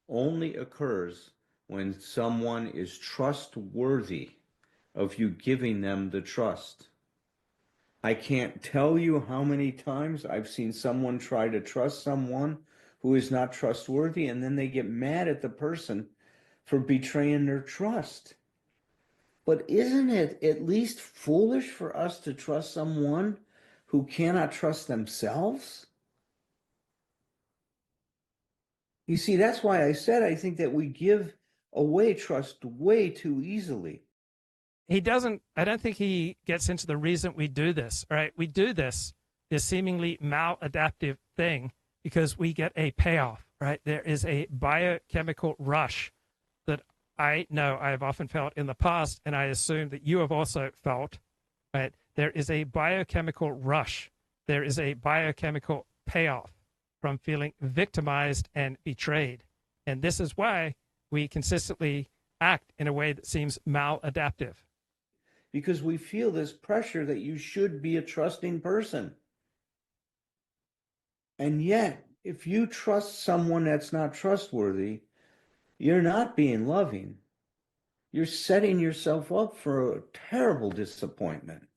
only occurs when someone is trustworthy of you giving them the trust. I can't tell you how many times I've seen someone try to trust someone who is not trustworthy, and then they get mad at the person for betraying their trust. But isn't it at least foolish for us to trust someone who cannot trust themselves? You see, that's why I said I think that we give away trust way too easily. I don't think he gets into the reason we do this, right? We do this seemingly maladaptive thing because we get a payoff, right? There is a biochemical rush that I know I have often felt in the past, and I assume that you have also felt, right? There is a biochemical rush. There is a biochemical payoff from feeling victimized and betrayed. And this is why we consistently act in a way that seems maladaptive. Because we feel this pressure that you should be a trusting person. And yet, if you trust someone that's not trustworthy, you're not being loving. You're setting yourself up for a terrible disappointment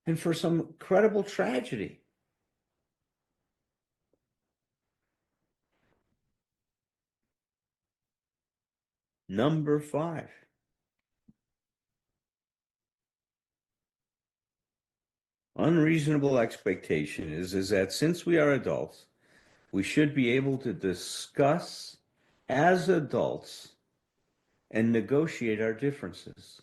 and for some incredible tragedy. Number 5. Unreasonable expectation is that since we are adults, we should be able to discuss as adults and negotiate our differences.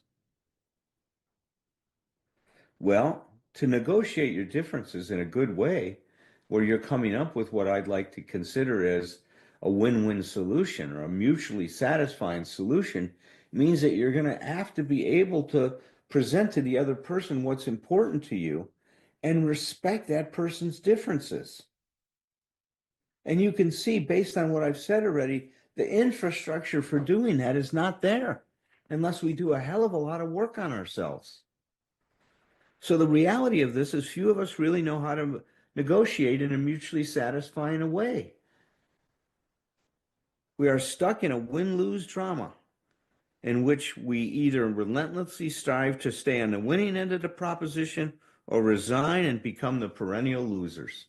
Well, to negotiate your differences in a good way, where you're coming up with what I'd like to consider as a win-win solution or a mutually satisfying solution, means that you're going to have to be able to present to the other person what's important to you and respect that person's differences. And you can see, based on what I've said already, the infrastructure for doing that is not there unless we do a hell of a lot of work on ourselves. So the reality of this is few of us really know how to negotiate in a mutually satisfying way. We are stuck in a win-lose drama in which we either relentlessly strive to stay on the winning end of the proposition or resign and become the perennial losers.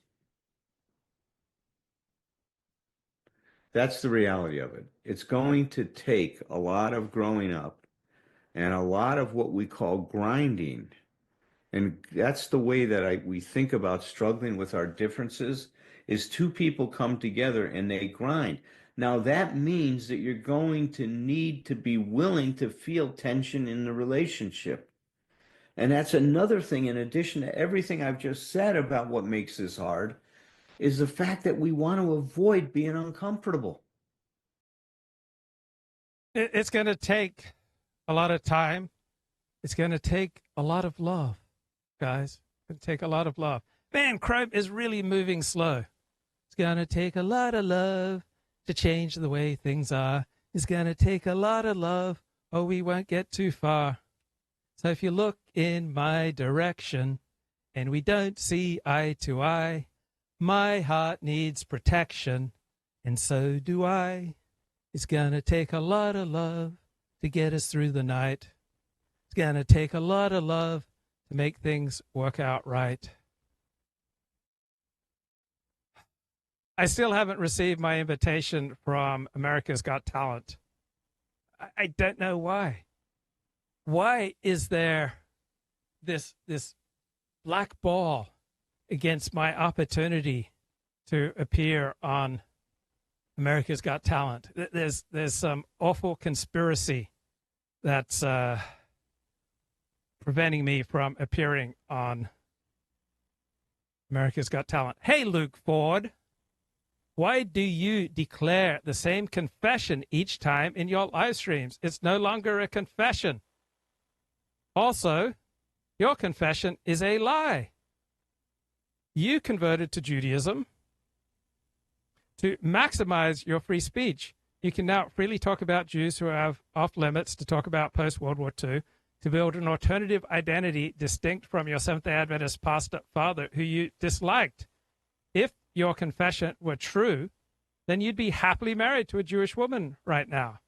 That's the reality of it. It's going to take a lot of growing up and a lot of what we call grinding. And that's the way that we think about struggling with our differences, is two people come together and they grind. Now that means that you're going to need to be willing to feel tension in the relationship. And that's another thing, in addition to everything I've just said about what makes this hard, is the fact that we want to avoid being uncomfortable. It's going to take a lot of time. It's going to take a lot of love, guys. It's going to take a lot of love. Man, crime is really moving slow. It's going to take a lot of love to change the way things are. It's going to take a lot of love, or we won't get too far. So if you look in my direction and we don't see eye to eye, my heart needs protection, and so do I. It's going to take a lot of love to get us through the night. It's going to take a lot of love to make things work out right. I still haven't received my invitation from America's Got Talent. I don't know why. Why is there this black ball against my opportunity to appear on America's Got Talent? There's some awful conspiracy that's preventing me from appearing on America's Got Talent. Hey, Luke Ford, why do you declare the same confession each time in your live streams? It's no longer a confession. Also, your confession is a lie. You converted to Judaism to maximize your free speech. You can now freely talk about Jews who have off limits, to talk about post-World War II, to build an alternative identity distinct from your Seventh-day Adventist pastor father who you disliked. If your confession were true, then you'd be happily married to a Jewish woman right now.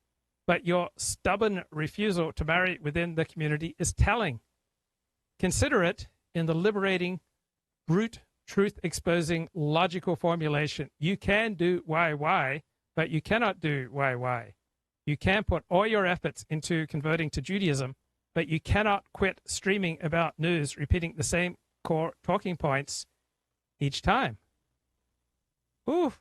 But your stubborn refusal to marry within the community is telling. Consider it in the liberating, brute, truth-exposing, logical formulation. You can do YY, but you cannot do YY. You can put all your efforts into converting to Judaism, but you cannot quit streaming about news, repeating the same core talking points each time. Ooh.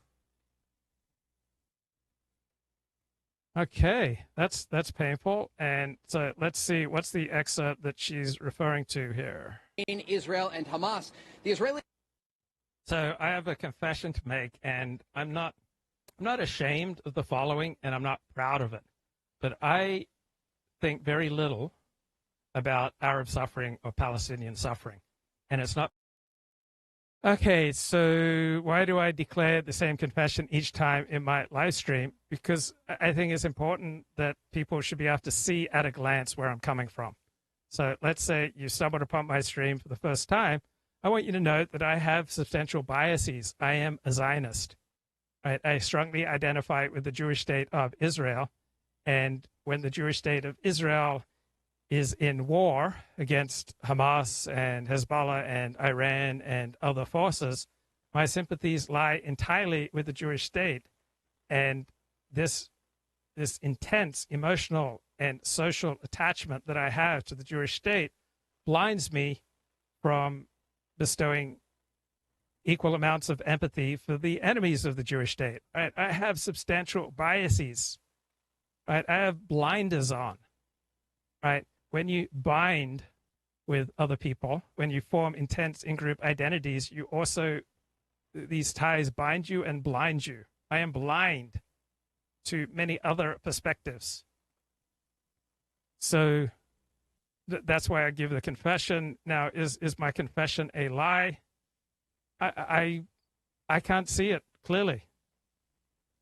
Okay, that's painful. And so let's see, what's the excerpt that she's referring to here? In Israel and Hamas, the Israeli. So I have a confession to make, and I'm not ashamed of the following, and I'm not proud of it. But I think very little about Arab suffering or Palestinian suffering, and it's not. Okay, so why do I declare the same confession each time in my live stream? Because I think it's important that people should be able to see at a glance where I'm coming from. So let's say you stumbled upon my stream for the first time. I want you to note that I have substantial biases. I am a Zionist. Right? I strongly identify with the Jewish state of Israel. And when the Jewish state of Israel is in war against Hamas and Hezbollah and Iran and other forces, my sympathies lie entirely with the Jewish state. And this intense emotional and social attachment that I have to the Jewish state blinds me from bestowing equal amounts of empathy for the enemies of the Jewish state. Right? I have substantial biases. Right? I have blinders on. Right? When you bind with other people, when you form intense in-group identities, you also, these ties bind you and blind you. I am blind to many other perspectives. So that's why I give the confession. Now, is my confession a lie? I can't see it clearly.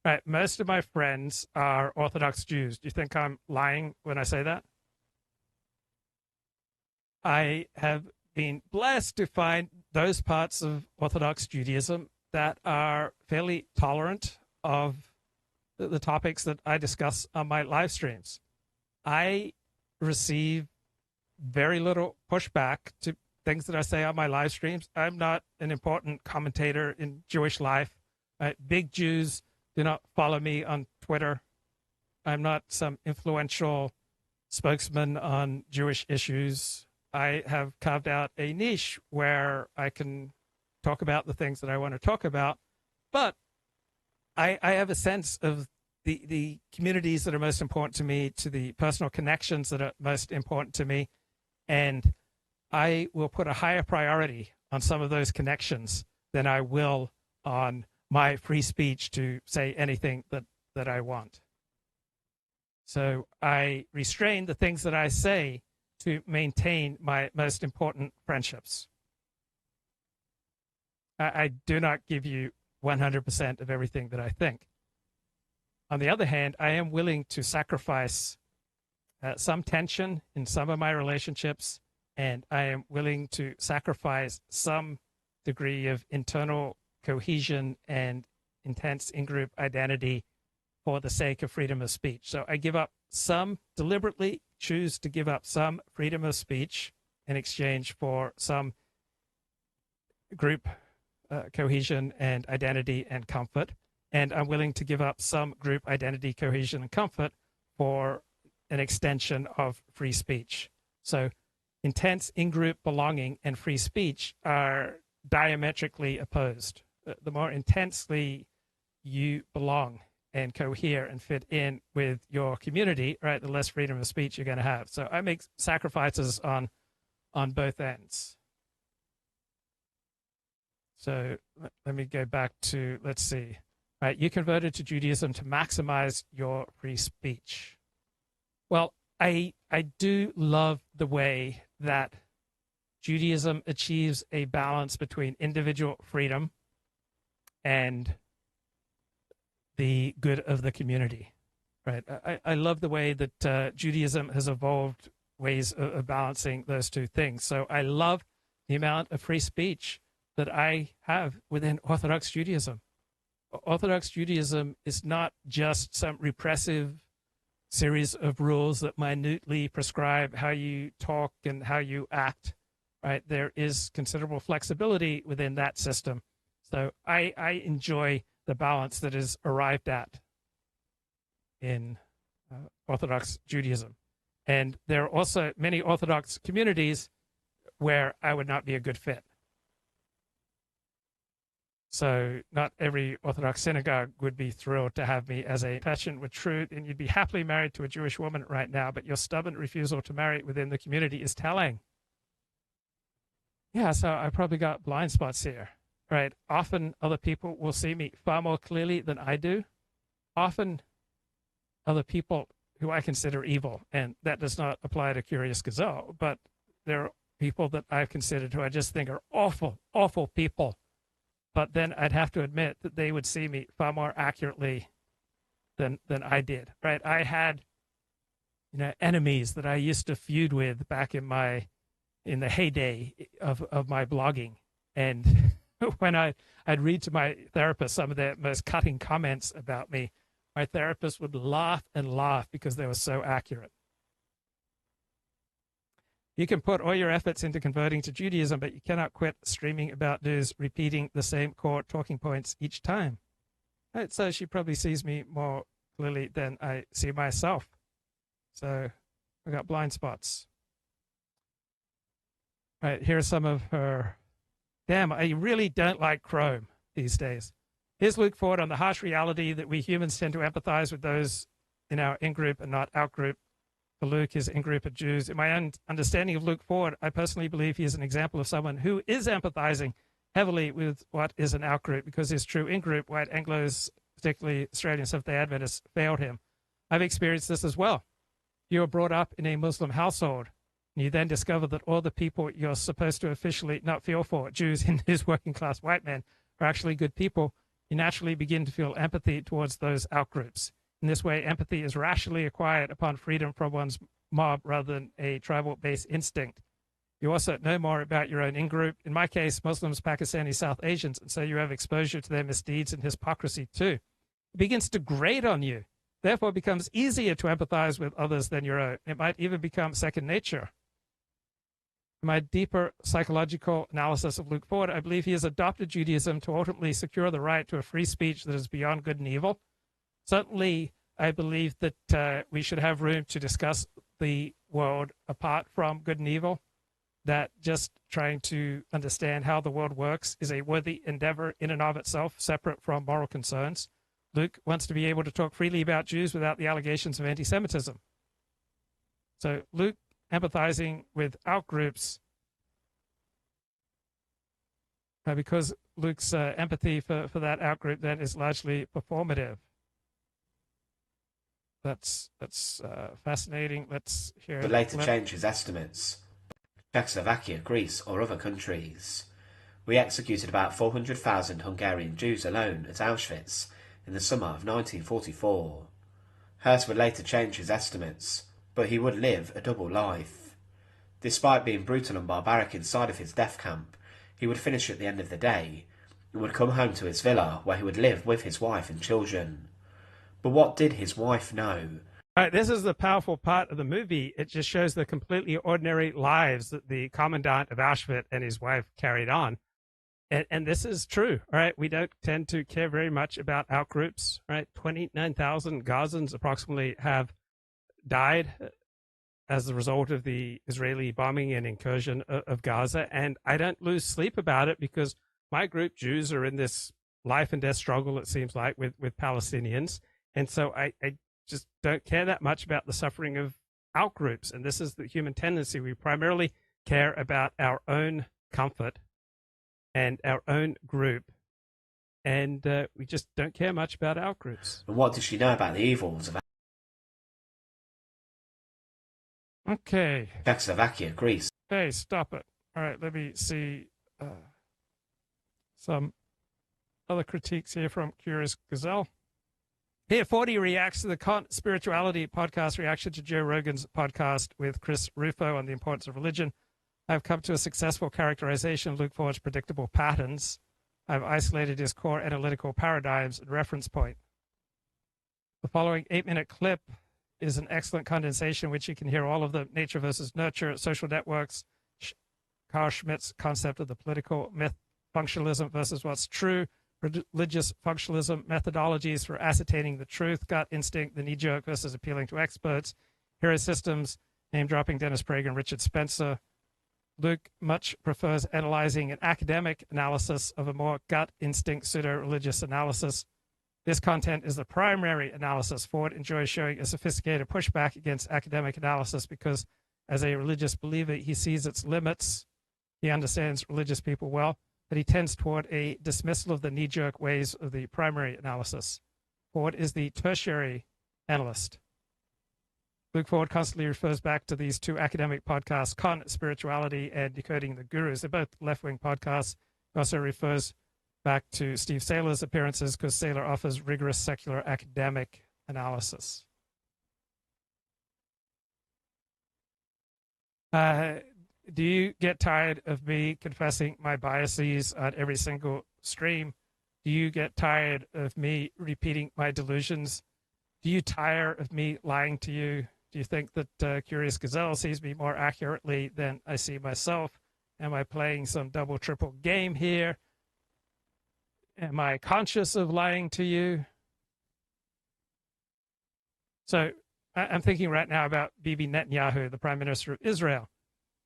Right. Most of my friends are Orthodox Jews. Do you think I'm lying when I say that? I have been blessed to find those parts of Orthodox Judaism that are fairly tolerant of the topics that I discuss on my live streams. I receive very little pushback to things that I say on my live streams. I'm not an important commentator in Jewish life. Big Jews do not follow me on Twitter. I'm not some influential spokesman on Jewish issues. I have carved out a niche where I can talk about the things that I want to talk about, but I have a sense of the communities that are most important to me, to the personal connections that are most important to me, and I will put a higher priority on some of those connections than I will on my free speech to say anything that I want. So I restrain the things that I say to maintain my most important friendships. I do not give you 100% of everything that I think. On the other hand, I am willing to sacrifice some tension in some of my relationships, and I am willing to sacrifice some degree of internal cohesion and intense in-group identity for the sake of freedom of speech. So I give up some, deliberately choose to give up some freedom of speech in exchange for some group cohesion and identity and comfort. And I'm willing to give up some group identity, cohesion, and comfort for an extension of free speech. So intense in-group belonging and free speech are diametrically opposed. The more intensely you belong and cohere and fit in with your community, right, the less freedom of speech you're going to have. So I make sacrifices on both ends. So let me go back to, let's see. Right, you converted to Judaism to maximize your free speech. Well, I do love the way that Judaism achieves a balance between individual freedom and the good of the community. Right, I love the way that Judaism has evolved ways of balancing those two things. So I love the amount of free speech that I have within Orthodox Judaism. Orthodox Judaism is not just some repressive series of rules that minutely prescribe how you talk and how you act, right? There is considerable flexibility within that system. So I enjoy the balance that is arrived at in Orthodox Judaism. And there are also many Orthodox communities where I would not be a good fit. So not every Orthodox synagogue would be thrilled to have me as a patient with truth, and you'd be happily married to a Jewish woman right now, but your stubborn refusal to marry within the community is telling. Yeah, so I probably got blind spots here, right? Often other people will see me far more clearly than I do. Often other people who I consider evil, and that does not apply to Curious Gazelle, but there are people that I've considered who I just think are awful, awful people. But then I'd have to admit that they would see me far more accurately than I did, right? I had, enemies that I used to feud with back in the heyday of my blogging. And when I'd read to my therapist some of the most cutting comments about me, my therapist would laugh and laugh because they were so accurate. You can put all your efforts into converting to Judaism, but you cannot quit streaming about news, repeating the same core talking points each time. Right, so she probably sees me more clearly than I see myself. So I got blind spots. Right, here's some of her. Damn, I really don't like Chrome these days. Here's Luke Ford on the harsh reality that we humans tend to empathize with those in our in-group and not out-group. For Luke, his in-group of Jews. In my own understanding of Luke Ford, I personally believe he is an example of someone who is empathizing heavily with what is an out-group because his true in-group, white Anglos, particularly Australian Seventh-day Adventists, failed him. I've experienced this as well. You are brought up in a Muslim household, and you then discover that all the people you're supposed to officially not feel for, Jews, Hindus, working-class white men, are actually good people. You naturally begin to feel empathy towards those out-groups. In this way, empathy is rationally acquired upon freedom from one's mob rather than a tribal-based instinct. You also know more about your own in-group, in my case, Muslims, Pakistanis, South Asians, and so you have exposure to their misdeeds and hypocrisy too. It begins to grate on you. Therefore, it becomes easier to empathize with others than your own. It might even become second nature. In my deeper psychological analysis of Luke Ford, I believe he has adopted Judaism to ultimately secure the right to a free speech that is beyond good and evil. Certainly, I believe that we should have room to discuss the world apart from good and evil, that just trying to understand how the world works is a worthy endeavor in and of itself, separate from moral concerns. Luke wants to be able to talk freely about Jews without the allegations of anti-Semitism. So Luke empathizing with outgroups, because Luke's empathy for that outgroup then is largely performative. That's fascinating. Let's hear. But later change his estimates. Czechoslovakia, Greece, or other countries. We executed about 400,000 Hungarian Jews alone at Auschwitz in the summer of 1944. Hearst would later change his estimates, but he would live a double life. Despite being brutal and barbaric inside of his death camp, he would finish at the end of the day and would come home to his villa where he would live with his wife and children. But what did his wife know? All right, this is the powerful part of the movie. It just shows the completely ordinary lives that the commandant of Auschwitz and his wife carried on. And this is true, all right? We don't tend to care very much about outgroups, right? 29,000 Gazans approximately have died as a result of the Israeli bombing and incursion of Gaza. And I don't lose sleep about it because my group, Jews, are in this life and death struggle, it seems like, with Palestinians. And so I just don't care that much about the suffering of outgroups. And this is the human tendency. We primarily care about our own comfort and our own group, and we just don't care much about our groups. And what does she know about the evils of Okay. Czechoslovakia, Greece? Hey, stop it. All right, let me see some other critiques here from Curious Gazelle. Here, 40 reacts to the Spirituality podcast reaction to Joe Rogan's podcast with Chris Rufo on the importance of religion. I've come to a successful characterization of Luke Ford's predictable patterns. I've isolated his core analytical paradigms and reference point. The following 8-minute clip is an excellent condensation in which you can hear all of the nature versus nurture, social networks, Carl Schmitt's concept of the political myth, functionalism versus what's true, religious functionalism, methodologies for ascertaining the truth, gut instinct, the knee-jerk versus appealing to experts, hero systems, name-dropping Dennis Prager and Richard Spencer. Luke much prefers analyzing an academic analysis of a more gut instinct pseudo-religious analysis. This content is the primary analysis. Ford enjoys showing a sophisticated pushback against academic analysis because, as a religious believer, he sees its limits. He understands religious people well, but he tends toward a dismissal of the knee-jerk ways of the primary analysis. Ford is the tertiary analyst. Luke Ford constantly refers back to these two academic podcasts, Con Spirituality and Decoding the Gurus. They're both left-wing podcasts. He also refers back to Steve Saylor's appearances because Saylor offers rigorous secular academic analysis. Do you get tired of me confessing my biases on every single stream? Do you get tired of me repeating my delusions? Do you tire of me lying to you? Do you think that Curious Gazelle sees me more accurately than I see myself? Am I playing some double, triple game here? Am I conscious of lying to you? So I'm thinking right now about Bibi Netanyahu, the Prime Minister of Israel.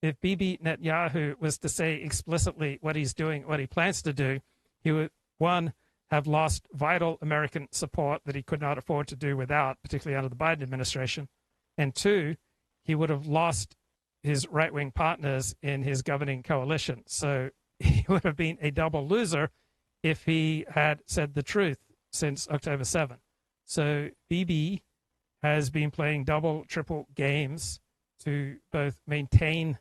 If Bibi Netanyahu was to say explicitly what he's doing, what he plans to do, he would, one, have lost vital American support that he could not afford to do without, particularly under the Biden administration. And two, he would have lost his right-wing partners in his governing coalition. So he would have been a double loser if he had said the truth since October 7. So Bibi has been playing double, triple games to both maintain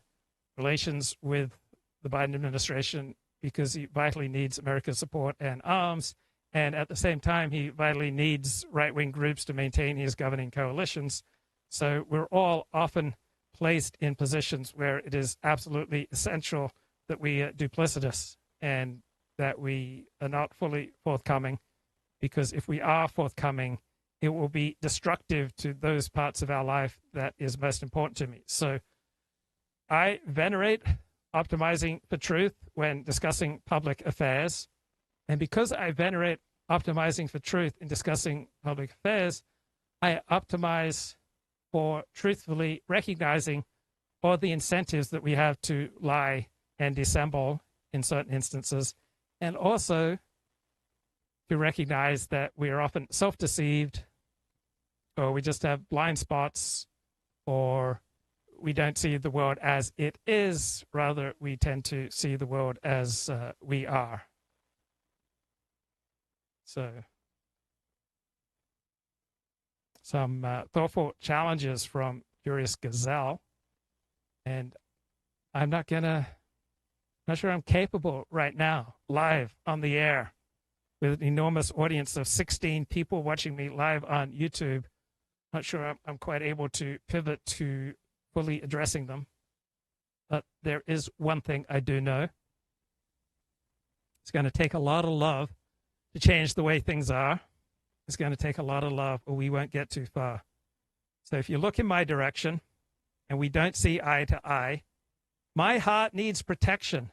relations with the Biden administration because he vitally needs America's support and arms, and at the same time, he vitally needs right-wing groups to maintain his governing coalitions. So we're all often placed in positions where it is absolutely essential that we duplicitous and that we are not fully forthcoming, because if we are forthcoming, it will be destructive to those parts of our life that is most important to me. So I venerate optimizing for truth when discussing public affairs. And because I venerate optimizing for truth in discussing public affairs, I optimize for truthfully recognizing all the incentives that we have to lie and dissemble in certain instances, and also to recognize that we are often self-deceived, or we just have blind spots, or we don't see the world as it is. Rather, we tend to see the world as we are. So, some thoughtful challenges from Curious Gazelle. And I'm not sure I'm capable right now, live on the air, with an enormous audience of 16 people watching me live on YouTube. Not sure I'm quite able to pivot to fully addressing them. But there is one thing I do know. It's going to take a lot of love to change the way things are. It's going to take a lot of love, or we won't get too far. So if you look in my direction and we don't see eye to eye, my heart needs protection,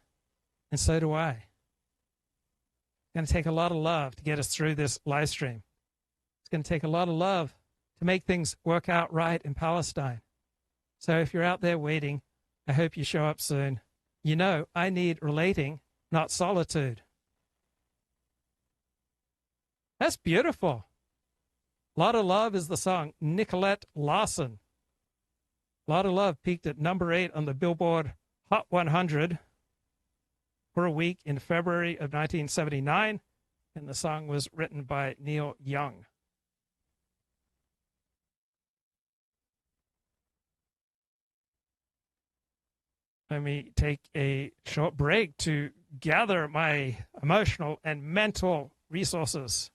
and so do I. It's going to take a lot of love to get us through this live stream. It's going to take a lot of love to make things work out right in Palestine. So if you're out there waiting, I hope you show up soon. You know, I need relating, not solitude. That's beautiful. A Lot of Love is the song. Nicolette Lawson. A Lot of Love peaked at number 8 on the Billboard Hot 100. for a Week in February of 1979, and the song was written by Neil Young. Let me take a short break to gather my emotional and mental resources.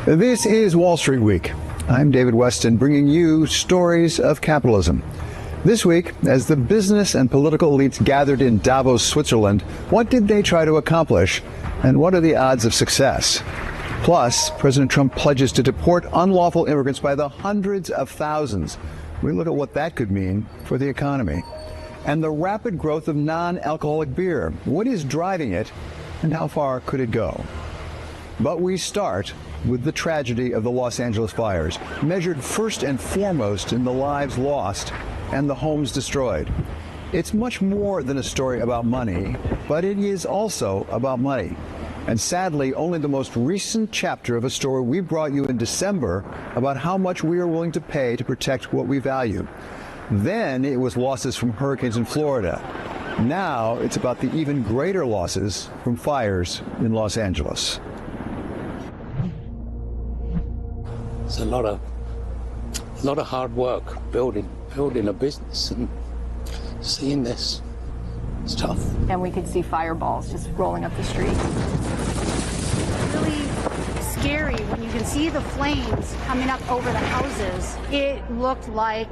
This is Wall Street Week. I'm David Weston, bringing you stories of capitalism. This week, as the business and political elites gathered in Davos, Switzerland, what did they try to accomplish, and what are the odds of success? Plus, President Trump pledges to deport unlawful immigrants by the hundreds of thousands. We look at what that could mean for the economy. And the rapid growth of non-alcoholic beer. What is driving it, and how far could it go? But we start with the tragedy of the Los Angeles fires, measured first and foremost in the lives lost and the homes destroyed. It's much more than a story about money, but it is also about money. And sadly, only the most recent chapter of a story we brought you in December about how much we are willing to pay to protect what we value. Then it was losses from hurricanes in Florida. Now it's about the even greater losses from fires in Los Angeles. It's a lot of hard work building a business, and seeing this, it's tough. And we could see fireballs just rolling up the street. Really scary when you can see the flames coming up over the houses. It looked like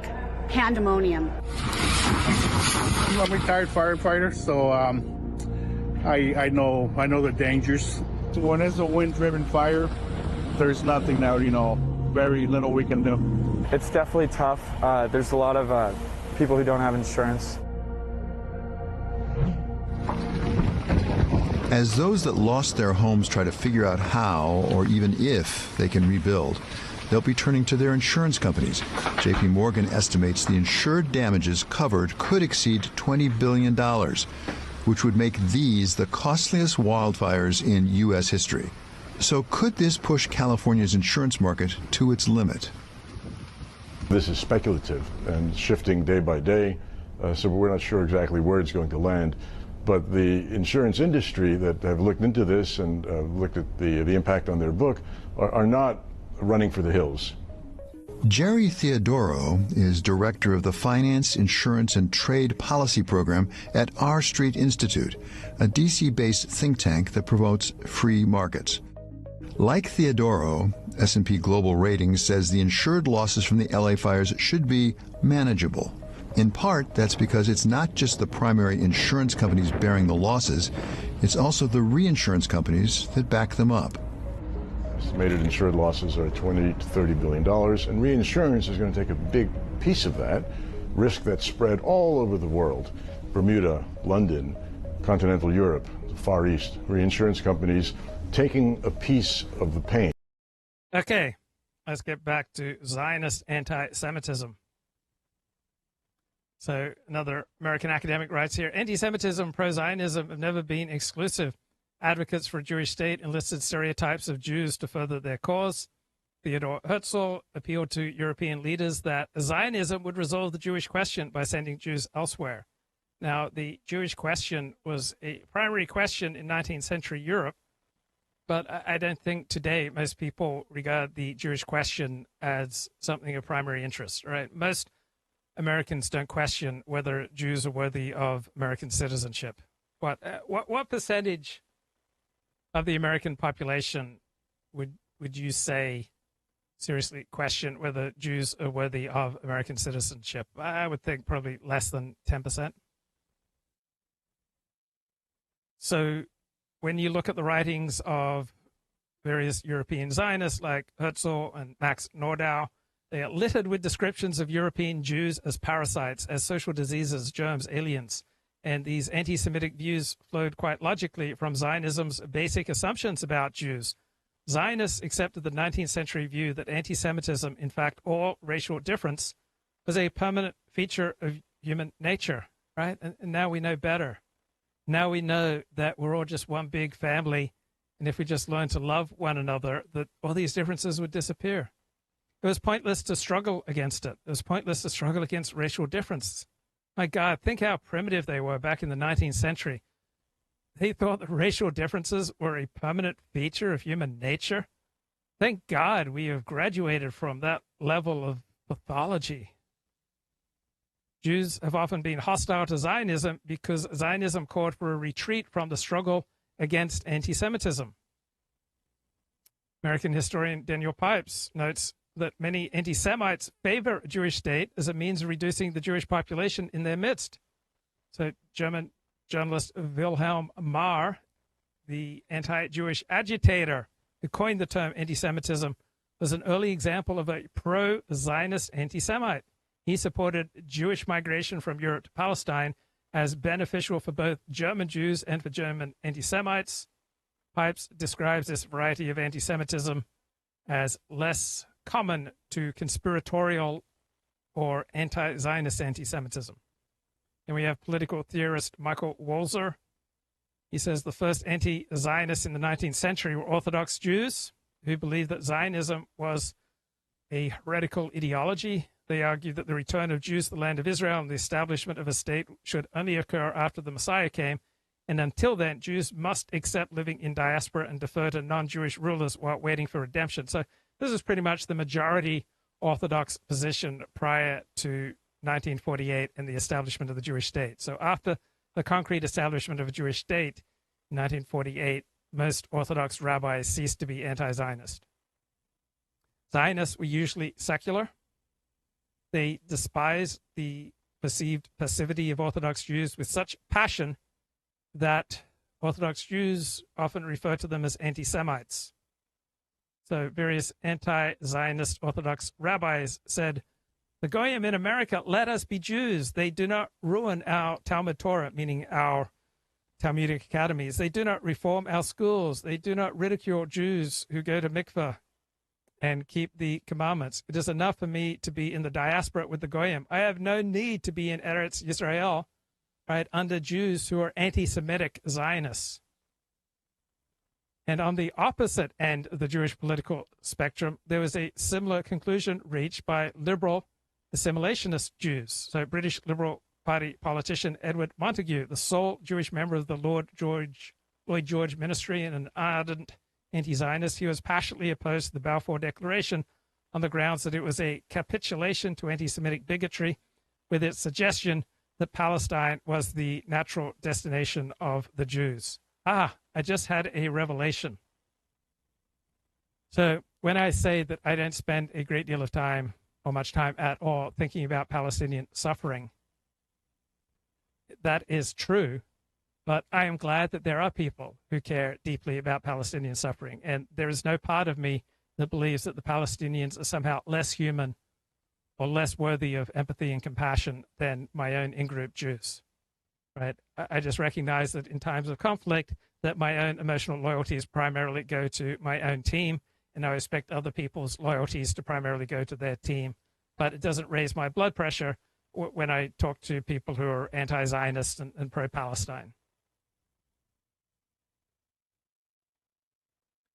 pandemonium. I'm a retired firefighter, so I know the dangers. When it's a wind-driven fire, there's nothing that, very little we can do. It's definitely tough. There's a lot of people who don't have insurance. As those that lost their homes try to figure out how, or even if, they can rebuild, they'll be turning to their insurance companies. J.P. Morgan estimates the insured damages covered could exceed $20 billion, which would make these the costliest wildfires in U.S. history. So could this push California's insurance market to its limit? This is speculative and shifting day by day, so we're not sure exactly where it's going to land. But the insurance industry that have looked into this and looked at the impact on their book are not running for the hills. Jerry Theodoro is director of the Finance, Insurance, and Trade Policy Program at R Street Institute, a DC-based think tank that promotes free markets. Like Theodoro, S&P Global Ratings says the insured losses from the LA fires should be manageable. In part, that's because it's not just the primary insurance companies bearing the losses, it's also the reinsurance companies that back them up. Estimated insured losses are $20 to $30 billion, and reinsurance is going to take a big piece of that, risk that's spread all over the world. Bermuda, London, continental Europe, the Far East, reinsurance companies taking a piece of the pain. Okay, let's get back to Zionist anti-Semitism. So another American academic writes here, anti-Semitism and pro-Zionism have never been exclusive. Advocates for a Jewish state enlisted stereotypes of Jews to further their cause. Theodor Herzl appealed to European leaders that Zionism would resolve the Jewish question by sending Jews elsewhere. Now, the Jewish question was a primary question in 19th century Europe, but I don't think today most people regard the Jewish question as something of primary interest, right? Most Americans don't question whether Jews are worthy of American citizenship. What percentage of the American population would you say seriously question whether Jews are worthy of American citizenship? I would think probably less than 10%. So when you look at the writings of various European Zionists like Herzl and Max Nordau, they are littered with descriptions of European Jews as parasites, as social diseases, germs, aliens. And these anti-Semitic views flowed quite logically from Zionism's basic assumptions about Jews. Zionists accepted the 19th century view that anti-Semitism, in fact, all racial difference, was a permanent feature of human nature, right? And now we know better. Now we know that we're all just one big family, and if we just learn to love one another, that all these differences would disappear. It was pointless to struggle against it. It was pointless to struggle against racial difference. My God, think how primitive they were back in the 19th century. they thought that racial differences were a permanent feature of human nature. Thank God we have graduated from that level of pathology. Jews have often been hostile to Zionism because Zionism called for a retreat from the struggle against anti-Semitism. American historian Daniel Pipes notes that many anti-Semites favor a Jewish state as a means of reducing the Jewish population in their midst. So German journalist Wilhelm Marr, the anti-Jewish agitator who coined the term anti-Semitism, was an early example of a pro-Zionist anti-Semite. He supported Jewish migration from Europe to Palestine as beneficial for both German Jews and for German anti-Semites. Pipes describes this variety of anti-Semitism as less common to conspiratorial or anti-Zionist anti-Semitism. And we have political theorist Michael Walzer. He says the first anti-Zionists in the 19th century were Orthodox Jews who believed that Zionism was a heretical ideology. They argued that the return of Jews to the land of Israel and the establishment of a state should only occur after the Messiah came. And until then, Jews must accept living in diaspora and defer to non-Jewish rulers while waiting for redemption. So this is pretty much the majority Orthodox position prior to 1948 and the establishment of the Jewish state. So after the concrete establishment of a Jewish state in 1948, most Orthodox rabbis ceased to be anti-Zionist. Zionists were usually secular. They despised the perceived passivity of Orthodox Jews with such passion that Orthodox Jews often refer to them as anti-Semites. So various anti-Zionist Orthodox rabbis said, "The Goyim in America let us be Jews. They do not ruin our Talmud Torah," meaning our Talmudic academies. "They do not reform our schools. They do not ridicule Jews who go to mikveh and keep the commandments. It is enough for me to be in the diaspora with the Goyim. I have no need to be in Eretz Yisrael, right, under Jews who are anti-Semitic Zionists." And on the opposite end of the Jewish political spectrum, there was a similar conclusion reached by liberal assimilationist Jews. So British Liberal Party politician Edward Montagu, the sole Jewish member of the Lloyd George ministry and an ardent anti-Zionist, he was passionately opposed to the Balfour Declaration on the grounds that it was a capitulation to anti-Semitic bigotry with its suggestion that Palestine was the natural destination of the Jews. I just had a revelation. So when I say that I don't spend a great deal of time or much time at all thinking about Palestinian suffering, that is true, but I am glad that there are people who care deeply about Palestinian suffering, and there is no part of me that believes that the Palestinians are somehow less human or less worthy of empathy and compassion than my own in-group Jews, right? I just recognize that in times of conflict, that my own emotional loyalties primarily go to my own team, and I expect other people's loyalties to primarily go to their team. But it doesn't raise my blood pressure when I talk to people who are anti-Zionist and pro-Palestine.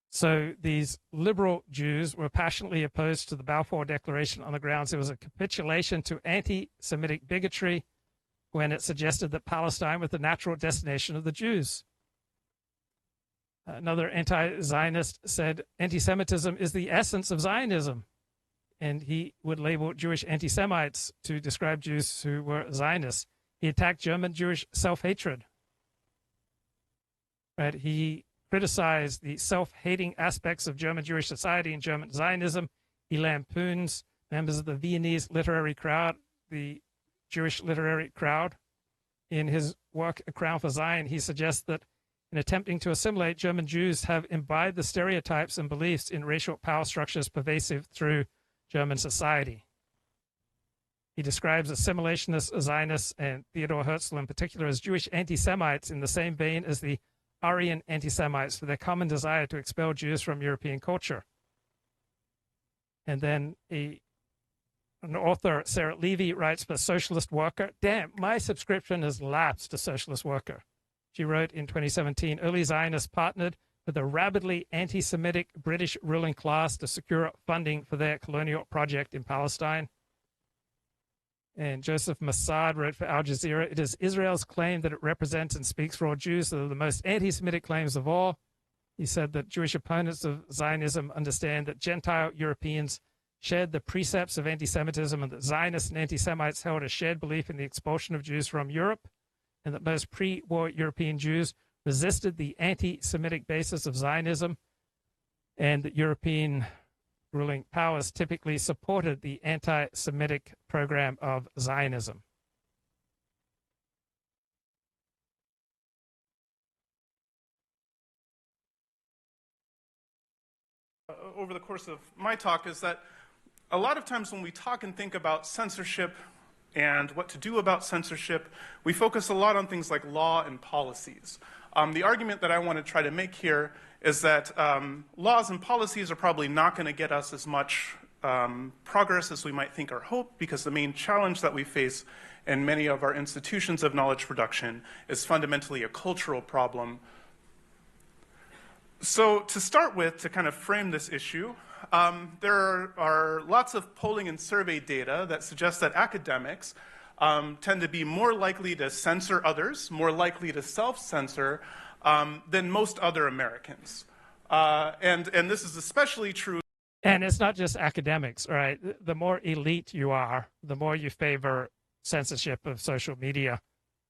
So these liberal Jews were passionately opposed to the Balfour Declaration on the grounds it was a capitulation to anti-Semitic bigotry when it suggested that Palestine was the natural destination of the Jews. Another anti-Zionist said anti-Semitism is the essence of Zionism, and he would label Jewish anti-Semites to describe Jews who were Zionists. He attacked German Jewish self-hatred. Right? He criticized the self-hating aspects of German Jewish society and German Zionism. He lampoons members of the Viennese literary crowd, the Jewish literary crowd. In his work, A Crown for Zion, he suggests that in attempting to assimilate, German Jews have imbibed the stereotypes and beliefs in racial power structures pervasive through German society. He describes assimilationists, Zionists, and Theodor Herzl in particular as Jewish anti-Semites in the same vein as the Aryan anti-Semites for their common desire to expel Jews from European culture. And then an author, Sarah Levy, writes for Socialist Worker. Damn, my subscription has lapsed to Socialist Worker. She wrote in 2017, early Zionists partnered with a rabidly anti-Semitic British ruling class to secure funding for their colonial project in Palestine. And Joseph Massad wrote for Al Jazeera, "It is Israel's claim that it represents and speaks for all Jews that are the most anti-Semitic claims of all." He said that Jewish opponents of Zionism understand that Gentile Europeans shared the precepts of anti-Semitism and that Zionists and anti-Semites held a shared belief in the expulsion of Jews from Europe, and that most pre-war European Jews resisted the anti-Semitic basis of Zionism, and that European ruling powers typically supported the anti-Semitic program of Zionism. Over the course of my talk is that a lot of times when we talk and think about censorship and what to do about censorship, we focus a lot on things like law and policies. The argument that I want to try to make here is that laws and policies are probably not going to get us as much progress as we might think or hope, because the main challenge that we face in many of our institutions of knowledge production is fundamentally a cultural problem. So to start with, to kind of frame this issue, there are lots of polling and survey data that suggest that academics tend to be more likely to censor others, more likely to self-censor than most other Americans. And this is especially true. And it's not just academics, right? The more elite you are, the more you favor censorship of social media,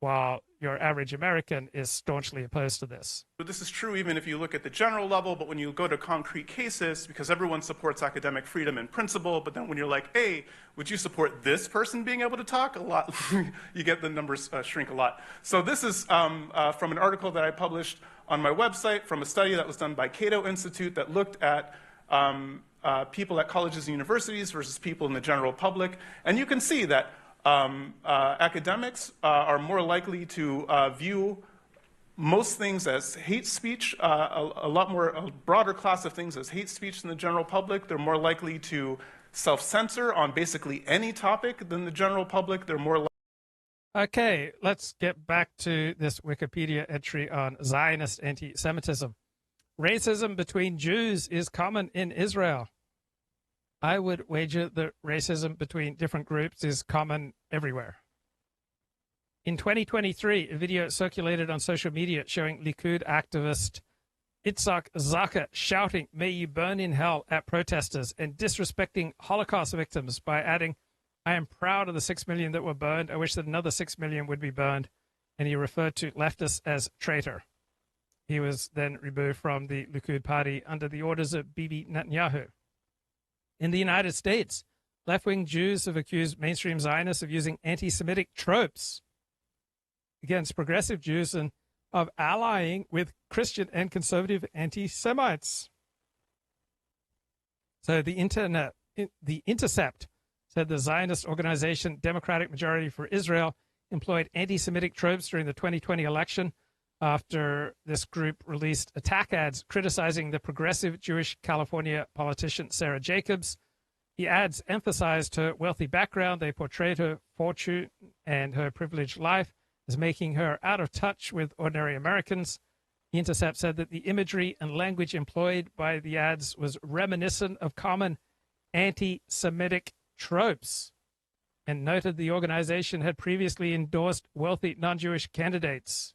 while your average American is staunchly opposed to this. But this is true even if you look at the general level, but when you go to concrete cases, because everyone supports academic freedom in principle, but then when you're like, hey, would you support this person being able to talk? A lot, you get the numbers shrink a lot. So this is from an article that I published on my website from a study that was done by Cato Institute that looked at people at colleges and universities versus people in the general public. And you can see that academics are more likely to view most things as hate speech, a broader class of things as hate speech than the general public. They're more likely to self-censor on basically any topic than the general public. They're more Okay, let's get back to this Wikipedia entry on Zionist anti-Semitism. Racism between Jews is common in Israel. I would wager that racism between different groups is common everywhere. In 2023, a video circulated on social media showing Likud activist Itzhak Zaka shouting, "May you burn in hell" at protesters and disrespecting Holocaust victims by adding, "I am proud of the 6 million that were burned. I wish that another 6 million would be burned." And he referred to leftists as traitor. He was then removed from the Likud party under the orders of Bibi Netanyahu. In the United States, left-wing Jews have accused mainstream Zionists of using anti-Semitic tropes against progressive Jews and of allying with Christian and conservative anti-Semites. So The Intercept said the Zionist organization Democratic Majority for Israel employed anti-Semitic tropes during the 2020 election after this group released attack ads criticizing the progressive Jewish California politician Sarah Jacobs. The ads emphasized her wealthy background. They portrayed her fortune and her privileged life as making her out of touch with ordinary Americans. The Intercept said that the imagery and language employed by the ads was reminiscent of common anti-Semitic tropes, and noted the organization had previously endorsed wealthy non-Jewish candidates.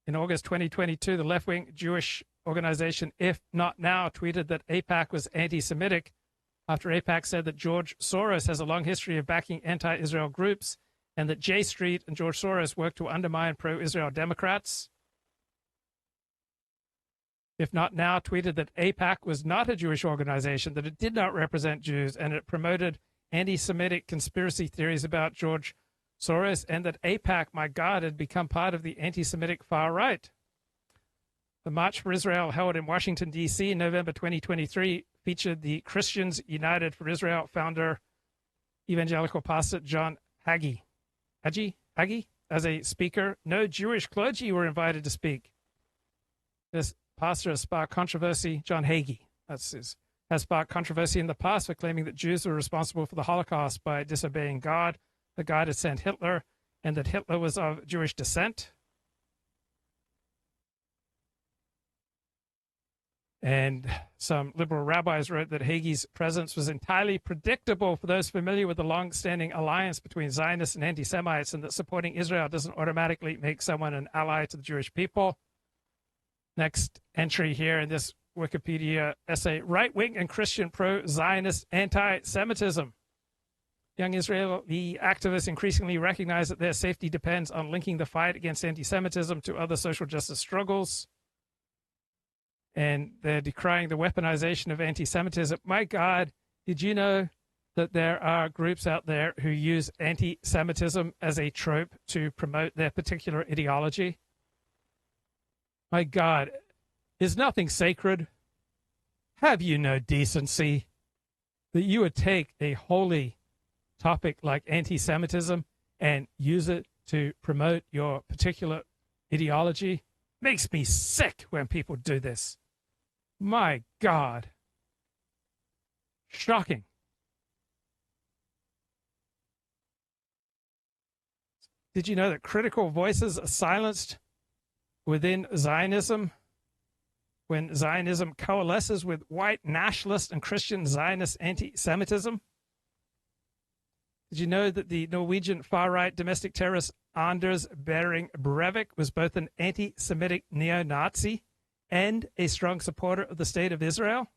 In August 2022, the left-wing Jewish organization If Not Now tweeted that AIPAC was anti-Semitic after AIPAC said that George Soros has a long history of backing anti-Israel groups and that J Street and George Soros work to undermine pro-Israel Democrats. If Not Now tweeted that AIPAC was not a Jewish organization, that it did not represent Jews, and it promoted anti-Semitic conspiracy theories about George Soros, and that AIPAC, my God, had become part of the anti-Semitic far right. The March for Israel held in Washington, D.C. in November 2023 featured the Christians United for Israel founder, evangelical pastor John Hagee as a speaker. No Jewish clergy were invited to speak. This pastor has sparked controversy. John Hagee, has sparked controversy in the past for claiming that Jews were responsible for the Holocaust by disobeying God, that God had sent Hitler, and that Hitler was of Jewish descent. And some liberal rabbis wrote that Hagee's presence was entirely predictable for those familiar with the long-standing alliance between Zionists and anti-Semites, and that supporting Israel doesn't automatically make someone an ally to the Jewish people. Next entry here in this Wikipedia essay, right-wing and Christian pro-Zionist anti-Semitism. Young Israeli activists increasingly recognize that their safety depends on linking the fight against anti-Semitism to other social justice struggles. And they're decrying the weaponization of anti-Semitism. My God, did you know that there are groups out there who use anti-Semitism as a trope to promote their particular ideology? My God, is nothing sacred? Have you no decency that you would take a holy topic like anti-Semitism and use it to promote your particular ideology? Makes me sick when people do this. My God. Shocking. Did you know that critical voices are silenced within Zionism when Zionism coalesces with white nationalist and Christian Zionist anti-Semitism? Did you know that the Norwegian far-right domestic terrorist Anders Behring Breivik was both an anti-Semitic neo-Nazi and a strong supporter of the State of Israel?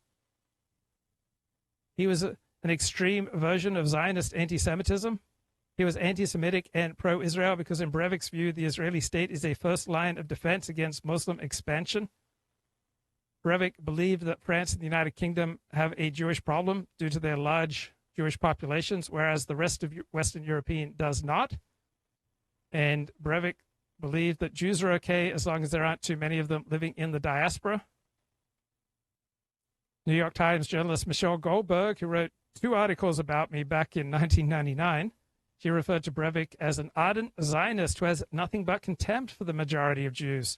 He was an extreme version of Zionist anti-Semitism. He was anti-Semitic and pro-Israel because in Breivik's view, the Israeli state is a first line of defense against Muslim expansion. Breivik believed that France and the United Kingdom have a Jewish problem due to their large Jewish populations, whereas the rest of Western European does not. And Breivik believed that Jews are okay as long as there aren't too many of them living in the diaspora. New York Times journalist Michelle Goldberg, who wrote 2 articles about me back in 1999, she referred to Breivik as an ardent Zionist who has nothing but contempt for the majority of Jews.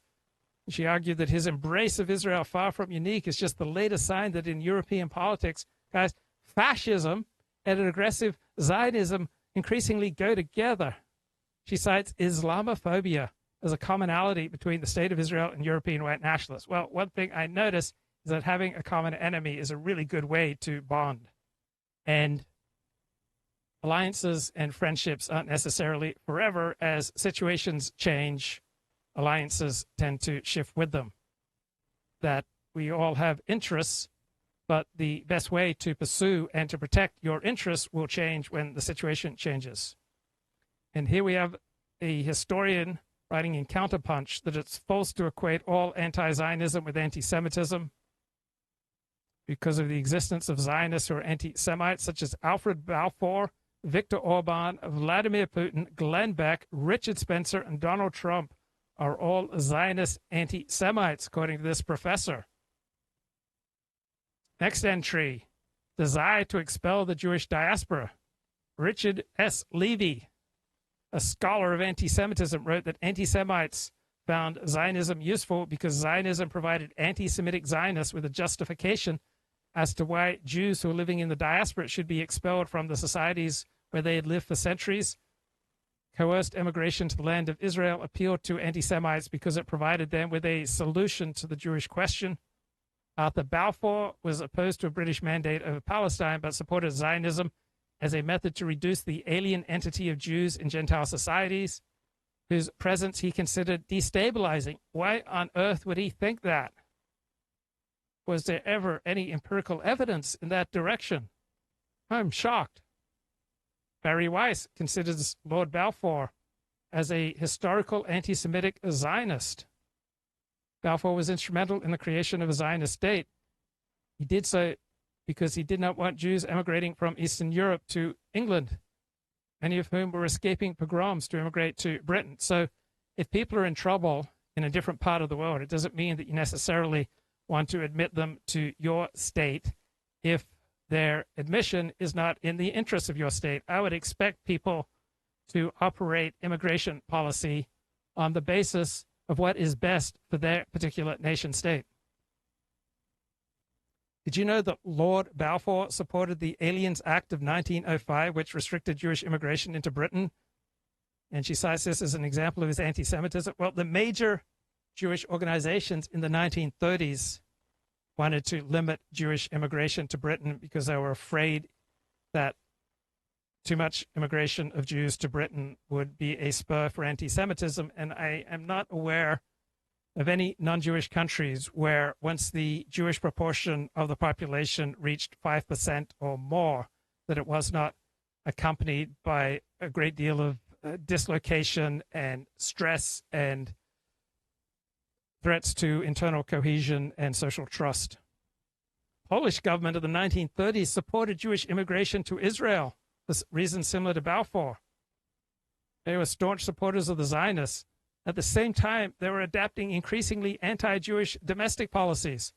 She argued that his embrace of Israel, far from unique, is just the latest sign that in European politics, guys, fascism and an aggressive Zionism increasingly go together. She cites Islamophobia as a commonality between the State of Israel and European white nationalists. Well, one thing I noticed is that having a common enemy is a really good way to bond. And alliances and friendships aren't necessarily forever. As situations change, alliances tend to shift with them. That we all have interests, but the best way to pursue and to protect your interests will change when the situation changes. And here we have a historian writing in Counterpunch that it's false to equate all anti-Zionism with anti-Semitism because of the existence of Zionists who are anti-Semites, such as Alfred Balfour, Viktor Orban, Vladimir Putin, Glenn Beck, Richard Spencer, and Donald Trump are all Zionist anti-Semites, according to this professor. Next entry, desire to expel the Jewish diaspora. Richard S. Levy, a scholar of anti-Semitism, wrote that anti-Semites found Zionism useful because Zionism provided anti-Semitic Zionists with a justification as to why Jews who are living in the diaspora should be expelled from the societies where they had lived for centuries. Coerced emigration to the land of Israel appealed to anti-Semites because it provided them with a solution to the Jewish question. Arthur Balfour was opposed to a British mandate over Palestine, but supported Zionism as a method to reduce the alien entity of Jews in Gentile societies, whose presence he considered destabilizing. Why on earth would he think that? Was there ever any empirical evidence in that direction? I'm shocked. Barry Weiss considers Lord Balfour as a historical anti-Semitic Zionist. Balfour was instrumental in the creation of a Zionist state. He did so because he did not want Jews emigrating from Eastern Europe to England, many of whom were escaping pogroms to immigrate to Britain. So if people are in trouble in a different part of the world, it doesn't mean that you necessarily want to admit them to your state if their admission is not in the interest of your state. I would expect people to operate immigration policy on the basis of what is best for their particular nation state. Did you know that Lord Balfour supported the Aliens Act of 1905, which restricted Jewish immigration into Britain? And she cites this as an example of his anti-Semitism. Well, the major Jewish organizations in the 1930s wanted to limit Jewish immigration to Britain because they were afraid that too much immigration of Jews to Britain would be a spur for anti-Semitism. And I am not aware of any non-Jewish countries where once the Jewish proportion of the population reached 5% or more, that it was not accompanied by a great deal of dislocation and stress and threats to internal cohesion and social trust. Polish government of the 1930s supported Jewish immigration to Israel for reasons similar to Balfour. They were staunch supporters of the Zionists. At the same time, they were adapting increasingly anti-Jewish domestic policies.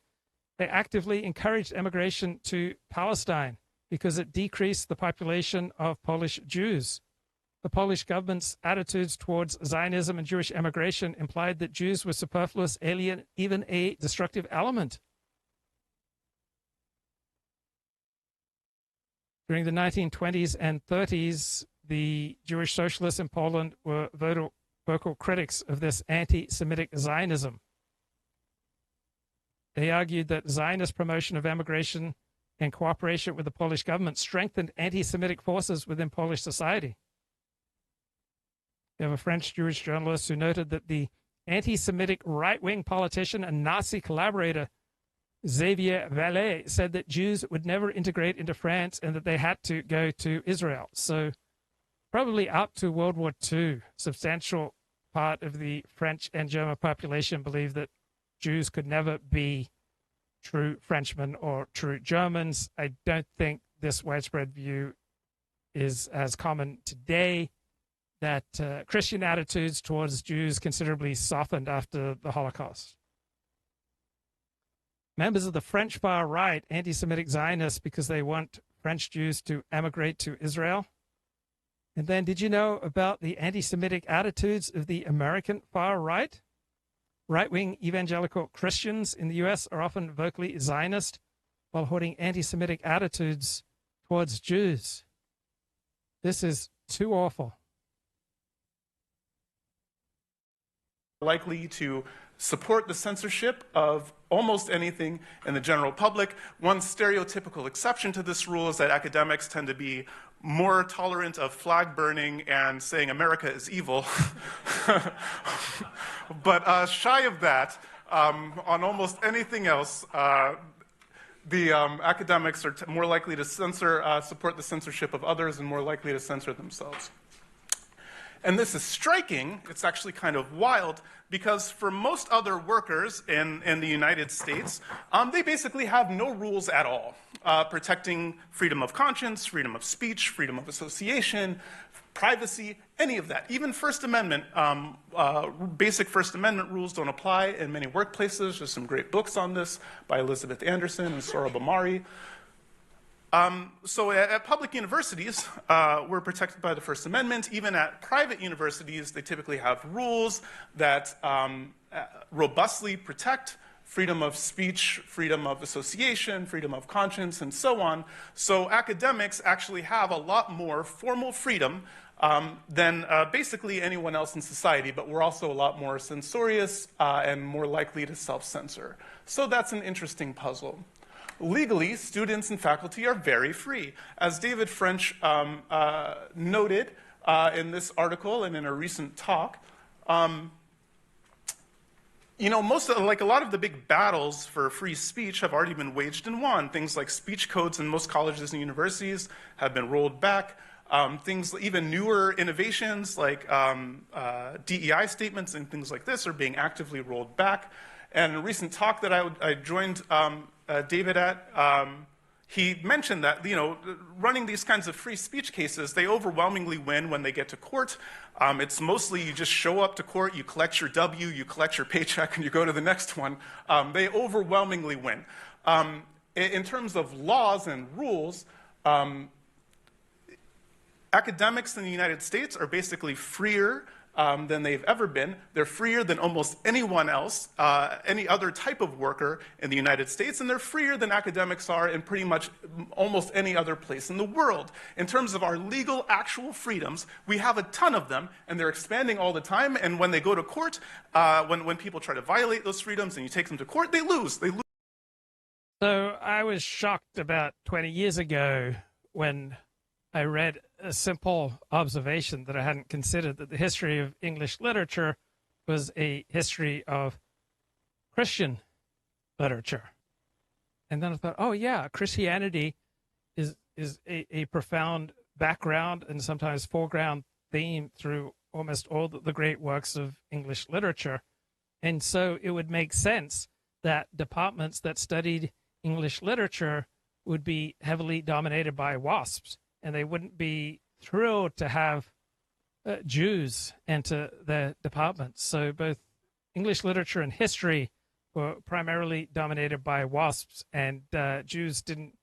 They actively encouraged immigration to Palestine because it decreased the population of Polish Jews. The Polish government's attitudes towards Zionism and Jewish immigration implied that Jews were superfluous, alien, even a destructive element. During the 1920s and 30s, the Jewish socialists in Poland were vocal critics of this anti-Semitic Zionism. They argued that Zionist promotion of emigration and cooperation with the Polish government strengthened anti-Semitic forces within Polish society. You have a French Jewish journalist who noted that the anti-Semitic right-wing politician and Nazi collaborator Xavier Vallet said that Jews would never integrate into France and that they had to go to Israel. So probably up to World War II, substantial part of the French and German population believed that Jews could never be true Frenchmen or true Germans. I don't think this widespread view is as common today, that Christian attitudes towards Jews considerably softened after the Holocaust. Members of the French far right, anti-Semitic Zionists, because they want French Jews to emigrate to Israel. And then did you know about the anti-Semitic attitudes of the American far right? Right-wing evangelical Christians in the U.S. are often vocally Zionist while holding anti-Semitic attitudes towards Jews. This is too awful. Likely to support the censorship of almost anything in the general public. One stereotypical exception to this rule is that academics tend to be more tolerant of flag burning and saying America is evil. But shy of that, on almost anything else, the academics are more likely to support the censorship of others and more likely to censor themselves. And this is striking, it's actually kind of wild, because for most other workers in the United States, they basically have no rules at all, protecting freedom of conscience, freedom of speech, freedom of association, privacy, any of that. Even First Amendment, basic First Amendment rules don't apply in many workplaces. There's some great books on this by Elizabeth Anderson and Sohrab Ahmari. So at public universities, we're protected by the First Amendment. Even at private universities, they typically have rules that robustly protect freedom of speech, freedom of association, freedom of conscience, and so on. So academics actually have a lot more formal freedom than basically anyone else in society, but we're also a lot more censorious and more likely to self-censor. So that's an interesting puzzle. Legally, students and faculty are very free. As David French noted in this article and in a recent talk, you know, a lot of the big battles for free speech have already been waged and won. Things like speech codes in most colleges and universities have been rolled back. Even newer innovations like DEI statements and things like this are being actively rolled back. And in a recent talk that I joined David at, he mentioned that, you know, running these kinds of free speech cases, they overwhelmingly win when they get to court. It's mostly you just show up to court, you collect your W, you collect your paycheck, and you go to the next one. They overwhelmingly win. In terms of laws and rules, academics in the United States are basically freer than they've ever been. They're freer than almost anyone else, any other type of worker in the United States, and they're freer than academics are in pretty much almost any other place in the world. In terms of our legal, actual freedoms, we have a ton of them, and they're expanding all the time, and when they go to court, when people try to violate those freedoms and you take them to court, they lose. They lose. So I was shocked about 20 years ago when I read a simple observation that I hadn't considered, that the history of English literature was a history of Christian literature. And then I thought, oh yeah, Christianity is a profound background and sometimes foreground theme through almost all the great works of English literature. And so it would make sense that departments that studied English literature would be heavily dominated by WASPs, and they wouldn't be thrilled to have Jews enter their departments. So both English literature and history were primarily dominated by WASPs, and Jews didn't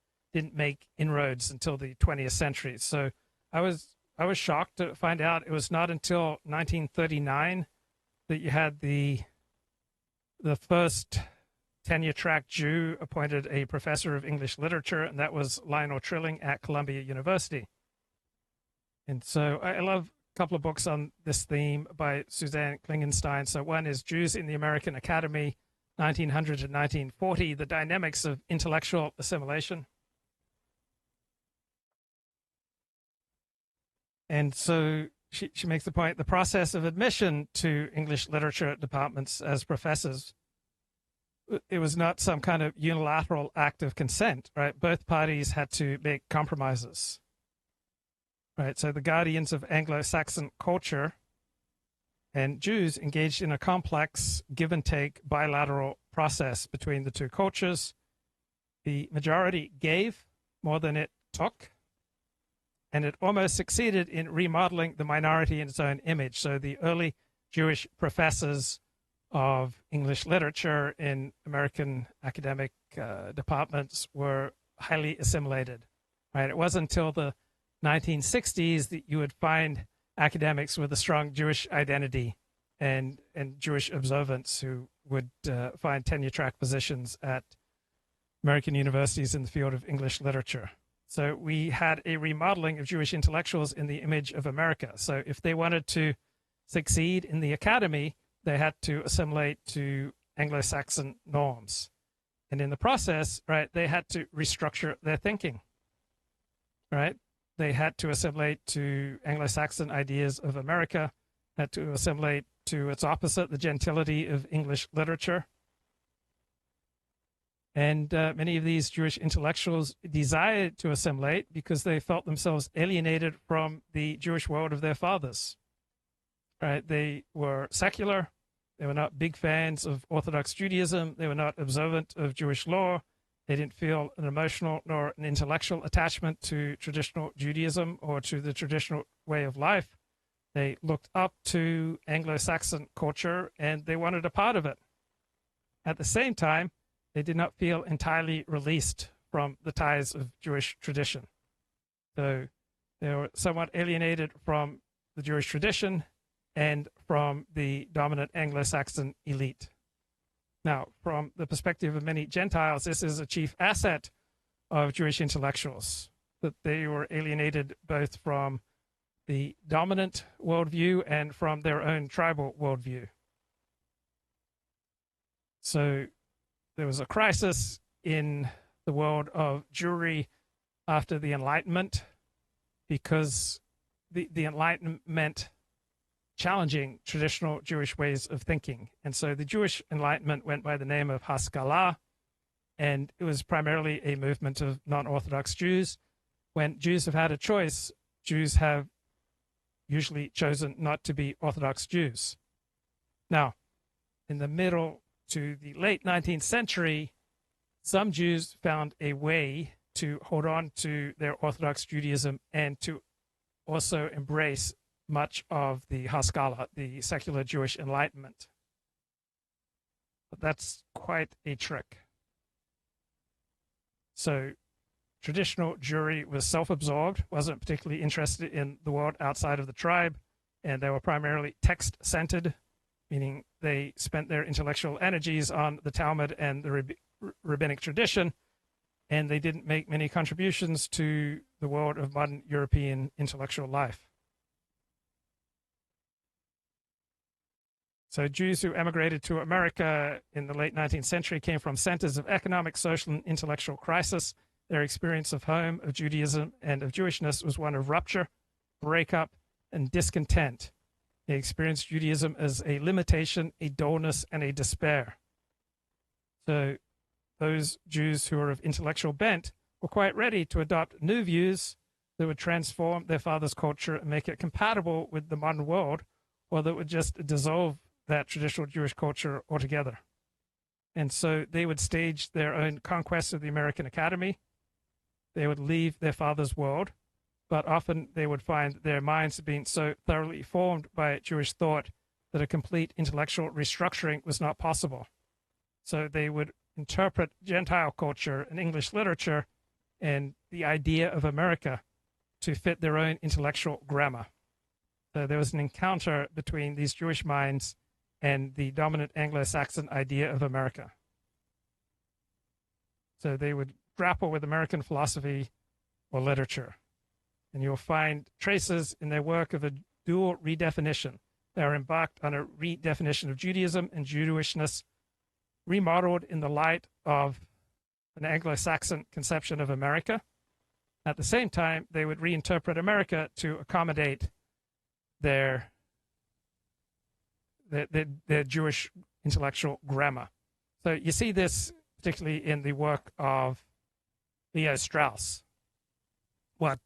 make inroads until the 20th century. So I was shocked to find out it was not until 1939 that you had the first tenure-track Jew appointed a professor of English literature, and that was Lionel Trilling at Columbia University. And so I love a couple of books on this theme by Suzanne Klingenstein. So one is Jews in the American Academy, 1900 to 1940, The Dynamics of Intellectual Assimilation. And so she makes the point, the process of admission to English literature departments as professors, it was not some kind of unilateral act of consent, right? Both parties had to make compromises, right? So the guardians of Anglo-Saxon culture and Jews engaged in a complex give and take bilateral process between the two cultures. The majority gave more than it took, and it almost succeeded in remodeling the minority in its own image. So the early Jewish professors of English literature in American academic departments were highly assimilated, right? It wasn't until the 1960s that you would find academics with a strong Jewish identity and Jewish observance who would find tenure-track positions at American universities in the field of English literature. So we had a remodeling of Jewish intellectuals in the image of America. So if they wanted to succeed in the academy, they had to assimilate to Anglo-Saxon norms. And in the process, right, they had to restructure their thinking, right? They had to assimilate to Anglo-Saxon ideas of America, had to assimilate to its opposite, the gentility of English literature. And many of these Jewish intellectuals desired to assimilate because they felt themselves alienated from the Jewish world of their fathers, right? They were secular. They were not big fans of Orthodox Judaism. They were not observant of Jewish law. They didn't feel an emotional nor an intellectual attachment to traditional Judaism or to the traditional way of life. They looked up to Anglo-Saxon culture and they wanted a part of it. At the same time, they did not feel entirely released from the ties of Jewish tradition. So they were somewhat alienated from the Jewish tradition and from the dominant Anglo-Saxon elite. Now, from the perspective of many Gentiles, this is a chief asset of Jewish intellectuals, that they were alienated both from the dominant worldview and from their own tribal worldview. So there was a crisis in the world of Jewry after the Enlightenment, because the Enlightenment meant challenging traditional Jewish ways of thinking. And so the Jewish Enlightenment went by the name of Haskalah, and it was primarily a movement of non-Orthodox Jews. When Jews have had a choice, Jews have usually chosen not to be Orthodox Jews. Now, in the middle to the late 19th century, some Jews found a way to hold on to their Orthodox Judaism and to also embrace much of the Haskalah, the secular Jewish Enlightenment. But that's quite a trick. So traditional Jewry was self-absorbed, wasn't particularly interested in the world outside of the tribe, and they were primarily text-centered, meaning they spent their intellectual energies on the Talmud and the rabbinic tradition, and they didn't make many contributions to the world of modern European intellectual life. So Jews who emigrated to America in the late 19th century came from centers of economic, social, and intellectual crisis. Their experience of home, of Judaism, and of Jewishness was one of rupture, breakup, and discontent. They experienced Judaism as a limitation, a dullness, and a despair. So those Jews who were of intellectual bent were quite ready to adopt new views that would transform their father's culture and make it compatible with the modern world, or that would just dissolve that traditional Jewish culture altogether. And so they would stage their own conquest of the American Academy. They would leave their father's world, but often they would find their minds being so thoroughly formed by Jewish thought that a complete intellectual restructuring was not possible. So they would interpret Gentile culture and English literature and the idea of America to fit their own intellectual grammar. So there was an encounter between these Jewish minds and the dominant Anglo-Saxon idea of America. So they would grapple with American philosophy or literature. And you'll find traces in their work of a dual redefinition. They are embarked on a redefinition of Judaism and Jewishness, remodeled in the light of an Anglo-Saxon conception of America. At the same time, they would reinterpret America to accommodate their Jewish intellectual grammar. So you see this particularly in the work of Leo Strauss. What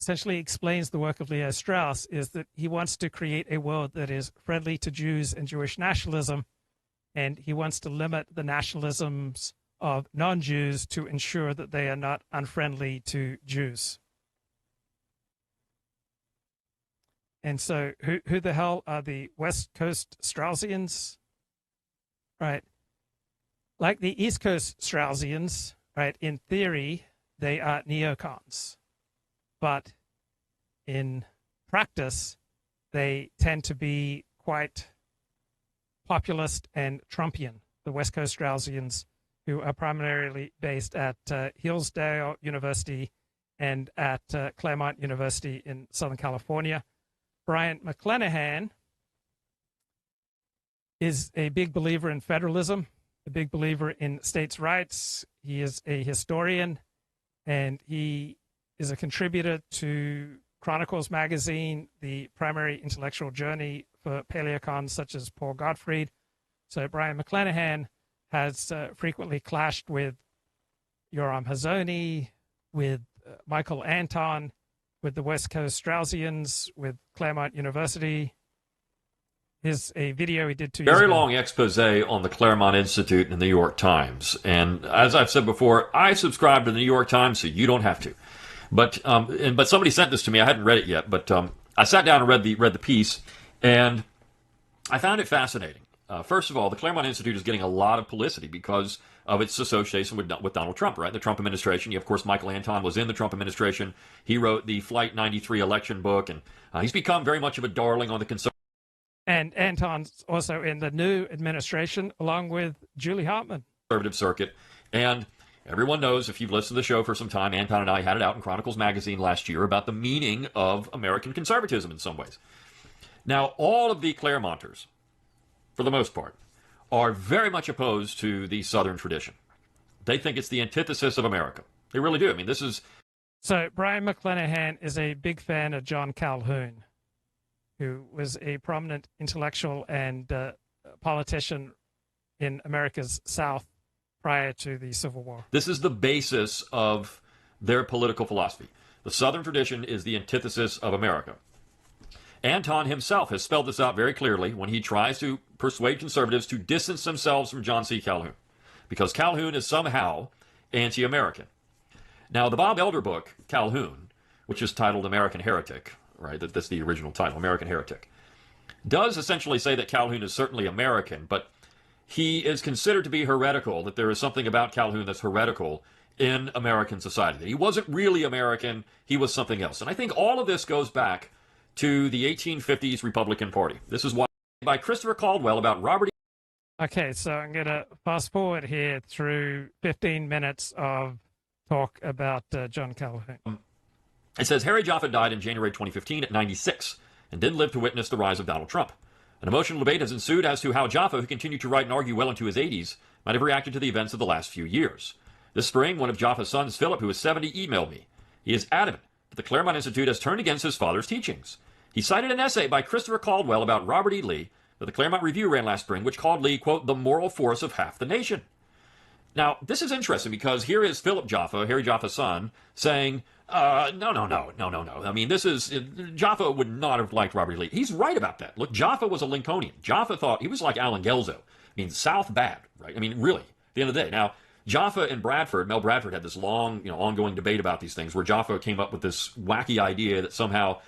essentially explains the work of Leo Strauss is that he wants to create a world that is friendly to Jews and Jewish nationalism, and he wants to limit the nationalisms of non-Jews to ensure that they are not unfriendly to Jews. And so who the hell are the West Coast Straussians? Right. Like the East Coast Straussians, right, in theory, they are neocons. But in practice, they tend to be quite populist and Trumpian, the West Coast Straussians, who are primarily based at Hillsdale University and at Claremont University in Southern California. Brian McClanahan is a big believer in federalism, a big believer in states' rights. He is a historian, and he is a contributor to Chronicles magazine, the primary intellectual journey for paleocons such as Paul Gottfried. So Brian McClanahan has frequently clashed with Yoram Hazony, with Michael Anton, with the West Coast Straussians, with Claremont University. Here's a video he did 2 years ago. Very long expose on the Claremont Institute in the New York Times. And as I've said before, I subscribe to the New York Times, so you don't have to. But somebody sent this to me. I hadn't read it yet, but I sat down and read the piece, and I found it fascinating. First of all, the Claremont Institute is getting a lot of publicity because of its association with Donald Trump, right? The Trump administration. Of course, Michael Anton was in the Trump administration. He wrote the Flight 93 election book, and he's become very much of a darling on the conservative. And Anton's also in the new administration, along with Julie Hartman. Conservative circuit. And everyone knows, if you've listened to the show for some time, Anton and I had it out in Chronicles magazine last year about the meaning of American conservatism in some ways. Now, all of the Claremonters, for the most part, are very much opposed to the Southern tradition. They think it's the antithesis of America. They really do. I mean, this is... So Brian McClanahan is a big fan of John Calhoun, who was a prominent intellectual and politician in America's South prior to the Civil War. This is the basis of their political philosophy. The Southern tradition is the antithesis of America. Anton himself has spelled this out very clearly when he tries to persuade conservatives to distance themselves from John C. Calhoun, because Calhoun is somehow anti-American. Now, the Bob Elder book, Calhoun, which is titled American Heretic, right, that's the original title, American Heretic, does essentially say that Calhoun is certainly American, but he is considered to be heretical, that there is something about Calhoun that's heretical in American society. That he wasn't really American, he was something else. And I think all of this goes back to the 1850s Republican Party. This is why by Christopher Caldwell about Robert. Okay, so I'm going to fast forward here through 15 minutes of talk about John Calhoun. It says Harry Jaffa died in January 2015 at 96 and didn't live to witness the rise of Donald Trump. An emotional debate has ensued as to how Jaffa, who continued to write and argue well into his 80s, might have reacted to the events of the last few years. This spring, one of Jaffa's sons, Philip, who is 70, emailed me. He is adamant that the Claremont Institute has turned against his father's teachings. He cited an essay by Christopher Caldwell about Robert E. Lee that the Claremont Review ran last spring, which called Lee, quote, the moral force of half the nation. Now, this is interesting because here is Philip Jaffa, Harry Jaffa's son, saying, no. I mean, Jaffa would not have liked Robert E. Lee. He's right about that. Look, Jaffa was a Lincolnian. Jaffa thought he was like Alan Gelzo. I mean, South bad, right? I mean, really, at the end of the day. Now, Jaffa and Bradford, Mel Bradford, had this long, ongoing debate about these things where Jaffa came up with this wacky idea that somehow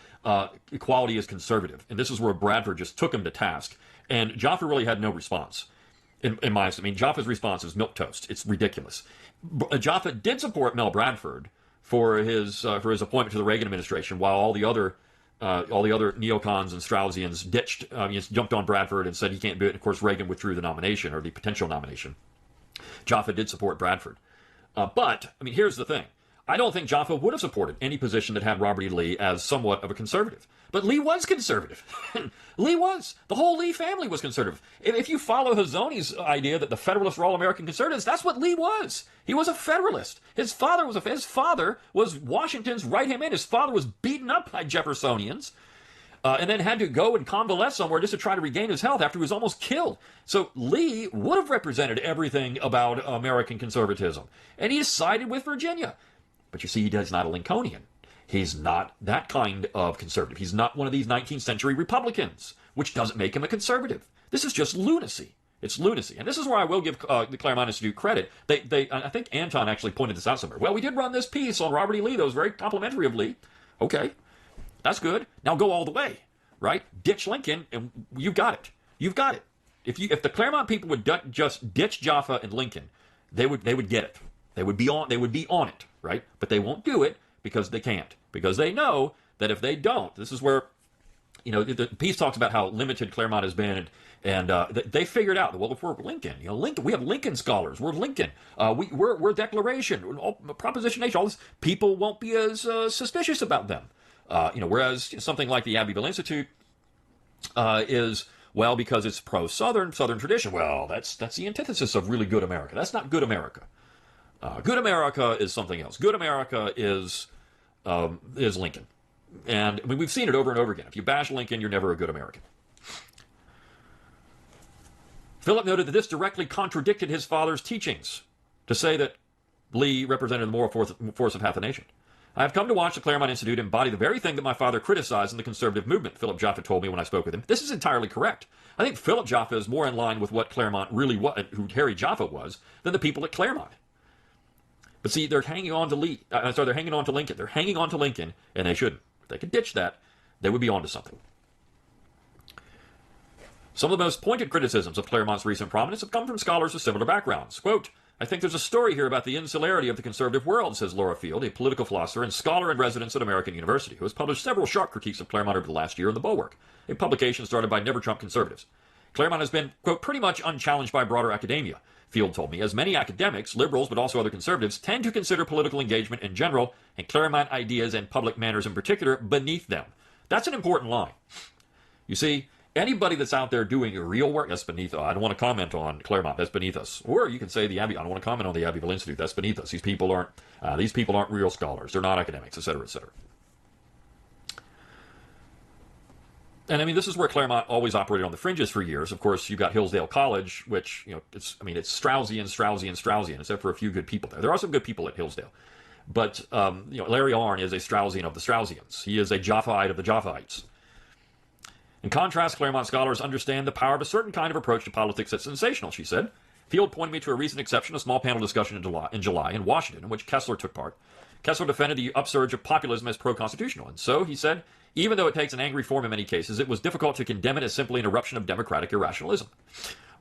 equality is conservative. And this is where Bradford just took him to task. And Jaffa really had no response. In my opinion, Jaffa's response is milquetoast. It's ridiculous. Jaffa did support Mel Bradford for his appointment to the Reagan administration, while all the other neocons and Straussians jumped on Bradford and said he can't do it. And of course, Reagan withdrew the nomination, or the potential nomination. Jaffa did support Bradford. But, I mean, here's the thing. I don't think Jaffa would have supported any position that had Robert E. Lee as somewhat of a conservative. But Lee was conservative. Lee was. The whole Lee family was conservative. If you follow Hazoni's idea that the Federalists were all American conservatives, that's what Lee was. He was a Federalist. His father was Washington's right-hand man. His father was beaten up by Jeffersonians. And then had to go and convalesce somewhere just to try to regain his health after he was almost killed. So Lee would have represented everything about American conservatism. And he sided with Virginia. But you see, he's not a Lincolnian. He's not that kind of conservative. He's not one of these 19th century Republicans, which doesn't make him a conservative. This is just lunacy. It's lunacy. And this is where I will give the Claremont Institute credit. I think Anton actually pointed this out somewhere. Well, we did run this piece on Robert E. Lee that was very complimentary of Lee. Okay. That's good. Now go all the way, right? Ditch Lincoln, and you've got it. You've got it. If the Claremont people would just ditch Jaffa and Lincoln, they would get it. They would be on it, right? But they won't do it because they can't. Because they know that if they don't, this is where, the piece talks about how limited Claremont has been, and they figured out that, well, if we're Lincoln, we have Lincoln scholars. We're Lincoln. We're Declaration, Proposition H. All this, people won't be as suspicious about them. Whereas something like the Abbeville Institute is, well, because it's pro-Southern tradition. Well, that's the antithesis of really good America. That's not good America. Good America is something else. Good America is Lincoln. And I mean, we've seen it over and over again. If you bash Lincoln, you're never a good American. Philip noted that this directly contradicted his father's teachings to say that Lee represented the moral force of half the nation. I have come to watch the Claremont Institute embody the very thing that my father criticized in the conservative movement, Philip Jaffa told me when I spoke with him. This is entirely correct. I think Philip Jaffa is more in line with what Claremont really was, who Harry Jaffa was, than the people at Claremont. But see, they're hanging on to they're hanging on to Lincoln. They're hanging on to Lincoln, and they shouldn't. If they could ditch that, they would be on to something. Some of the most pointed criticisms of Claremont's recent prominence have come from scholars with similar backgrounds. Quote, I think there's a story here about the insularity of the conservative world, says Laura Field, a political philosopher and scholar in residence at American University, who has published several sharp critiques of Claremont over the last year in The Bulwark, a publication started by Never Trump conservatives. Claremont has been, quote, pretty much unchallenged by broader academia, Field told me, as many academics, liberals, but also other conservatives, tend to consider political engagement in general, and Claremont ideas and public manners in particular, beneath them. That's an important line. You see, anybody that's out there doing real work, that's beneath us. I don't want to comment on Claremont, that's beneath us. Or you can say I don't want to comment on the Abbeville Institute, that's beneath us. These people aren't real scholars, they're not academics, etc., etc. And I mean, this is where Claremont always operated on the fringes for years. Of course, you've got Hillsdale College, which, it's Straussian, except for a few good people there. There are some good people at Hillsdale. But, Larry Arnn is a Straussian of the Straussians. He is a Jaffite of the Jaffaites. In contrast, Claremont scholars understand the power of a certain kind of approach to politics that's sensational, she said. Field pointed me to a recent exception, a small panel discussion in July in Washington, in which Kessler took part. Kessler defended the upsurge of populism as pro-constitutional, and so, he said, even though it takes an angry form in many cases, it was difficult to condemn it as simply an eruption of democratic irrationalism.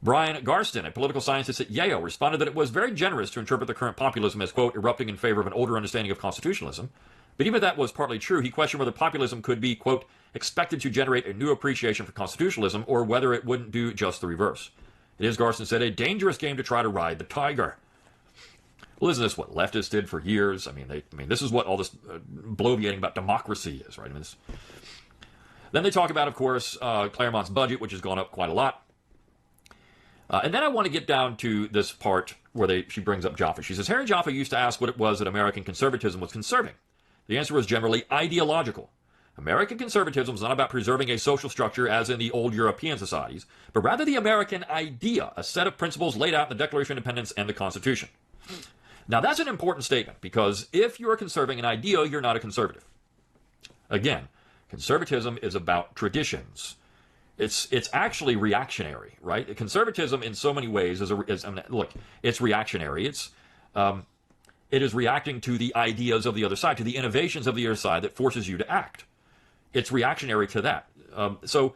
Brian Garston, a political scientist at Yale, responded that it was very generous to interpret the current populism as, quote, erupting in favor of an older understanding of constitutionalism. But even if that was partly true, he questioned whether populism could be, quote, expected to generate a new appreciation for constitutionalism, or whether it wouldn't do just the reverse. It is, Garston said, a dangerous game to try to ride the tiger. Well, isn't this what leftists did for years? I mean, this is what all this bloviating about democracy is, right? Then they talk about, of course, Claremont's budget, which has gone up quite a lot. And then I want to get down to this part where she brings up Jaffa. She says, Harry Jaffa used to ask what it was that American conservatism was conserving. The answer was generally ideological. American conservatism was not about preserving a social structure as in the old European societies, but rather the American idea, a set of principles laid out in the Declaration of Independence and the Constitution. Now, that's an important statement, because if you're conserving an idea, you're not a conservative. Again, conservatism is about traditions. It's actually reactionary, right? Conservatism, in so many ways, look, it's reactionary. It is reacting to the ideas of the other side, to the innovations of the other side that forces you to act. It's reactionary to that. So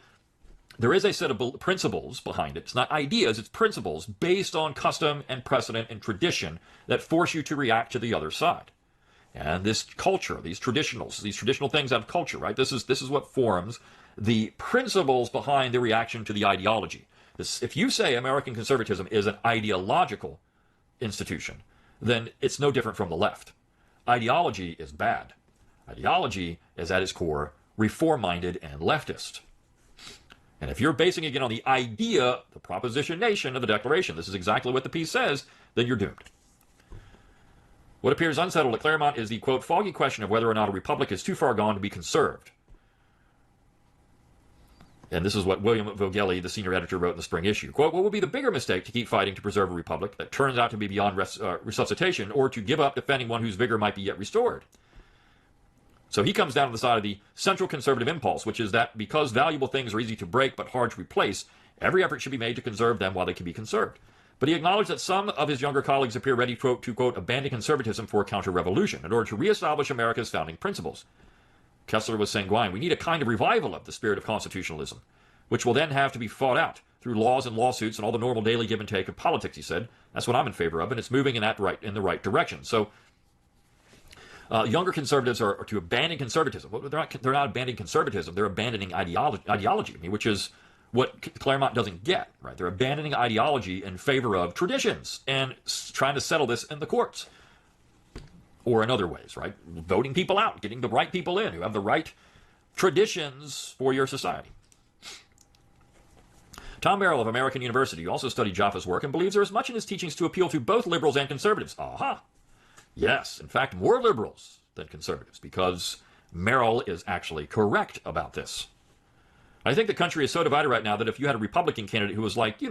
there is a set of principles behind it. It's not ideas, it's principles based on custom and precedent and tradition that force you to react to the other side. And this culture, these traditional things out of culture, right? This is what forms the principles behind the reaction to the ideology. If you say American conservatism is an ideological institution, then it's no different from the left. Ideology is bad. Ideology is at its core reform-minded and leftist. And if you're basing it again on the idea, the propositionation of the Declaration, this is exactly what the piece says, then you're doomed. What appears unsettled at Claremont is the, quote, foggy question of whether or not a republic is too far gone to be conserved. And this is what William Vogeli, the senior editor, wrote in the spring issue. Quote, what would be the bigger mistake to keep fighting to preserve a republic that turns out to be beyond resuscitation, or to give up defending one whose vigor might be yet restored? So he comes down to the side of the central conservative impulse, which is that because valuable things are easy to break but hard to replace, every effort should be made to conserve them while they can be conserved. But he acknowledged that some of his younger colleagues appear ready to, quote, abandon conservatism for a counter-revolution in order to reestablish America's founding principles. Kessler was sanguine. We need a kind of revival of the spirit of constitutionalism, which will then have to be fought out through laws and lawsuits and all the normal daily give and take of politics, he said. That's what I'm in favor of, and it's moving in the right direction. So younger conservatives are to abandon conservatism. Well, they're not abandoning conservatism. They're abandoning ideology, which is what Claremont doesn't get, right? They're abandoning ideology in favor of traditions and trying to settle this in the courts. Or in other ways, right? Voting people out, getting the right people in who have the right traditions for your society. Tom Merrill of American University also studied Jaffa's work and believes there is much in his teachings to appeal to both liberals and conservatives. Aha! Yes, in fact, more liberals than conservatives, because Merrill is actually correct about this. I think the country is so divided right now that if you had a Republican candidate who was like,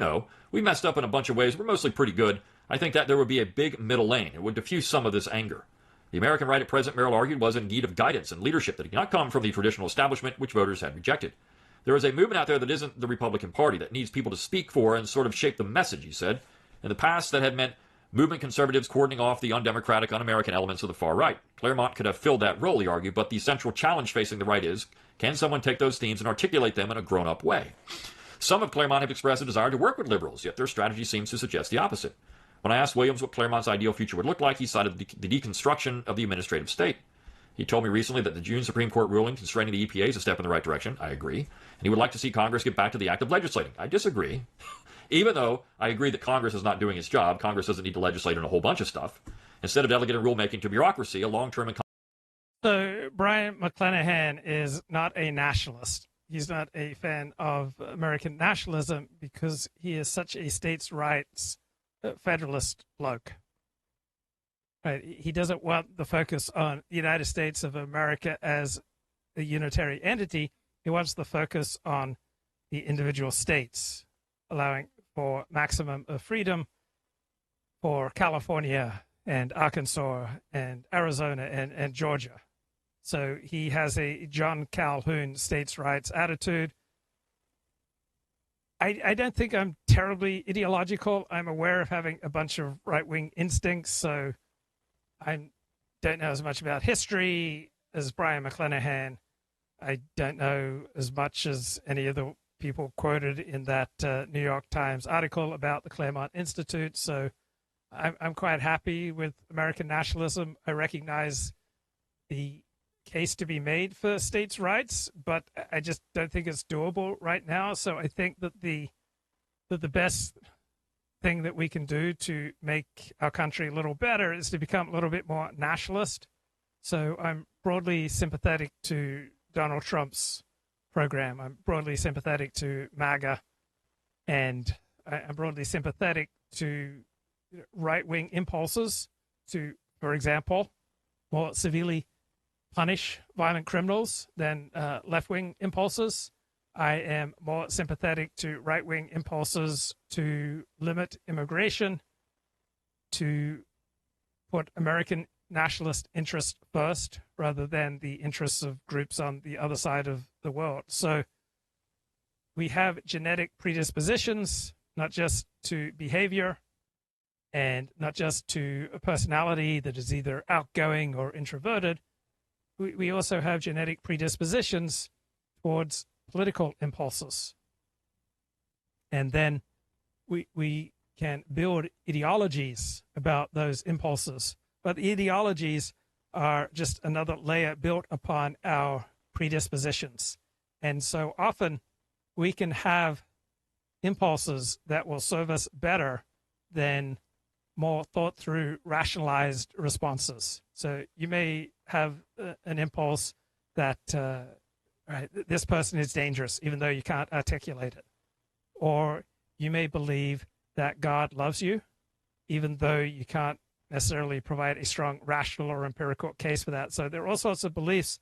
we messed up in a bunch of ways, we're mostly pretty good, I think that there would be a big middle lane. It would diffuse some of this anger. The American right at present, Merrill argued, was in need of guidance and leadership that did not come from the traditional establishment, which voters had rejected. There is a movement out there that isn't the Republican Party that needs people to speak for and sort of shape the message, he said. In the past, that had meant movement conservatives cordoning off the undemocratic, un-American elements of the far right. Claremont could have filled that role, he argued, but the central challenge facing the right is, can someone take those themes and articulate them in a grown-up way? Some of Claremont have expressed a desire to work with liberals, yet their strategy seems to suggest the opposite. When I asked Williams what Claremont's ideal future would look like, he cited the deconstruction of the administrative state. He told me recently that the June Supreme Court ruling constraining the EPA is a step in the right direction. I agree. And he would like to see Congress get back to the act of legislating. I disagree. Even though I agree that Congress is not doing its job, Congress doesn't need to legislate on a whole bunch of stuff. Instead of delegating rulemaking to bureaucracy, a long-term... So Brian McClanahan is not a nationalist. He's not a fan of American nationalism because he is such a states' rights federalist bloke. Right? He doesn't want the focus on the United States of America as a unitary entity. He wants the focus on the individual states, allowing for maximum of freedom for California and Arkansas and Arizona and Georgia. So he has a John Calhoun states' rights attitude. I don't think I'm terribly ideological. I'm aware of having a bunch of right-wing instincts, so I don't know as much about history as Brian McClanahan. I don't know as much as any of the people quoted in that New York Times article about the Claremont Institute, so I'm quite happy with American nationalism. I recognize the case to be made for states' rights, but I just don't think it's doable right now. So I think that the best thing that we can do to make our country a little better is to become a little bit more nationalist. So I'm broadly sympathetic to Donald Trump's program. I'm broadly sympathetic to MAGA, and I'm broadly sympathetic to right-wing impulses to, for example, more severely punish violent criminals than left-wing impulses. I am more sympathetic to right-wing impulses to limit immigration, to put American nationalist interest first rather than the interests of groups on the other side of the world. So we have genetic predispositions, not just to behavior and not just to a personality that is either outgoing or introverted. We also have genetic predispositions towards political impulses. And then we can build ideologies about those impulses. But the ideologies are just another layer built upon our predispositions. And so often we can have impulses that will serve us better than more thought through, rationalized responses. So you may have an impulse that right, this person is dangerous, even though you can't articulate it. Or you may believe that God loves you, even though you can't necessarily provide a strong rational or empirical case for that. So there are all sorts of beliefs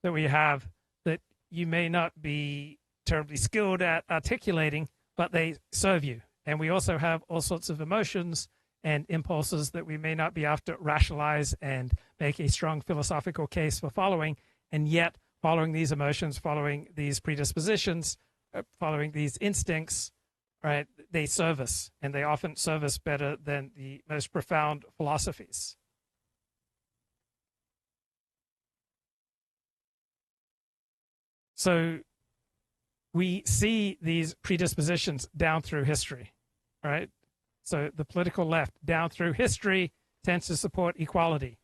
that we have that you may not be terribly skilled at articulating, but they serve you. And we also have all sorts of emotions and impulses that we may not be able to rationalize and make a strong philosophical case for following, and yet following these emotions, following these predispositions, following these instincts, right, they serve us, and they often serve us better than the most profound philosophies. So we see these predispositions down through history, right? So the political left down through history tends to support equality.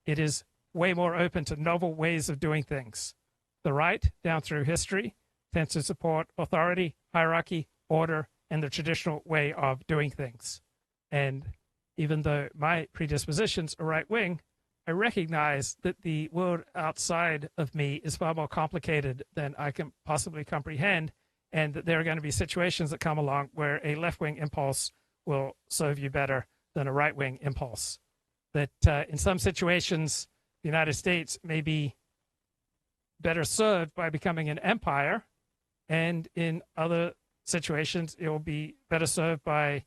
It is way more open to novel ways of doing things. The right down through history tends to support authority, hierarchy, order, and the traditional way of doing things. And even though my predispositions are right-wing, I recognize that the world outside of me is far more complicated than I can possibly comprehend, and that there are going to be situations that come along where a left-wing impulse will serve you better than a right-wing impulse. That in some situations, the United States may be better served by becoming an empire, and in other situations, it will be better served by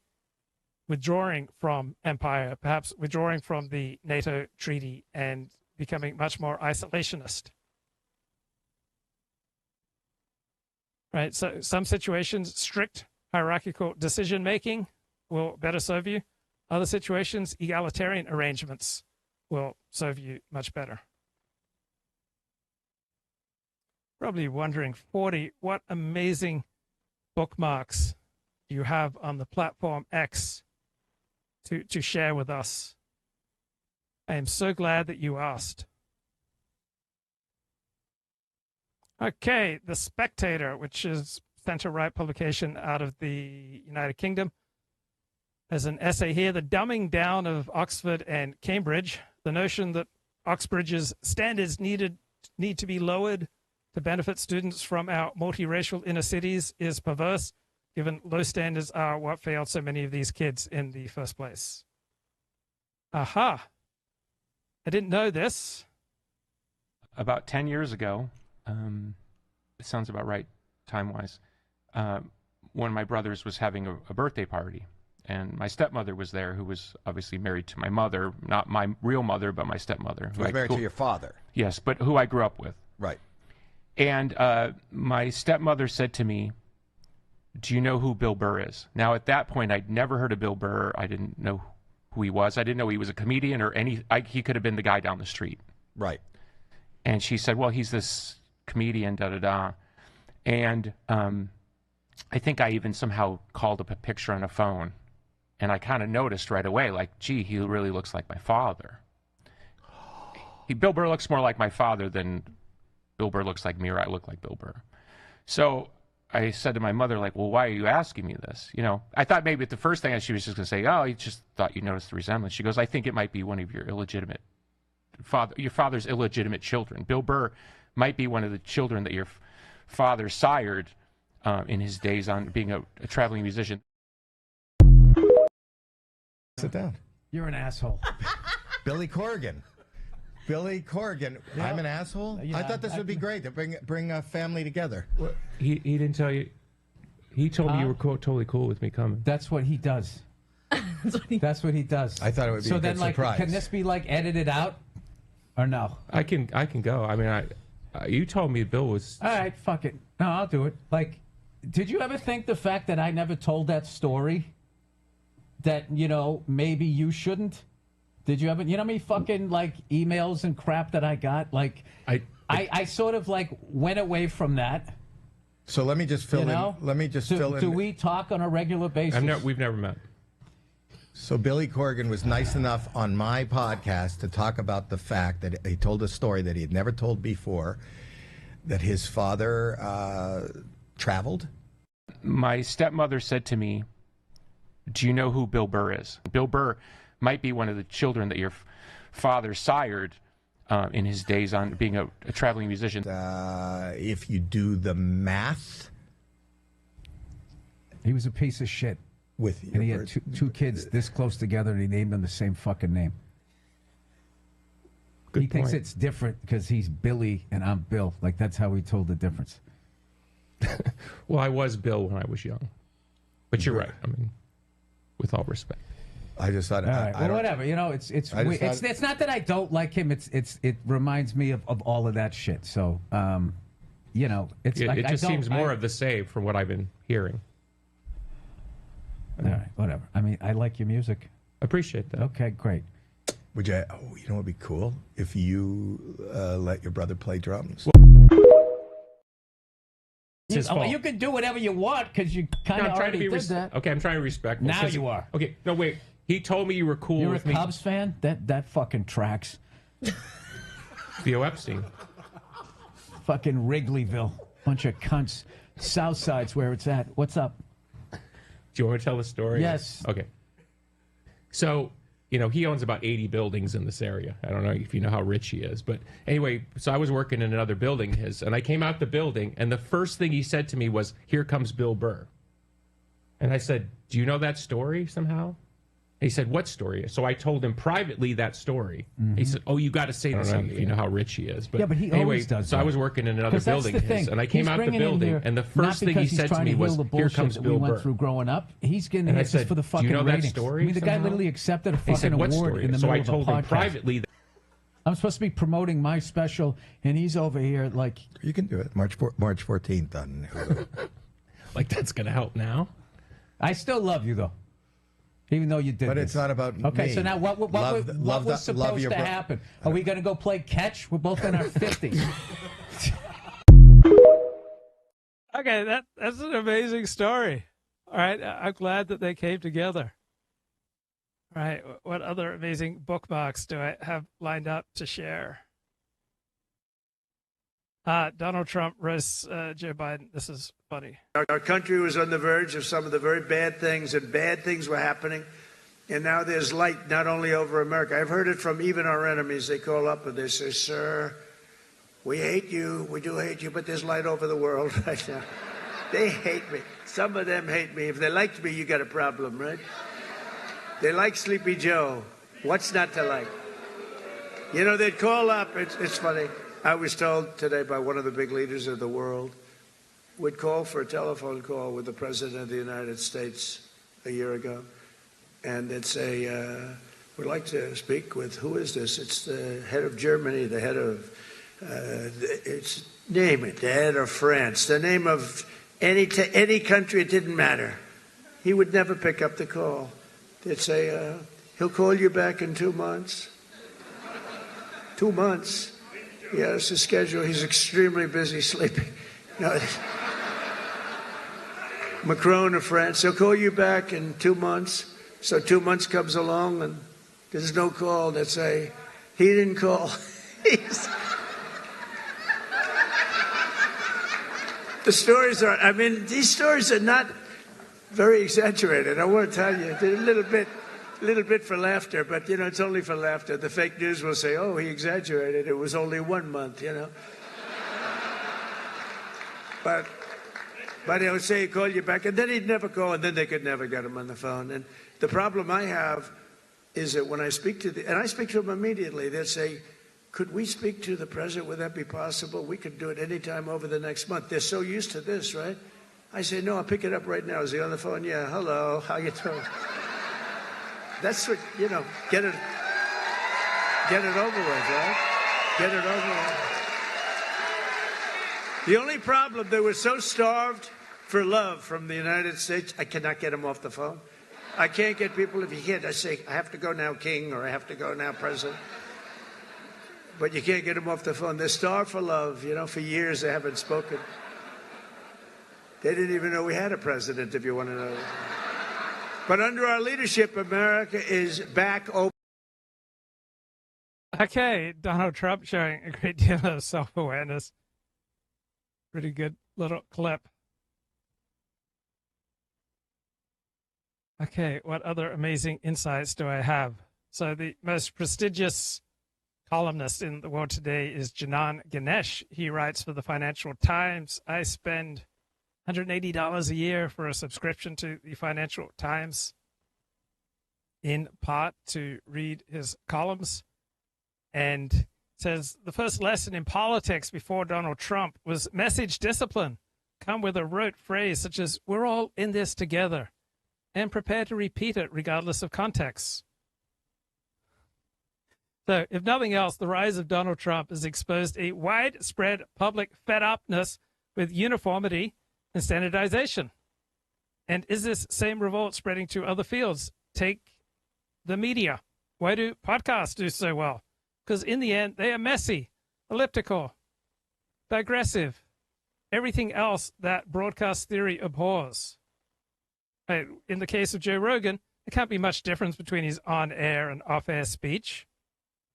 withdrawing from empire, perhaps withdrawing from the NATO treaty and becoming much more isolationist. Right? So some situations, strict hierarchical decision-making will better serve you. Other situations, egalitarian arrangements will serve you much better. Probably wondering, 40, what amazing bookmarks you have on the platform X to share with us. I am so glad that you asked. Okay, The Spectator, which is center-right publication out of the United Kingdom, has an essay here, The Dumbing Down of Oxford and Cambridge. The notion that Oxbridge's standards need to be lowered to benefit students from our multiracial inner cities is perverse, given low standards are what failed so many of these kids in the first place. Aha. I didn't know this. About 10 years ago, it sounds about right time-wise, one of my brothers was having a birthday party, and my stepmother was there, who was obviously married to my mother, not my real mother, but my stepmother. Who was married to your father. Yes, but who I grew up with. Right. And my stepmother said to me, "Do you know who Bill Burr is?" Now, at that point, I'd never heard of Bill Burr. I didn't know who he was. I didn't know he was a comedian or he could have been the guy down the street. Right. And she said, well, he's this comedian, da-da-da. And I think I even somehow called up a picture on a phone. And I kind of noticed right away, like, gee, he really looks like my father. Bill Burr looks more like my father than Bill Burr looks like me, or I look like Bill Burr. So I said to my mother, like, well, why are you asking me this? You know, I thought maybe the first thing she was just going to say, oh, he just thought you noticed the resemblance. She goes, I think it might be one of your your father's illegitimate children. Bill Burr might be one of the children that your father sired in his days on being a traveling musician. Sit down. You're an asshole. Billy Corgan. Billy Corgan. Yeah. I'm an asshole? Yeah, I thought this would be great to bring a family together. He didn't tell you. He told me you were totally cool with me coming. That's what he does. That's what he does. I thought it would be so a then, good like, surprise. can this be like edited out, or no? I can go. I mean, you told me Bill was. All right, fuck it. No, I'll do it. Like, did you ever think the fact that I never told that story, that, you know, maybe you shouldn't? Did you ever, you know how many fucking, like, emails and crap that I got? Like, I sort of, like, went away from that. So let me just fill You know? in. Let me just fill in. Do we talk on a regular basis? We've never met. So Billy Corgan was nice enough on my podcast to talk about the fact that he told a story that he had never told before, that his father traveled. My stepmother said to me, "Do you know who Bill Burr is? Bill Burr might be one of the children that your father sired in his days on being a traveling musician." If you do the math, he was a piece of shit. And he had two kids this close together, and he named them the same fucking name. He thinks it's different because he's Billy and I'm Bill. Like, that's how he told the difference. Well, I was Bill when I was young. But you're right. I mean, with all respect. I just thought. All right, well, whatever. You know, it's not that I don't like him. It reminds me of all of that shit. So, you know, it's like, it just seems more of the same from what I've been hearing. All right, whatever. I mean, I like your music. Appreciate that. Okay, great. Would you? Oh, you know what would be cool if you let your brother play drums. You can do whatever you want because you kind of already did that. Okay, I'm trying to be respectful. Now you are. Okay, no, wait. He told me you were cool You're with a me. Cubs fan? That fucking tracks. Theo Epstein. Fucking Wrigleyville. Bunch of cunts. Southside's where it's at. What's up? Do you want me to tell the story? Yes. Okay. So, you know, he owns about 80 buildings in this area. I don't know if you know how rich he is. But anyway, so I was working in another building of his, and I came out the building, and the first thing he said to me was, "Here comes Bill Burr." And I said, "Do you know that story somehow?" He said, "What story?" So I told him privately that story. He said, "Oh, you got to say this if you know how rich he is." But yeah, but he anyway, always does so that. I was working in another building, and I came out the building, and the first thing he said to me was, "Here comes Bill we went Burr." through growing up. He's getting And I hit just said, for the "Do fucking you know that ratings." story I mean, the guy somehow? literally accepted a He fucking said, "What award story?" in the So middle I of told a him podcast. privately that I'm supposed to be promoting my special, and he's over here like. You can do it. March 14th on Hulu. Like, that's going to help now? I still love you, though. Even though you did But this. it's not about Okay, me. so now what was supposed to happen? Are we going to go play catch? We're both in our 50s. Okay, that's an amazing story. All right, I'm glad that they came together. All right, what other amazing bookmarks do I have lined up to share? Donald Trump roasts Joe Biden. This is funny. Our country was on the verge of some of the very bad things, and bad things were happening. And now there's light not only over America. I've heard it from even our enemies. They call up and they say, "Sir, we hate you. We do hate you, but there's light over the world right now." They hate me. Some of them hate me. If they liked me, you got a problem, right? They like Sleepy Joe. What's not to like? You know, they'd call up. It's funny. I was told today by one of the big leaders of the world, would call for a telephone call with the President of the United States a year ago. And they'd say, "We'd like to speak with, who is this?" It's the head of Germany, the head of, name it, the head of France, the name of any country, it didn't matter. He would never pick up the call. They'd say, "He'll call you back in 2 months." 2 months. Yeah, it's his schedule. He's extremely busy sleeping. No. Macron of France, he'll call you back in 2 months. So 2 months comes along and there's no call. They say, "He didn't call." The stories are, I mean, these stories are not very exaggerated. I want to tell you, they're a little bit for laughter, but, you know, it's only for laughter. The fake news will say, "Oh, he exaggerated. It was only 1 month," you know. But he would say he'd call you back, and then he'd never call, and then they could never get him on the phone. And the problem I have is that when I speak to and I speak to them immediately, they'll say, could we speak to the president? Would that be possible? We could do it anytime over the next month. They're so used to this, right? I say, no, I'll pick it up right now. Is he on the phone? Yeah, hello, how you doing? That's what, get it over with, right? Get it over with. The only problem, they were so starved for love from the United States, I cannot get them off the phone. I can't get people, if you can't, I say, I have to go now, King, or I have to go now, President. But you can't get them off the phone. They're starved for love. For years they haven't spoken. They didn't even know we had a president, if you want to know. But under our leadership, America is back open. Okay, Donald Trump showing a great deal of self-awareness. Pretty good little clip. Okay, what other amazing insights do I have? So the most prestigious columnist in the world today is Janan Ganesh. He writes for the Financial Times. I spend $180 a year for a subscription to the Financial Times, in part to read his columns. And says the first lesson in politics before Donald Trump was message discipline. Come with a rote phrase such as, we're all in this together, and prepare to repeat it regardless of context. So, if nothing else, the rise of Donald Trump has exposed a widespread public fed-upness with uniformity and standardization. And is this same revolt spreading to other fields? Take the media. Why do podcasts do so well? Because in the end, they are messy, elliptical, digressive, everything else that broadcast theory abhors. In the case of Joe Rogan, there can't be much difference between his on-air and off-air speech.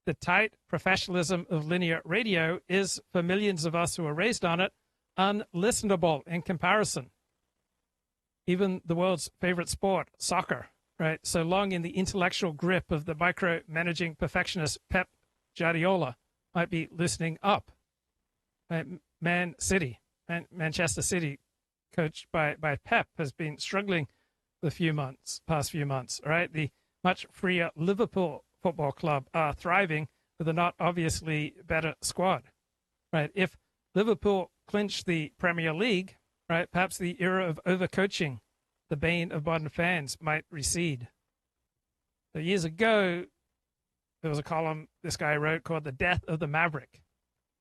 The tight professionalism of linear radio is, for millions of us who are raised on it, unlistenable in comparison. Even the world's favorite sport, soccer, right? So long in the intellectual grip of the micromanaging perfectionist Pep Guardiola, might be loosening up. Manchester City, coached by Pep, has been struggling the past few months. Right, the much freer Liverpool Football Club are thriving with a not obviously better squad. Right, if Liverpool clinched the Premier League, right, perhaps the era of overcoaching, the bane of modern fans, might recede. So years ago, there was a column this guy wrote called The Death of the Maverick.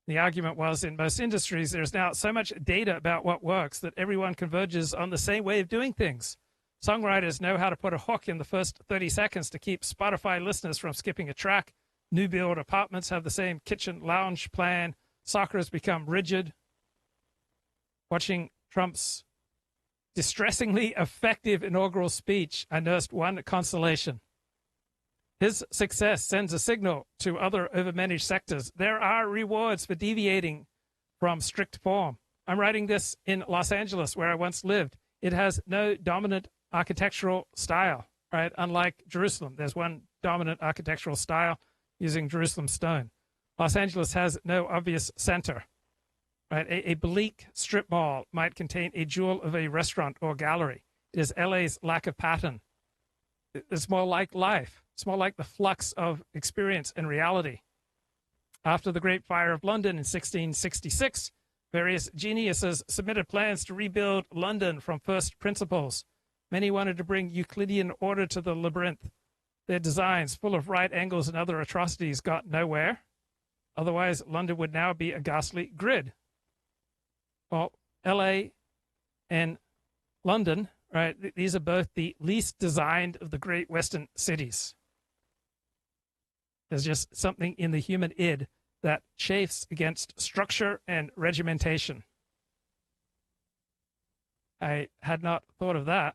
The argument was, in most industries, there's now so much data about what works that everyone converges on the same way of doing things. Songwriters know how to put a hook in the first 30 seconds to keep Spotify listeners from skipping a track. New build apartments have the same kitchen lounge plan. Soccer has become rigid. Watching Trump's distressingly effective inaugural speech, I nursed one consolation. His success sends a signal to other overmanaged sectors. There are rewards for deviating from strict form. I'm writing this in Los Angeles, where I once lived. It has no dominant architectural style, right? Unlike Jerusalem, there's one dominant architectural style using Jerusalem stone. Los Angeles has no obvious center, right? A bleak strip mall might contain a jewel of a restaurant or gallery. It is LA's lack of pattern. It's more like life. It's more like the flux of experience and reality. After the Great Fire of London in 1666, various geniuses submitted plans to rebuild London from first principles. Many wanted to bring Euclidean order to the labyrinth. Their designs, full of right angles and other atrocities, got nowhere. Otherwise, London would now be a ghastly grid. Well, LA and London, right, these are both the least designed of the great Western cities. There's just something in the human id that chafes against structure and regimentation. I had not thought of that.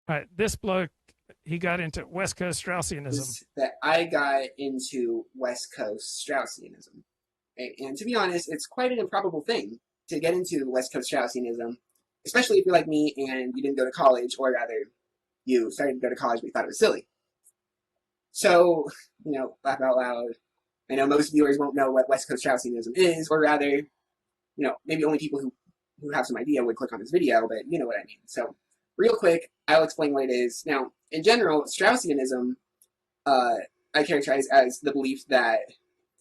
All right, this bloke, he got into West Coast Straussianism. That I got into West Coast Straussianism. And to be honest, it's quite an improbable thing to get into West Coast Straussianism, especially if you're like me and you didn't go to college, or rather, you started to go to college but you thought it was silly. So, laugh out loud. I know most viewers won't know what West Coast Straussianism is, or rather, maybe only people who have some idea would click on this video, but you know what I mean. So real quick, I'll explain what it is. Now, in general, Straussianism, I characterize as the belief that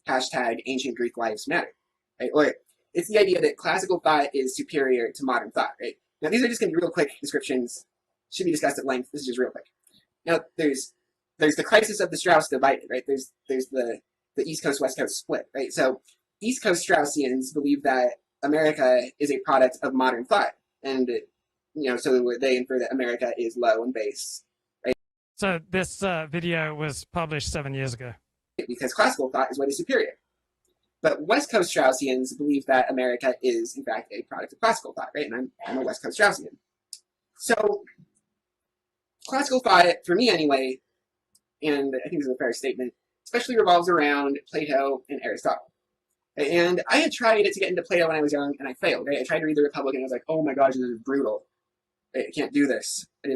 #ancient Greek lives matter, right? Or it's the idea that classical thought is superior to modern thought, right? Now, these are just going to be real quick descriptions, should be discussed at length. This is just real quick. Now, there's the crisis of the Strauss divided, right? There's the East Coast, West Coast split, right? So East Coast Straussians believe that America is a product of modern thought. And, so they infer that America is low and base, right? So this video was published 7 years ago. Because classical thought is what is superior. But West Coast Straussians believe that America is, in fact, a product of classical thought, right? And I'm a West Coast Straussian. So classical thought, for me anyway, and I think this is a fair statement, especially revolves around Plato and Aristotle. And I had tried to get into Plato when I was young, and I failed. Right? I tried to read the Republic, and I was like, oh my gosh, this is brutal. I can't do this. I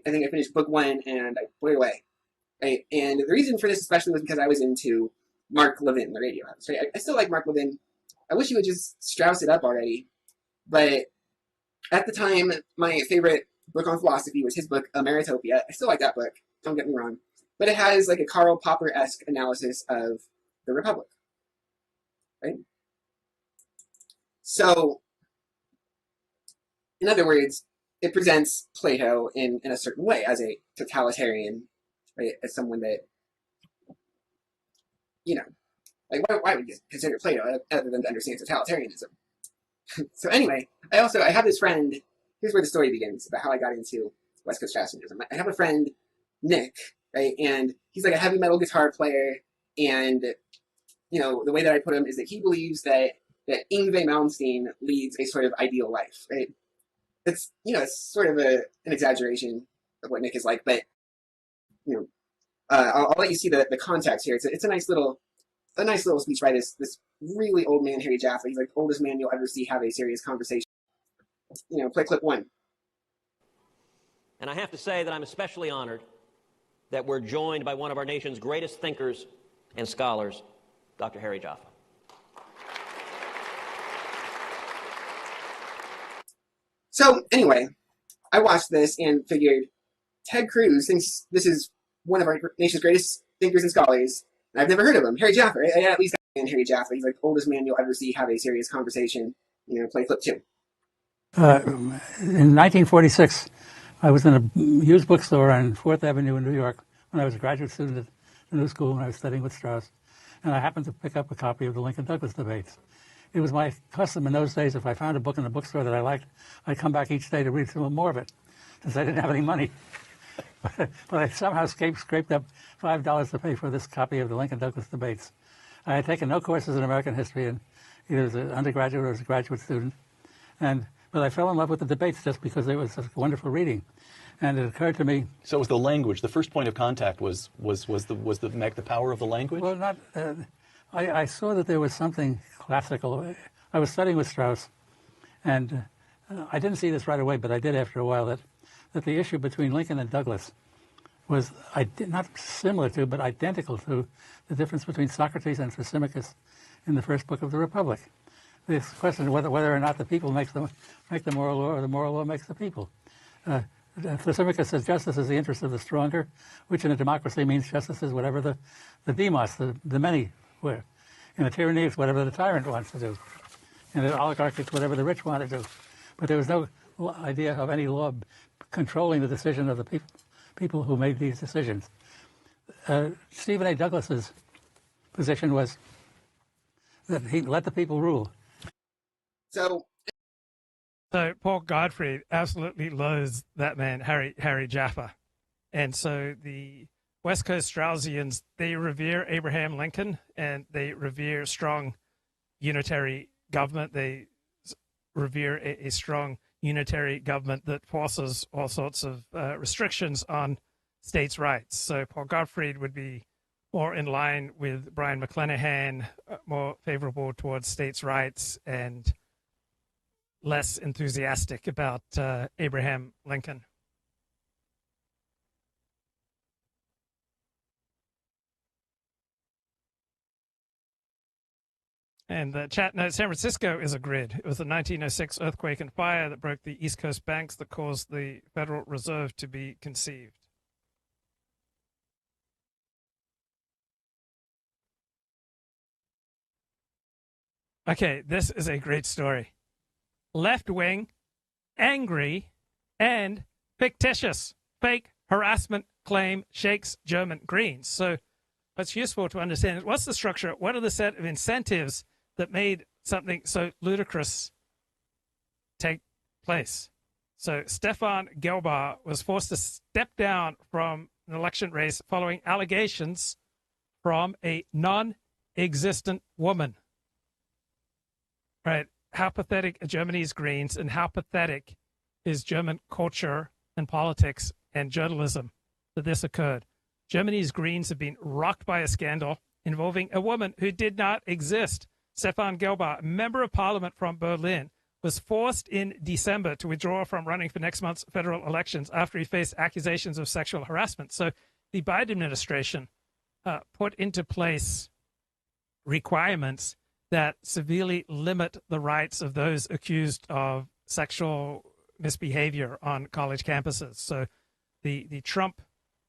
think I finished book 1, and I put it away. Right? And the reason for this especially was because I was into Mark Levin, the radio host. Right? I still like Mark Levin. I wish he would just Strauss it up already. But at the time, my favorite book on philosophy was his book, Meritopia. I still like that book, don't get me wrong. But it has like a Karl Popper-esque analysis of the Republic. Right? So, in other words, it presents Plato in a certain way as a totalitarian, right? As someone that, like why would you consider Plato other than to understand totalitarianism? So anyway, I have this friend. Here's where the story begins about how I got into West Coast Straussianism. I have a friend, Nick, right? And he's like a heavy metal guitar player, and the way that I put him is that he believes that Yngwie Malmsteen leads a sort of ideal life, right? It's sort of an exaggeration of what Nick is like, but I'll let you see the context here. It's a nice little speech by this really old man, Harry Jaffa. He's like the oldest man you'll ever see have a serious conversation. Play clip 1. And I have to say that I'm especially honored that we're joined by one of our nation's greatest thinkers and scholars, Dr. Harry Jaffa. So anyway, I watched this and figured Ted Cruz thinks this is one of our nation's greatest thinkers and scholars. And I've never heard of him. Harry Jaffa, right? I at least got Harry Jaffa. He's like the oldest man you'll ever see have a serious conversation. Play clip 2. In 1946, I was in a used bookstore on 4th Avenue in New York when I was a graduate student at the New School and I was studying with Strauss. And I happened to pick up a copy of the Lincoln-Douglas debates. It was my custom in those days, if I found a book in the bookstore that I liked, I'd come back each day to read some more of it, since I didn't have any money. But I somehow scraped up $5 to pay for this copy of the Lincoln-Douglas debates. I had taken no courses in American history, either as an undergraduate or as a graduate student. But I fell in love with the debates just because it was such wonderful reading. And it occurred to me. So it was the language. The first point of contact was the power of the language? Well, not. I saw that there was something classical. I was studying with Strauss, and I didn't see this right away, but I did after a while, that the issue between Lincoln and Douglas was not similar to, but identical to the difference between Socrates and Thrasymachus in the first book of the Republic. This question of whether or not the people make the moral law or the moral law makes the people. Thrasymachus says justice is the interest of the stronger, which in a democracy means justice is whatever the demos, the many were. In a tyranny, it's whatever the tyrant wants to do. In an oligarchy, it's whatever the rich want to do. But there was no idea of any law controlling the decision of the people who made these decisions. Stephen A. Douglas's position was that he let the people rule. So Paul Gottfried absolutely loathes that man, Harry Jaffa. And so the West Coast Straussians, they revere Abraham Lincoln and they revere strong unitary government. They revere a strong unitary government that forces all sorts of restrictions on states' rights. So Paul Gottfried would be more in line with Brian McClanahan, more favorable towards states' rights and less enthusiastic about Abraham Lincoln. And the chat note, San Francisco is a grid. It was the 1906 earthquake and fire that broke the East Coast banks that caused the Federal Reserve to be conceived. Okay, this is a great story. Left wing, angry, and fictitious. Fake harassment claim shakes German Greens. So what's useful to understand is what's the structure? What are the set of incentives that made something so ludicrous take place? So Stefan Gelbar was forced to step down from an election race following allegations from a non-existent woman. Right? How pathetic are Germany's Greens, and how pathetic is German culture and politics and journalism that this occurred. Germany's Greens have been rocked by a scandal involving a woman who did not exist. Stefan Gelbar, a member of parliament from Berlin, was forced in December to withdraw from running for next month's federal elections after he faced accusations of sexual harassment. So the Biden administration put into place requirements that severely limit the rights of those accused of sexual misbehavior on college campuses. So the Trump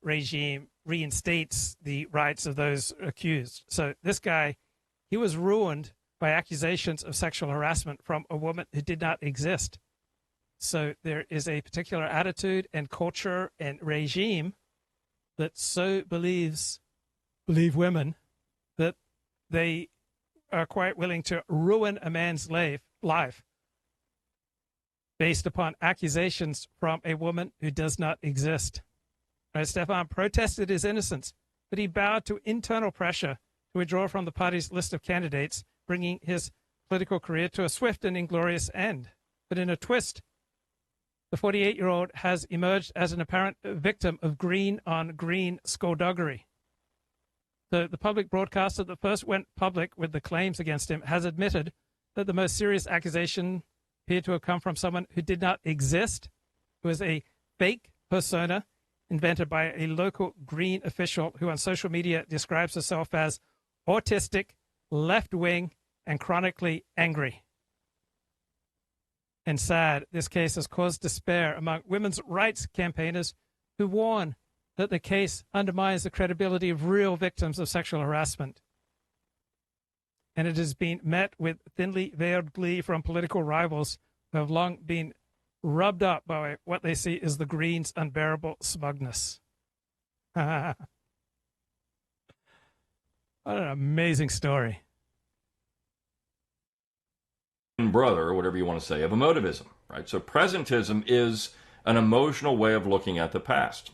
regime reinstates the rights of those accused. So this guy, he was ruined by accusations of sexual harassment from a woman who did not exist. So there is a particular attitude and culture and regime that so believe women that they are quite willing to ruin a man's life based upon accusations from a woman who does not exist. Right, Stefan protested his innocence, but he bowed to internal pressure to withdraw from the party's list of candidates, bringing his political career to a swift and inglorious end. But in a twist, the 48-year-old has emerged as an apparent victim of green-on-green skullduggery. The public broadcaster that first went public with the claims against him has admitted that the most serious accusation appeared to have come from someone who did not exist. It was a fake persona invented by a local Green official who on social media describes herself as autistic, left-wing, and chronically angry. And sad, this case has caused despair among women's rights campaigners who warn that the case undermines the credibility of real victims of sexual harassment. And it has been met with thinly veiled glee from political rivals who have long been rubbed up by what they see as the Greens' unbearable smugness. What an amazing story. Brother, or whatever you want to say, of emotivism, right? So presentism is an emotional way of looking at the past.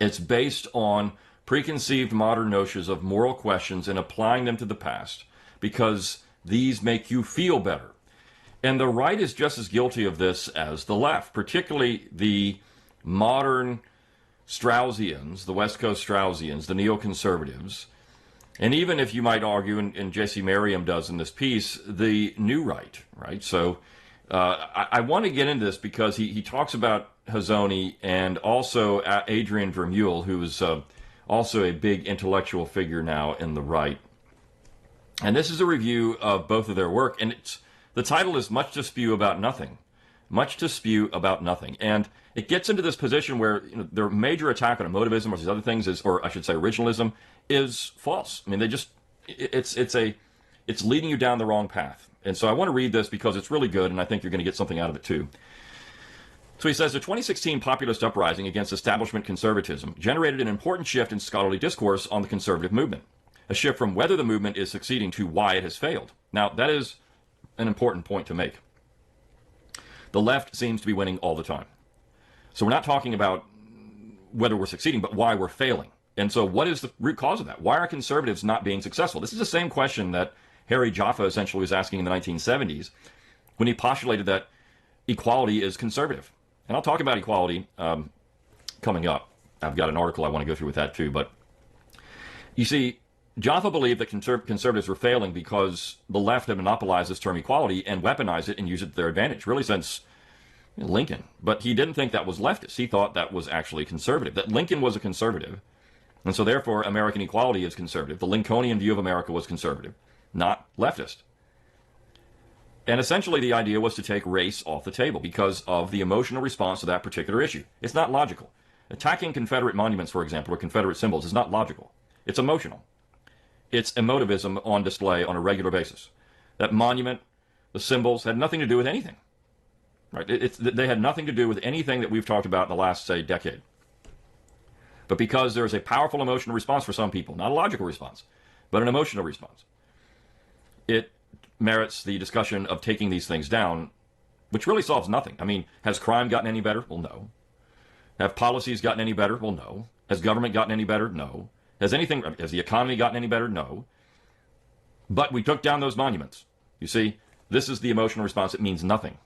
It's based on preconceived modern notions of moral questions and applying them to the past because these make you feel better. And the right is just as guilty of this as the left, particularly the modern Straussians, the West Coast Straussians, the neoconservatives, and even if you might argue, and J.C. Merriam does in this piece, the new right, right? So I want to get into this because he talks about Hazony and also Adrian Vermeule, who is also a big intellectual figure now in the right. And this is a review of both of their work, and the title is Much to Spew About Nothing. Much to Spew About Nothing. And it gets into this position where their major attack on emotivism or these other things is, or I should say originalism, is false. I mean, it's leading you down the wrong path. And so I want to read this because it's really good, and I think you're going to get something out of it too. So he says, the 2016 populist uprising against establishment conservatism generated an important shift in scholarly discourse on the conservative movement. A shift from whether the movement is succeeding to why it has failed. Now, that is an important point to make. The left seems to be winning all the time. So we're not talking about whether we're succeeding, but why we're failing. And so what is the root cause of that? Why are conservatives not being successful? This is the same question that Harry Jaffa essentially was asking in the 1970s when he postulated that equality is conservative. And I'll talk about equality coming up. I've got an article I want to go through with that too. But you see, Jaffa believed that conservatives were failing because the left had monopolized this term equality and weaponized it and used it to their advantage, really since Lincoln. But he didn't think that was leftist. He thought that was actually conservative, that Lincoln was a conservative. And so therefore, American equality is conservative. The Lincolnian view of America was conservative. not leftist. And essentially the idea was to take race off the table because of the emotional response to that particular issue. It's not logical. Attacking Confederate monuments, for example, or Confederate symbols is not logical. It's emotional. It's emotivism on display on a regular basis. That monument, the symbols, had nothing to do with anything. Right? They had nothing to do with anything that we've talked about in the last, say, decade. But because there is a powerful emotional response for some people, not a logical response, but an emotional response, it merits the discussion of taking these things down, which really solves nothing. I mean, has crime gotten any better? Well, no. Have policies gotten any better? Well, no. Has government gotten any better? No. Has the economy gotten any better? No. But we took down those monuments. You see, this is the emotional response. It means nothing.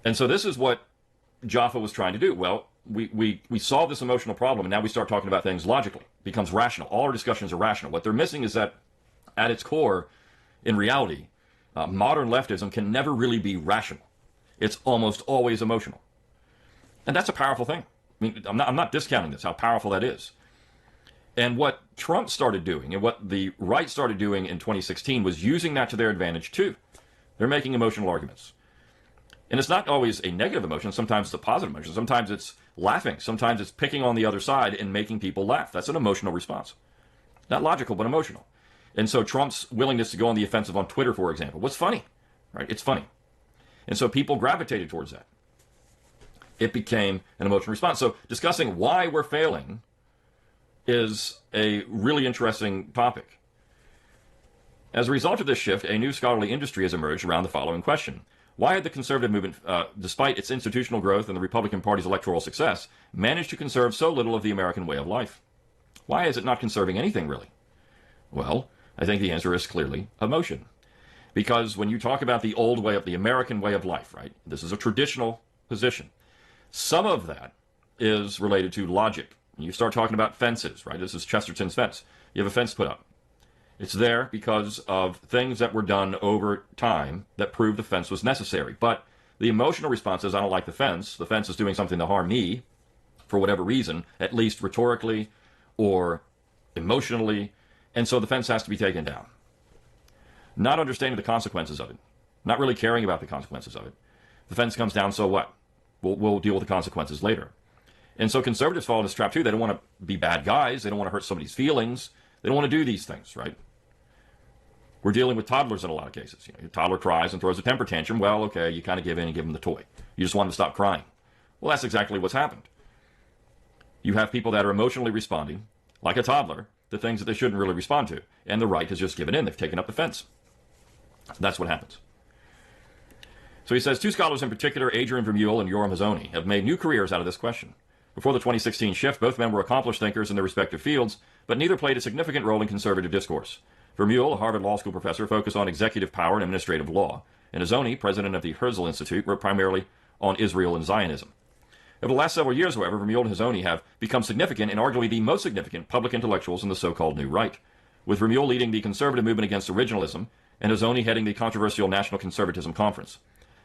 And so this is what Jaffa was trying to do. Well, we solve this emotional problem, and now we start talking about things logically. It becomes rational. All our discussions are rational. What they're missing is that at its core, in reality, modern leftism can never really be rational. It's almost always emotional. And that's a powerful thing. I mean, I'm not discounting this, how powerful that is. And what Trump started doing and what the right started doing in 2016 was using that to their advantage too. They're making emotional arguments. And it's not always a negative emotion. Sometimes it's a positive emotion. Sometimes it's laughing. Sometimes it's picking on the other side and making people laugh. That's an emotional response. Not logical, but emotional. And so Trump's willingness to go on the offensive on Twitter, for example, was funny. Right? It's funny. And so people gravitated towards that. It became an emotional response. So discussing why we're failing is a really interesting topic. As a result of this shift, a new scholarly industry has emerged around the following question. Why had the conservative movement, despite its institutional growth and the Republican Party's electoral success, managed to conserve so little of the American way of life? Why is it not conserving anything, really? Well, I think the answer is clearly emotion. Because when you talk about the old way of the American way of life, right, this is a traditional position. Some of that is related to logic. You start talking about fences, right? This is Chesterton's fence. You have a fence put up. It's there because of things that were done over time that proved the fence was necessary. But the emotional response is, I don't like the fence. The fence is doing something to harm me for whatever reason, at least rhetorically or emotionally. And so the fence has to be taken down. Not understanding the consequences of it. Not really caring about the consequences of it. The fence comes down, so what? We'll deal with the consequences later. And so conservatives fall in this trap too. They don't want to be bad guys. They don't want to hurt somebody's feelings. They don't want to do these things, right? We're dealing with toddlers in a lot of cases. You know, your toddler cries and throws a temper tantrum. Well, okay, you kind of give in and give them the toy. You just want them to stop crying. Well, that's exactly what's happened. You have people that are emotionally responding, like a toddler, to things that they shouldn't really respond to. And the right has just given in. They've taken up the fence. That's what happens. So he says, two scholars in particular, Adrian Vermeule and Yoram Hazony, have made new careers out of this question. Before the 2016 shift, both men were accomplished thinkers in their respective fields, but neither played a significant role in conservative discourse. Vermeule, a Harvard Law School professor, focused on executive power and administrative law, and Hazony, president of the Herzl Institute, wrote primarily on Israel and Zionism. Over the last several years, however, Vermeule and Hazony have become significant and arguably the most significant public intellectuals in the so-called New Right, with Vermeule leading the conservative movement against originalism and Hazony heading the controversial National Conservatism Conference.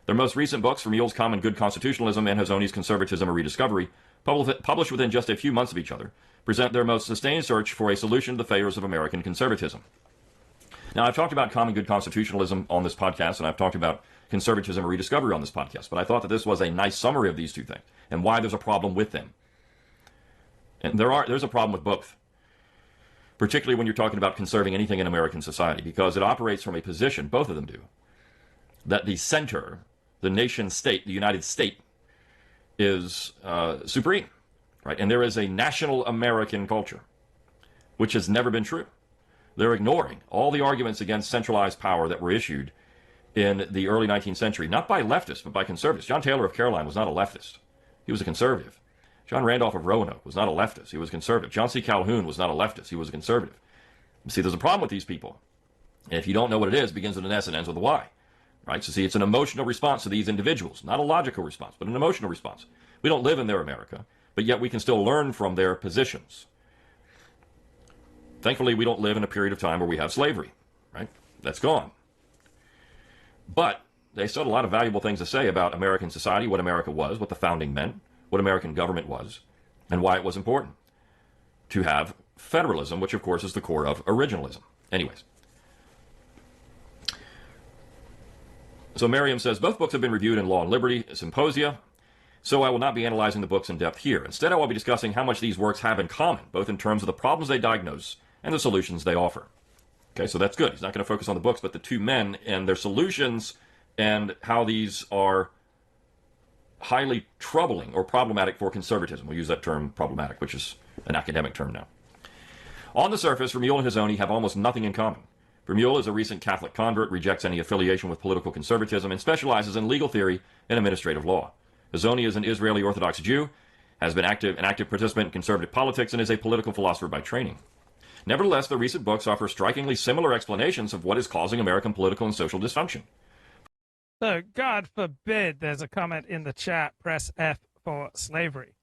Their most recent books, Vermeule's Common Good Constitutionalism and Hazony's Conservatism, a Rediscovery, published within just a few months of each other, present their most sustained search for a solution to the failures of American conservatism. Now, I've talked about Common Good Constitutionalism on this podcast, and I've talked about Conservatism, a Rediscovery on this podcast, but I thought that this was a nice summary of these two things and why there's a problem with them. And there's a problem with both, particularly when you're talking about conserving anything in American society, because it operates from a position, both of them do, that the center, the nation state, the United States, is supreme, right? And there is a national American culture, which has never been true. They're ignoring all the arguments against centralized power that were issued in the early 19th century, not by leftists, but by conservatives. John Taylor of Caroline was not a leftist. He was a conservative. John Randolph of Roanoke was not a leftist. He was conservative. John C. Calhoun was not a leftist. He was a conservative. See, there's a problem with these people. And if you don't know what it is, it begins with an S and ends with a Y. Right? So see, it's an emotional response to these individuals, not a logical response, but an emotional response. We don't live in their America, but yet we can still learn from their positions. Thankfully, we don't live in a period of time where we have slavery, right? That's gone. But they still had a lot of valuable things to say about American society, what America was, what the founding meant, what American government was, and why it was important to have federalism, which of course is the core of originalism. Anyways, So Merriam says, both books have been reviewed in Law and Liberty symposia, so I will not be analyzing the books in depth here. Instead, I will be discussing how much these works have in common, both in terms of the problems they diagnose and the solutions they offer. Okay, so that's good. He's not going to focus on the books, but the two men and their solutions and how these are highly troubling or problematic for conservatism. We'll use that term, problematic, which is an academic term now. On the surface, Vermeule and Hizoni have almost nothing in common. Vermeule is a recent Catholic convert, rejects any affiliation with political conservatism, and specializes in legal theory and administrative law. Hizoni is an Israeli Orthodox Jew, has been an active participant in conservative politics, and is a political philosopher by training. Nevertheless, the recent books offer strikingly similar explanations of what is causing American political and social dysfunction. So, God forbid there's a comment in the chat, press F for slavery.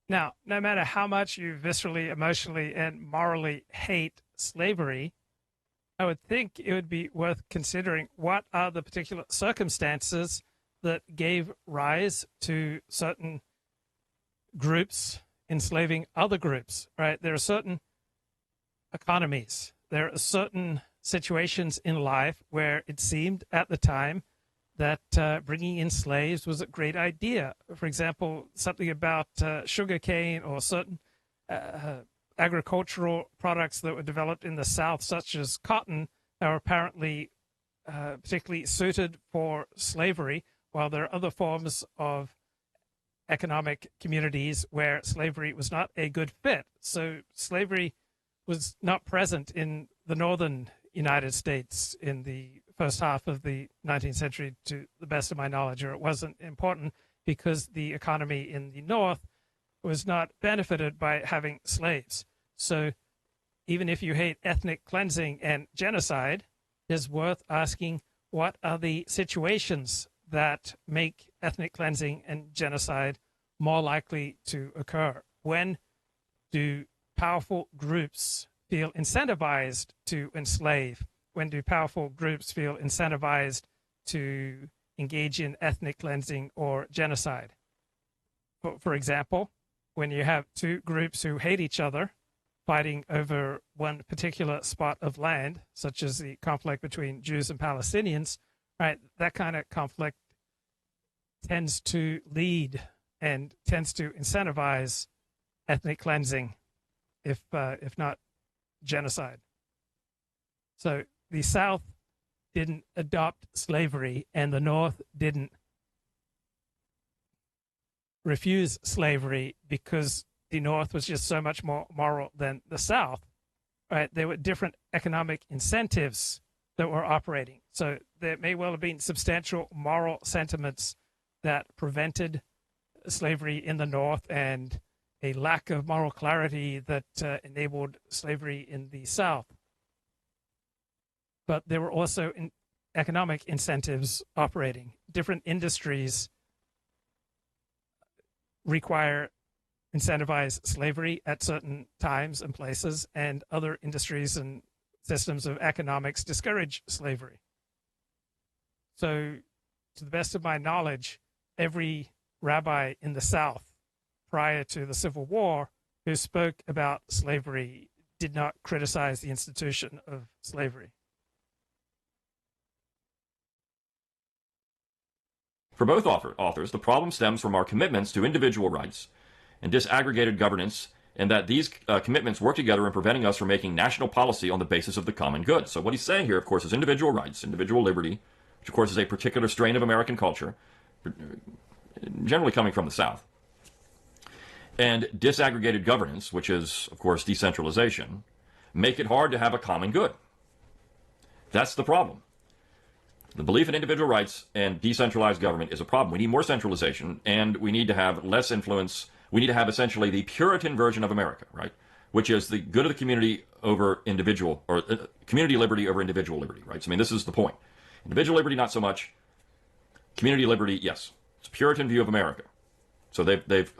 Now, no matter how much you viscerally, emotionally, and morally hate slavery, I would think it would be worth considering what are the particular circumstances that gave rise to certain groups enslaving other groups, right? There are certain economies, there are certain situations in life where it seemed at the time that bringing in slaves was a great idea. For example, something about sugarcane or certain agricultural products that were developed in the South, such as cotton, are apparently particularly suited for slavery, while there are other forms of economic communities where slavery was not a good fit. So slavery was not present in the northern United States in the first half of the 19th century, to the best of my knowledge, or it wasn't important because the economy in the North was not benefited by having slaves. So even if you hate ethnic cleansing and genocide, it's worth asking what are the situations that make ethnic cleansing and genocide more likely to occur? When do powerful groups feel incentivized to enslave? When do powerful groups feel incentivized to engage in ethnic cleansing or genocide? For example, when you have two groups who hate each other fighting over one particular spot of land, such as the conflict between Jews and Palestinians, right? That kind of conflict tends to lead and tends to incentivize ethnic cleansing, if not genocide. So the South didn't adopt slavery and the North didn't refuse slavery because the North was just so much more moral than the South, right? There were different economic incentives that were operating. So there may well have been substantial moral sentiments that prevented slavery in the North and a lack of moral clarity that enabled slavery in the South. But there were also economic incentives operating. Different industries incentivize slavery at certain times and places, and other industries and systems of economics discourage slavery. So, to the best of my knowledge, every rabbi in the South prior to the Civil War who spoke about slavery did not criticize the institution of slavery. For both authors, the problem stems from our commitments to individual rights and disaggregated governance, and that these commitments work together in preventing us from making national policy on the basis of the common good. So what he's saying here, of course, is individual rights, individual liberty, which of course is a particular strain of American culture, generally coming from the South, and disaggregated governance, which is, of course, decentralization, make it hard to have a common good. That's the problem. The belief in individual rights and decentralized government is a problem. We need more centralization, and we need to have less influence. We need to have essentially the Puritan version of America, right? Which is the good of the community over individual, or community liberty over individual liberty, right? So, I mean, this is the point. Individual liberty, not so much. Community liberty, yes. It's a Puritan view of America. So they've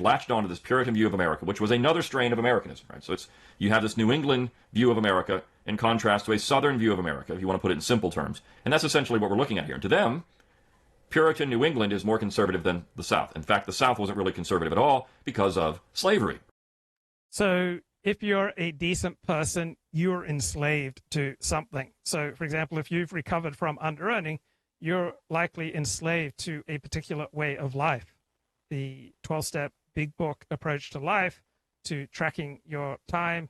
latched on to this Puritan view of America, which was another strain of Americanism, right? So you have this New England view of America in contrast to a Southern view of America, if you want to put it in simple terms. And that's essentially what we're looking at here. And to them, Puritan New England is more conservative than the South. In fact, the South wasn't really conservative at all because of slavery. So if you're a decent person, you're enslaved to something. So, for example, if you've recovered from under-earning, you're likely enslaved to a particular way of life. The 12-step big book approach to life, to tracking your time,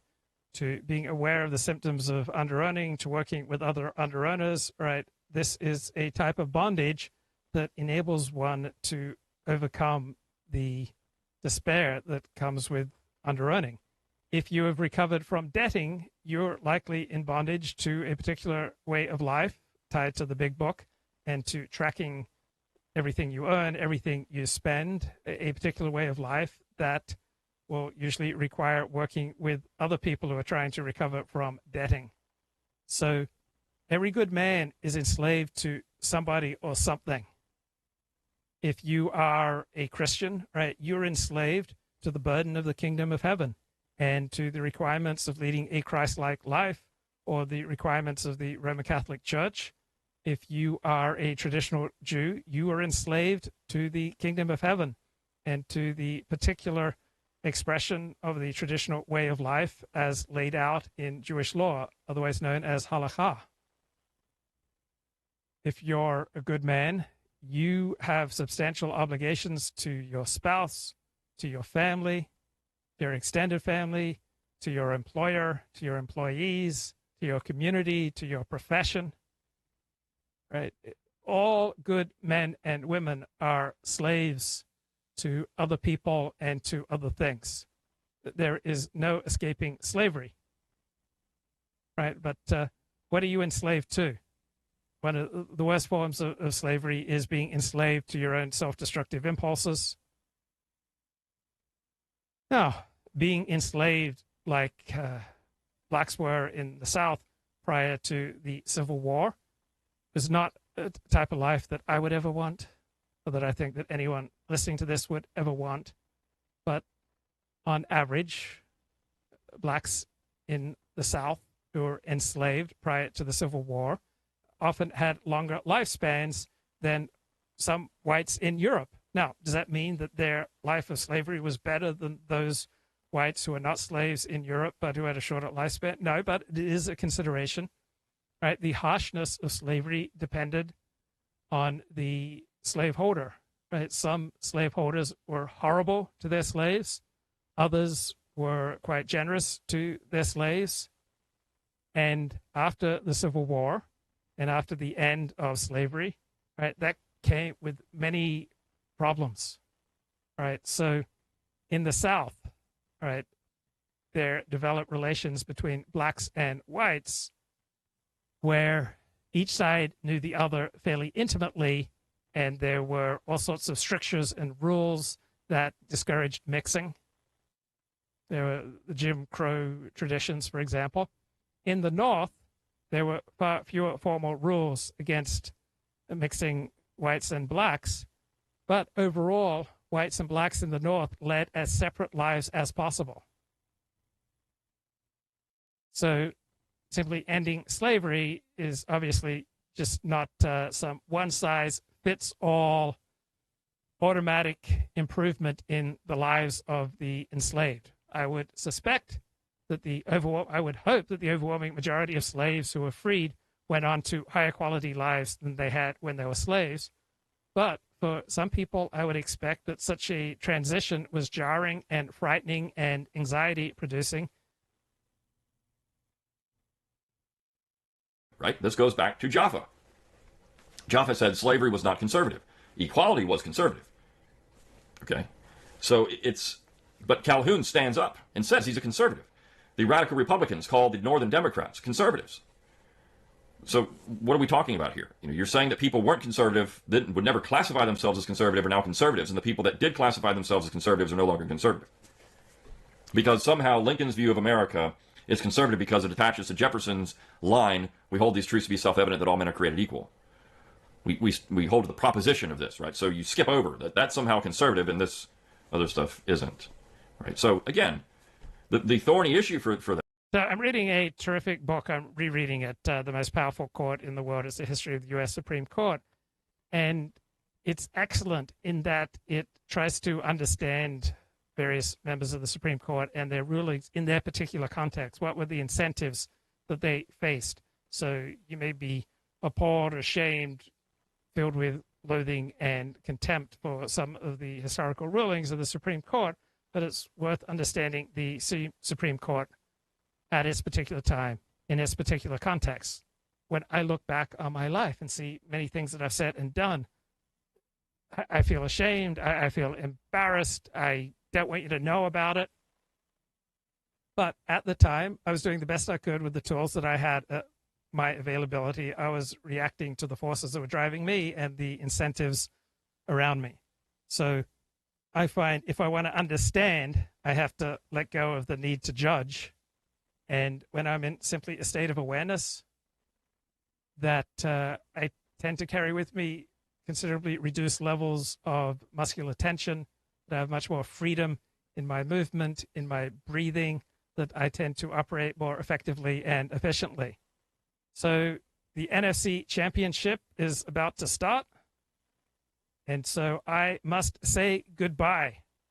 to being aware of the symptoms of underearning, to working with other underearners, right? This is a type of bondage that enables one to overcome the despair that comes with underearning. If you have recovered from debting, you're likely in bondage to a particular way of life tied to the big book and to tracking everything you earn, everything you spend, a particular way of life that will usually require working with other people who are trying to recover from debting. So every good man is enslaved to somebody or something. If you are a Christian, right, you're enslaved to the burden of the kingdom of heaven and to the requirements of leading a Christ-like life or the requirements of the Roman Catholic Church. If you are a traditional Jew, you are enslaved to the kingdom of heaven and to the particular expression of the traditional way of life as laid out in Jewish law, otherwise known as halakha. If you're a good man, you have substantial obligations to your spouse, to your family, your extended family, to your employer, to your employees, to your community, to your profession, right? All good men and women are slaves to other people and to other things. There is no escaping slavery, right? But what are you enslaved to? One of the worst forms of slavery is being enslaved to your own self-destructive impulses. Now, being enslaved like blacks were in the South prior to the Civil War is not a type of life that I would ever want, or that I think that anyone listening to this would ever want. But on average, blacks in the South who were enslaved prior to the Civil War often had longer lifespans than some whites in Europe. Now, does that mean that their life of slavery was better than those whites who were not slaves in Europe but who had a shorter lifespan? No, but it is a consideration, right? The harshness of slavery depended on the slaveholder, right? Some slaveholders were horrible to their slaves. Others were quite generous to their slaves. And after the Civil War and after the end of slavery, right, that came with many problems, right? So in the South, right, there developed relations between blacks and whites where each side knew the other fairly intimately, and there were all sorts of strictures and rules that discouraged mixing. There were the Jim Crow traditions, for example. In the North, there were far fewer formal rules against mixing whites and blacks, but overall, whites and blacks in the North led as separate lives as possible. So simply ending slavery is obviously just not some one-size-fits-all automatic improvement in the lives of the enslaved. I would suspect that I would hope that the overwhelming majority of slaves who were freed went on to higher quality lives than they had when they were slaves. But for some people, I would expect that such a transition was jarring and frightening and anxiety-producing. Right? This goes back to Jaffa. Jaffa said slavery was not conservative. Equality was conservative. Okay? So but Calhoun stands up and says he's a conservative. The radical Republicans called the Northern Democrats conservatives. So what are we talking about here? You're saying that people weren't conservative, that would never classify themselves as conservative, are now conservatives, and the people that did classify themselves as conservatives are no longer conservative. Because somehow Lincoln's view of America is conservative because it attaches to Jefferson's line, we hold these truths to be self-evident that all men are created equal. We hold to the proposition of this, right? So you skip over that's somehow conservative and this other stuff isn't. Right? So again, the thorny issue for that. So I'm reading a terrific book. I'm rereading it. The most powerful court in the world is the history of the U.S. Supreme Court. And it's excellent in that it tries to understand various members of the Supreme Court and their rulings in their particular context. What were the incentives that they faced? So you may be appalled or ashamed filled with loathing and contempt for some of the historical rulings of the Supreme Court, but it's worth understanding the Supreme Court at its particular time, in its particular context. When I look back on my life and see many things that I've said and done, I feel ashamed. I feel embarrassed. I don't want you to know about it. But at the time, I was doing the best I could with the tools that I had at my availability. I was reacting to the forces that were driving me and the incentives around me. So I find if I want to understand, I have to let go of the need to judge. And when I'm in simply a state of awareness, that I tend to carry with me considerably reduced levels of muscular tension, that I have much more freedom in my movement, in my breathing, that I tend to operate more effectively and efficiently. So the NFC Championship is about to start. And so I must say goodbye